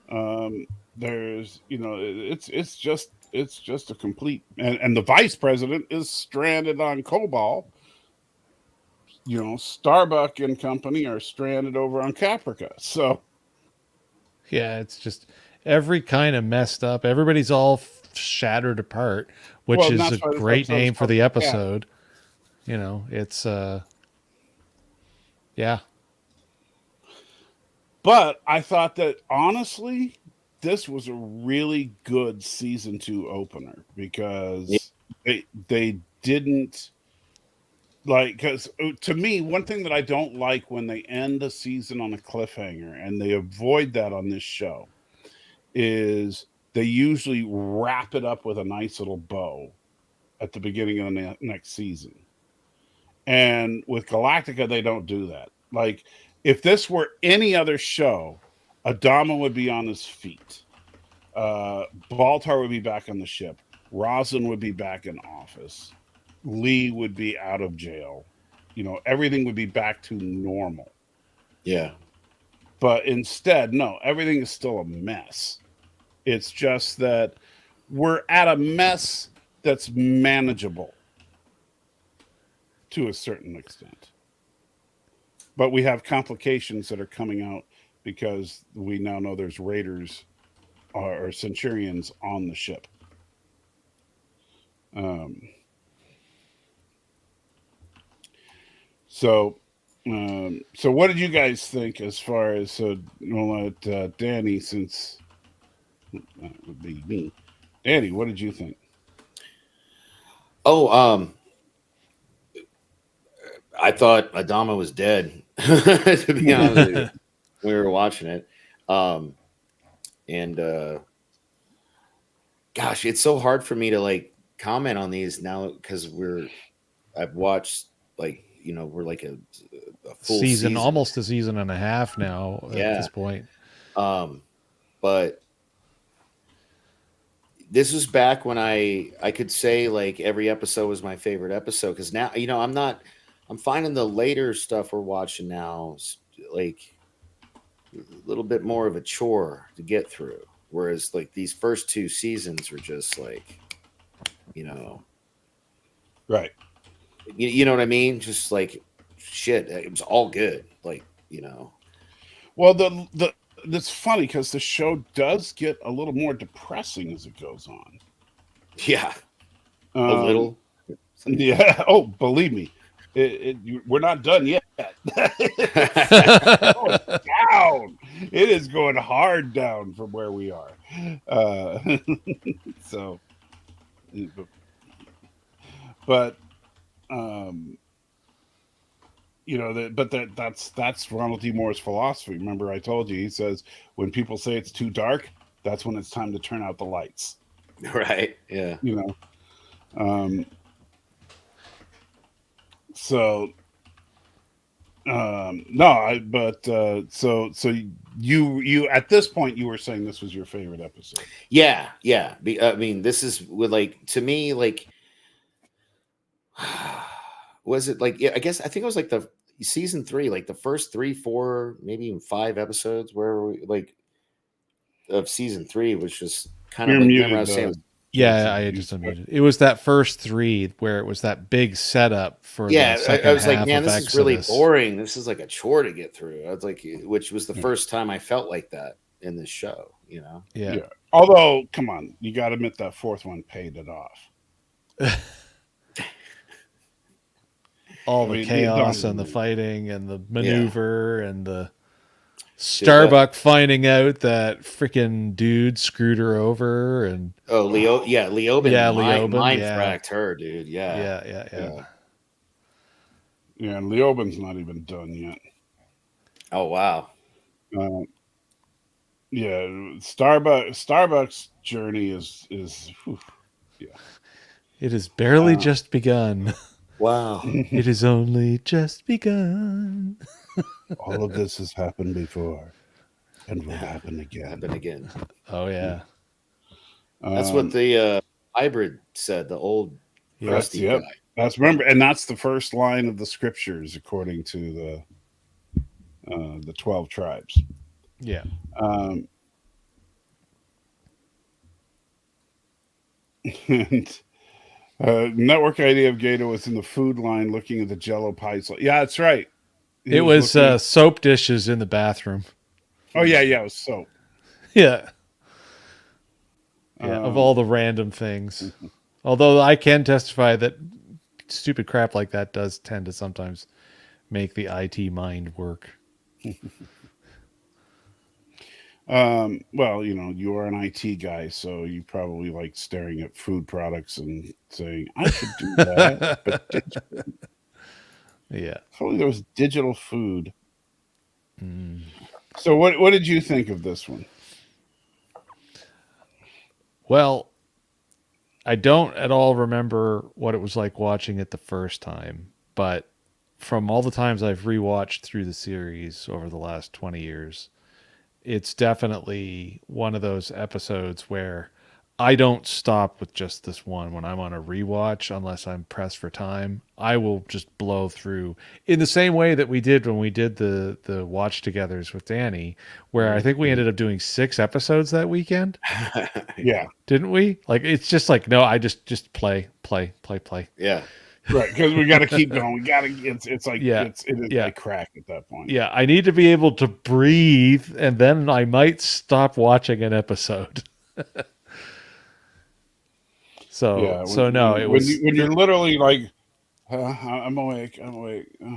There's, it's just a complete, and the vice president is stranded on Cobol. Starbuck and company are stranded over on Caprica. So, yeah, it's just every kind of messed up. Everybody's all shattered apart, which is a great name for the episode. It's yeah. But I thought that honestly, this was a really good season 2 opener because they didn't. Because to me, one thing that I don't like when they end a season on a cliffhanger, and they avoid that on this show, is they usually wrap it up with a nice little bow at the beginning of the next season. And with Galactica, they don't do that. Like, if this were any other show, Adama would be on his feet. Baltar would be back on the ship. Roslin would be back in office. Lee would be out of jail. Everything would be back to normal. Yeah. But instead, no, everything is still a mess. It's just that we're at a mess that's manageable to a certain extent. But we have complications that are coming out because we now know there's raiders or Centurions on the ship. So what did you guys think as far as we'll let Danny, since that would be me. Danny, what did you think? I thought Adama was dead, to be honest with you. We were watching it. Gosh, it's so hard for me to comment on these now because I've watched we're like a full season, almost a season and a half now at this point. But this was back when I could say every episode was my favorite episode, because now I'm finding the later stuff we're watching now a little bit more of a chore to get through, whereas these first 2 seasons were just right. You know what I mean? Just shit, it was all good. Well, that's funny because the show does get a little more depressing as it goes on. Yeah, a little. Yeah. Oh, believe me, we're not done yet. Down. It is going hard down from where we are. So, but. That's Ronald D. Moore's philosophy. Remember, I told you, he says when people say it's too dark, that's when it's time to turn out the lights. Right. Yeah. So you at this point you were saying this was your favorite episode. Yeah. I mean, this is with to me was it like, yeah, I guess I think it was like the season 3, like the first 3, 4, maybe even 5 episodes where we, like of season 3 was just kind of You're like, remember I muted. was saying, Yeah, I just unmuted. It was that first 3 where it was that big setup for the yeah, second I was like, half man, of this is really Exodus. boring. This is like a chore to get through. I was like, which was the first time I felt like that in this show, you know? Yeah. Yeah. Although, come on, you got to admit that fourth one paid it off. All I the mean, chaos don't- and the fighting and the maneuver and the Dude, Starbuck finding out that freaking dude screwed her over and Oh, Leoben. Yeah, Leoben, Mind yeah. fracked her, dude. Yeah. yeah. Yeah, and Leoben's not even done yet. Oh, wow. Yeah, Starbucks journey is whew, yeah. It has barely just begun. Wow. It has only just begun. All of this has happened before and will happen again. Happen again. Oh yeah. That's what the hybrid said, the old crusty Yep. guy. That's remember, and that's the first line of the scriptures according to the 12 tribes. Yeah. And network idea of Gator was in the food line looking at the Jello pies. Yeah, that's right. He It was looking at- soap dishes in the bathroom. Oh yeah, it was soap. Yeah. Yeah, of all the random things. Although I can testify that stupid crap like that does tend to sometimes make the IT mind work. Well, you know, you are an IT guy, so you probably like staring at food products and saying, "I could do that." But Yeah. if only there was digital food. So, what did you think of this one? Well, I don't at all remember what it was like watching it the first time, but from all the times I've rewatched through the series over the last 20 years, it's definitely one of those episodes where I don't stop with just this one when I'm on a rewatch unless I'm pressed for time. I will just blow through in the same way that we did when we did the watch togethers with Danny, where I think we ended up doing 6 episodes that weekend. Yeah, Didn't we? Like it's just like no, I just play. Yeah. right. Because we got to keep going. We got to. It's like Yeah, it is yeah. like crack at that point. Yeah, I need to be able to breathe, and then I might stop watching an episode. Yeah, So no, it was when you're literally like, I'm awake.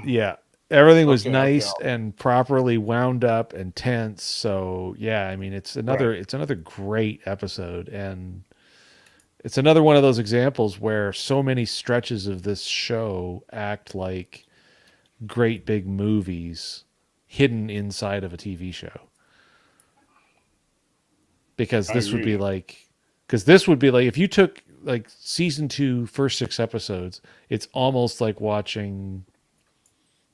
yeah. Everything was Okay, nice okay. and properly wound up and tense. So yeah, I mean it's another great episode, and it's another one of those examples where so many stretches of this show act like great big movies hidden inside of a TV show. Because this would be like if you took like season 2 first 6 episodes, it's almost like watching.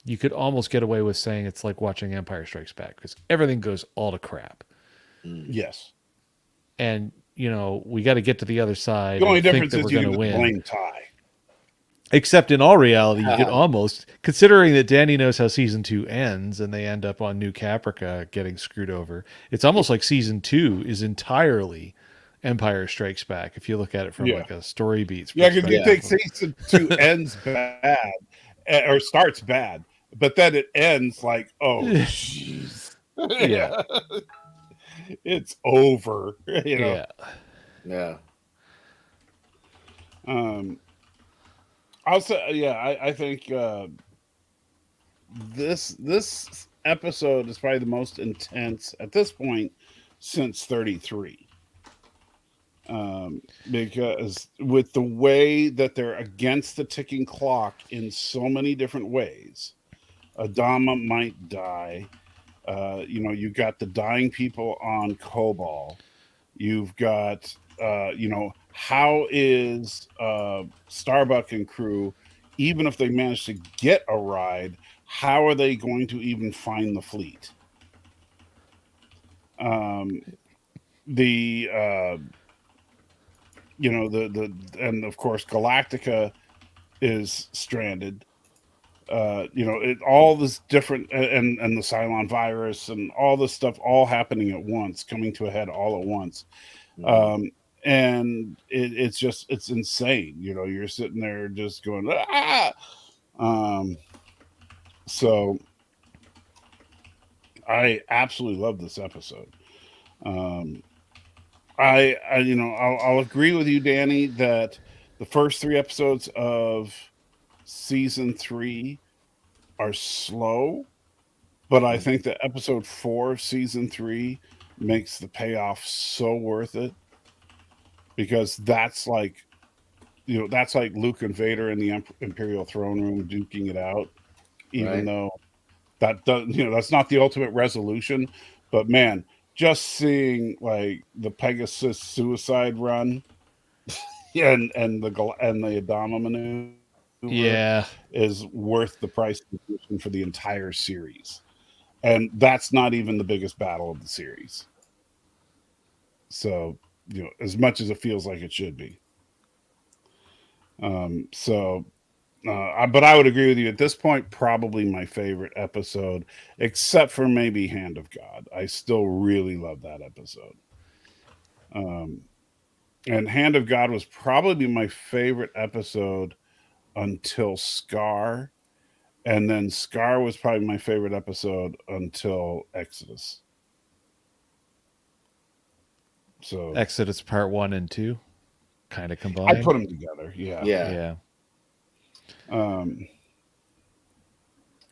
You could almost get away with saying it's like watching Empire Strikes Back because everything goes all to crap. Yes. And you know we got to get to the other side. The only and think difference that is we're you going can to win. blame Ty. Except in all reality, you could almost, considering that Danny knows how season 2 ends and they end up on New Caprica getting screwed over, it's almost like season 2 is entirely Empire Strikes Back if you look at it from like a story beats Yeah, because you perspective. think season 2 ends bad or starts bad, but then it ends like, oh, jeez. Yeah. It's over. You know? Yeah. Yeah. Also, I think this episode is probably the most intense at this point since 33. Because with the way that they're against the ticking clock in so many different ways, Adama might die. You've got the dying people on Kobol. You've got, how is Starbuck and crew, even if they manage to get a ride, how are they going to even find the fleet? And of course Galactica is stranded. all this different and the Cylon virus and all this stuff all happening at once, coming to a head all at once. And it's insane. You're sitting there just going, ah. So I absolutely love this episode. I'll agree with you, Danny, that the first 3 episodes of season 3 are slow, but I think that episode 4 of season 3 makes the payoff so worth it, because that's like Luke and Vader in the Imperial throne room duking it out, even though that does, that's not the ultimate resolution, but man, just seeing like the Pegasus suicide run and the Adama maneuver is worth the price of admission for the entire series. And that's not even the biggest battle of the series. So, as much as it feels like it should be. But I would agree with you at this point, probably my favorite episode, except for maybe Hand of God. I still really love that episode. And Hand of God was probably my favorite episode until Scar. And then Scar was probably my favorite episode until Exodus. So Exodus Part 1 and 2 kind of combined. I put them together. Yeah.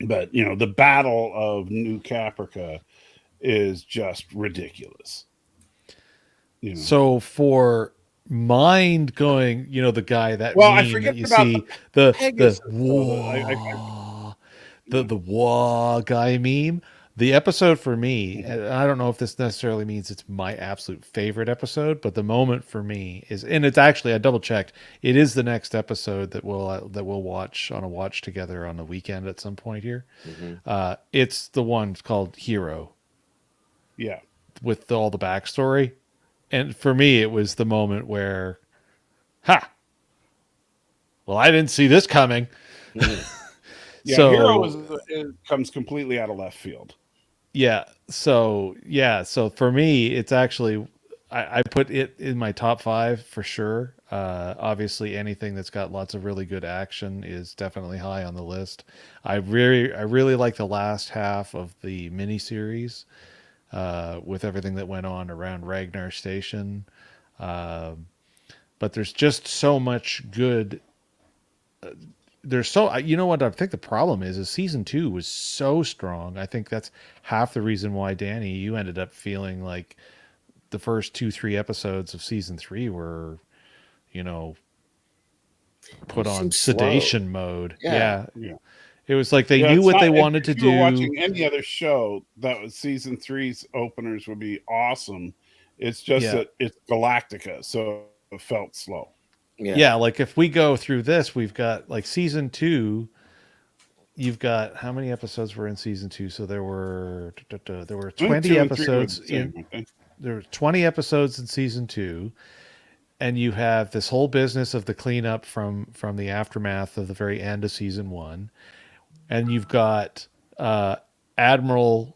But the Battle of New Caprica is just ridiculous. So for mind going, the guy that I meme forget that you about see the wah guy meme. The episode for me, I don't know if this necessarily means it's my absolute favorite episode, but the moment for me is, and it's actually, I double checked, it is the next episode that we'll watch on a watch together on the weekend at some point here. It's the one called Hero. Yeah. With all the backstory. And for me, it was the moment where, well, I didn't see this coming. So Hero comes completely out of left field. So for me, it's actually, I put it in my top 5 for sure. Obviously, anything that's got lots of really good action is definitely high on the list. I really like the last half of the miniseries, with everything that went on around Ragnar Station. But there's just so much good. You know what I think the problem is season 2 was so strong. I think that's half the reason why, Danny, you ended up feeling like the first 2-3 episodes of season 3 were, put on sedation mode. Yeah. It was like they knew what they wanted to do. If you were watching any other show, that was season 3's openers would be awesome. It's just that it's Galactica, so it felt slow. Yeah, like if we go through this, we've got like season 2. You've got how many episodes were in season 2? So there were 20 episodes there were 20 episodes in season 2, and you have this whole business of the cleanup from the aftermath of the very end of season 1, and you've got Admiral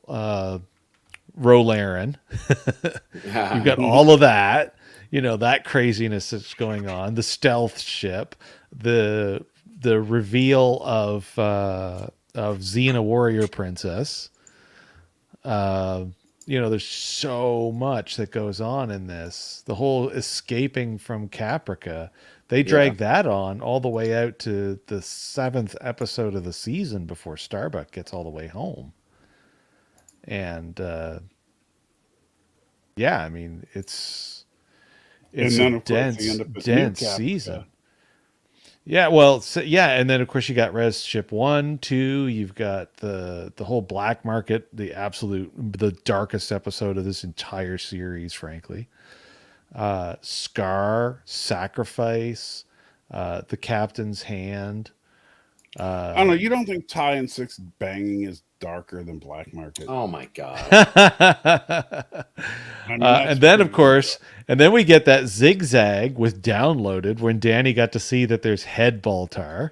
Rolaren. You've got all of that. That craziness that's going on, the stealth ship, the reveal of Xena Warrior Princess. There's so much that goes on in this. The whole escaping from Caprica. They drag that on all the way out to the 7th episode of the season before Starbuck gets all the way home. And it's a dense season. Yeah, well, and then of course you got Res Ship 1, 2. You've got the whole black market, the darkest episode of this entire series, frankly. Scar, Sacrifice, the Captain's Hand. I don't know. You don't think Ty and Six banging is darker than Black Market? Oh my god! And then, of course, and then we get that zigzag with Downloaded when Danny got to see that there's head Baltar.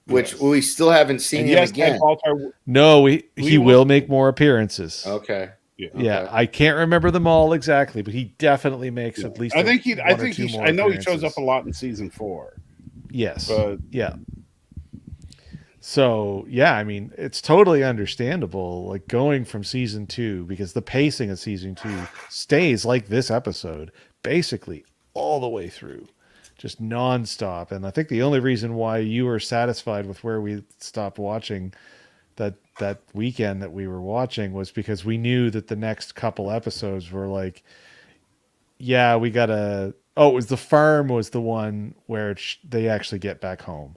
which Yes. we still haven't seen And him yes, again. Ed Baltar, No, he will will- make more appearances. Okay. yeah. Yeah, Okay. I can't remember them all exactly, but he definitely makes at least. I think he. I one or think two he. more I know he shows appearances. up a lot in season 4. Yes. But Yeah. So yeah, I mean, it's totally understandable, like going from season 2, because the pacing of season 2 stays like this episode basically all the way through, just nonstop. And I think the only reason why you were satisfied with where we stopped watching that weekend that we were watching was because we knew that the next couple episodes were like, yeah, we gotta. Oh, it was the farm was the one where they actually get back home.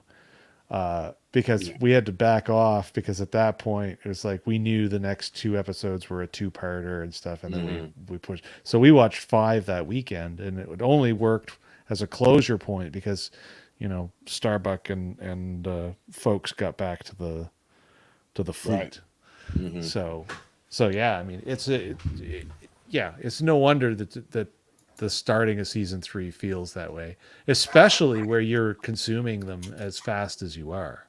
Because we had to back off because at that point it was like we knew the next 2 episodes were a 2-parter and stuff, and then we pushed. So we watched 5 that weekend, and it only worked as a closure point because Starbuck and folks got back to the fleet. Right. So yeah, I mean it's no wonder that the starting of season 3 feels that way, especially where you're consuming them as fast as you are.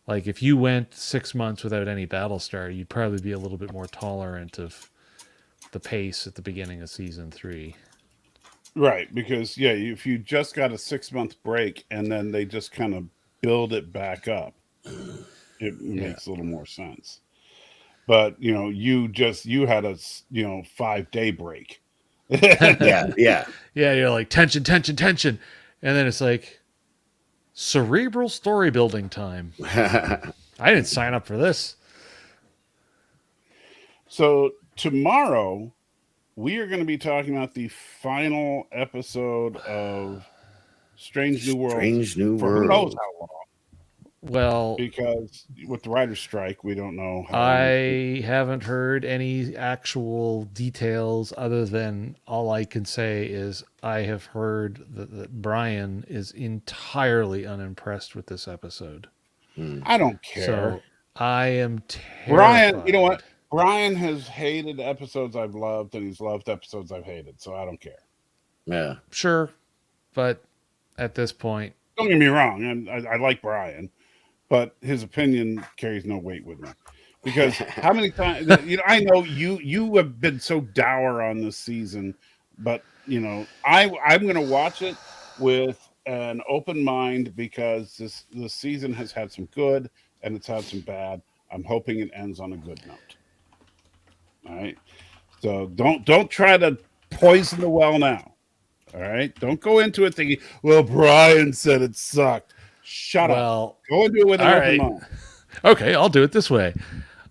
Like if you went 6 months without any Battlestar, you'd probably be a little bit more tolerant of the pace at the beginning of season 3. Right, because if you just got a 6-month break and then they just kind of build it back up, it makes a little more sense. But you had a 5-day break. Yeah. You're like tension, and then it's like cerebral story building time. I didn't sign up for this. So tomorrow we are going to be talking about the final episode of Strange New World. Strange New for who World. knows how long. Well, Because with the writer's strike, we don't know how I haven't heard any actual details other than all I can say is I have heard that Brian is entirely unimpressed with this episode. I don't care. So I am terrified. Brian, you know what? Brian has hated episodes I've loved, and he's loved episodes I've hated, so I don't care. Yeah. Sure, but at this point, Don't get me wrong. I like Brian, but his opinion carries no weight with me. Because how many times I know you have been so dour on this season, but I'm going to watch it with an open mind because this season has had some good and it's had some bad. I'm hoping it ends on a good note. All right. So don't try to poison the well now. All right. Don't go into it thinking, well, Brian said it sucked. Shut up. Go into it with an open mind. Okay, I'll do it this way.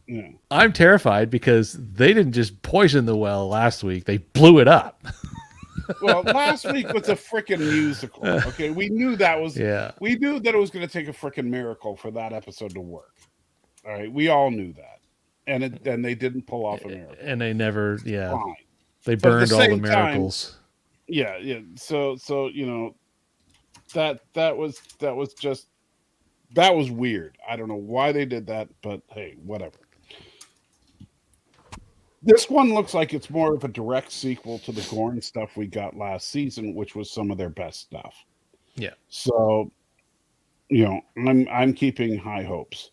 Yeah. I'm terrified because they didn't just poison the well last week; they blew it up. Well, last week was a freaking musical. Okay, we knew that was. Yeah. We knew that it was going to take a freaking miracle for that episode to work. All right, we all knew that, and they didn't pull off a miracle. And they never, Fine. they But at burned the all the same time, miracles. Yeah. So that was weird. I don't know why they did that, but hey, whatever. This one looks like it's more of a direct sequel to the Gorn stuff we got last season, which was some of their best stuff. Yeah. So, I'm keeping high hopes.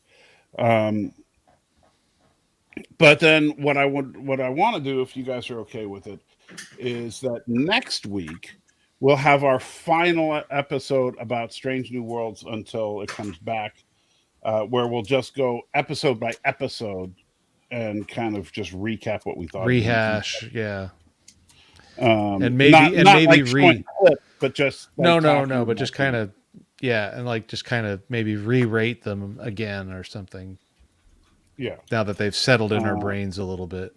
But then what I want to do, if you guys are okay with it, is that next week we'll have our final episode about Strange New Worlds until it comes back, where we'll just go episode by episode and kind of just recap what we thought. Rehash, yeah. And maybe but just but just kind of and just kind of maybe re-rate them again or something. Yeah. Now that they've settled in our brains a little bit.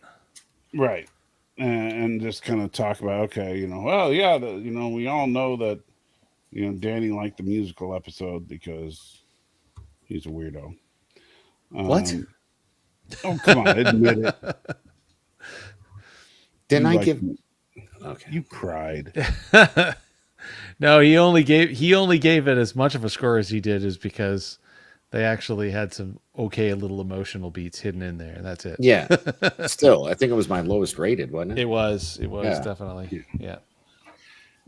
Right. And just kind of talk about, we all know that, Danny liked the musical episode because he's a weirdo. What? Oh, come on, admit it. Didn't I give? Okay. You cried. No, he only gave it as much of a score as he did is because they actually had some little emotional beats hidden in there. That's it. Yeah. Still, I think it was my lowest rated, wasn't it? It was definitely. Yeah.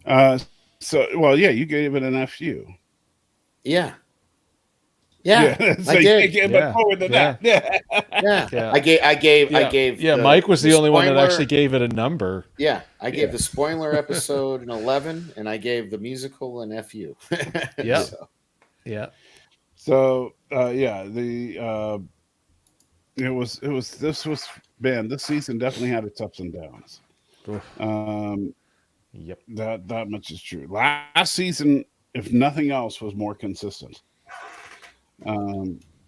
You gave it an FU. Yeah. Yeah, so I you did. can't get Yeah. much more than that. Yeah. Yeah. Yeah. I gave Yeah, the, Mike was the only one that spoiler- actually gave it a number. Yeah, I gave Yeah. the spoiler episode an 11, and I gave the musical an FU. Yeah. So, Yeah. So yeah, this season definitely had its ups and downs. Oof. Yep. That much is true. Last season, if nothing else, was more consistent.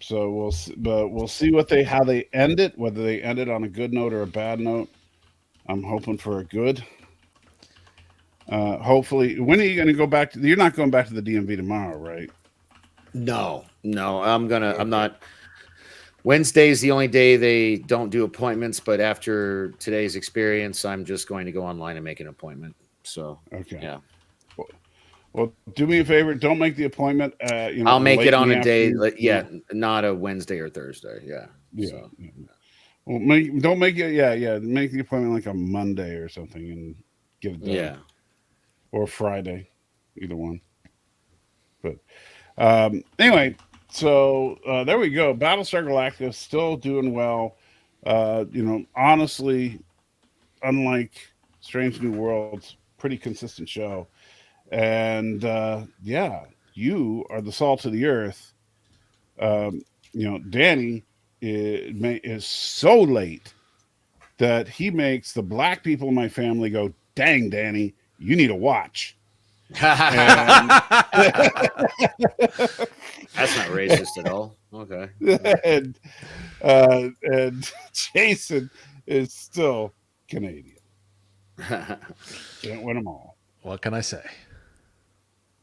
So we'll see how they end it, whether they end it on a good note or a bad note. I'm hoping for a good. Hopefully, when are you going to go back you're not going back to the DMV tomorrow, right? no, I'm not. Wednesday's the only day they don't do appointments, but after today's experience, I'm just going to go online and make an appointment. So, Okay. yeah. Well, do me a favor. Don't make the appointment. I'll make late it in on the a day. afternoon. Not a Wednesday or Thursday. Yeah. Yeah. So. Well, don't make it. Yeah. Make the appointment like a Monday or something and get it done. Yeah. Or Friday, either one. But anyway, so there we go. Battlestar Galactica still doing well. Honestly, unlike Strange New Worlds, pretty consistent show. And yeah, you are the salt of the earth. Danny is so late that he makes the black people in my family go, "Dang, Danny, you need a watch." And, That's not racist at all. Okay. and Jason is still Canadian. Can't win them all. What can I say?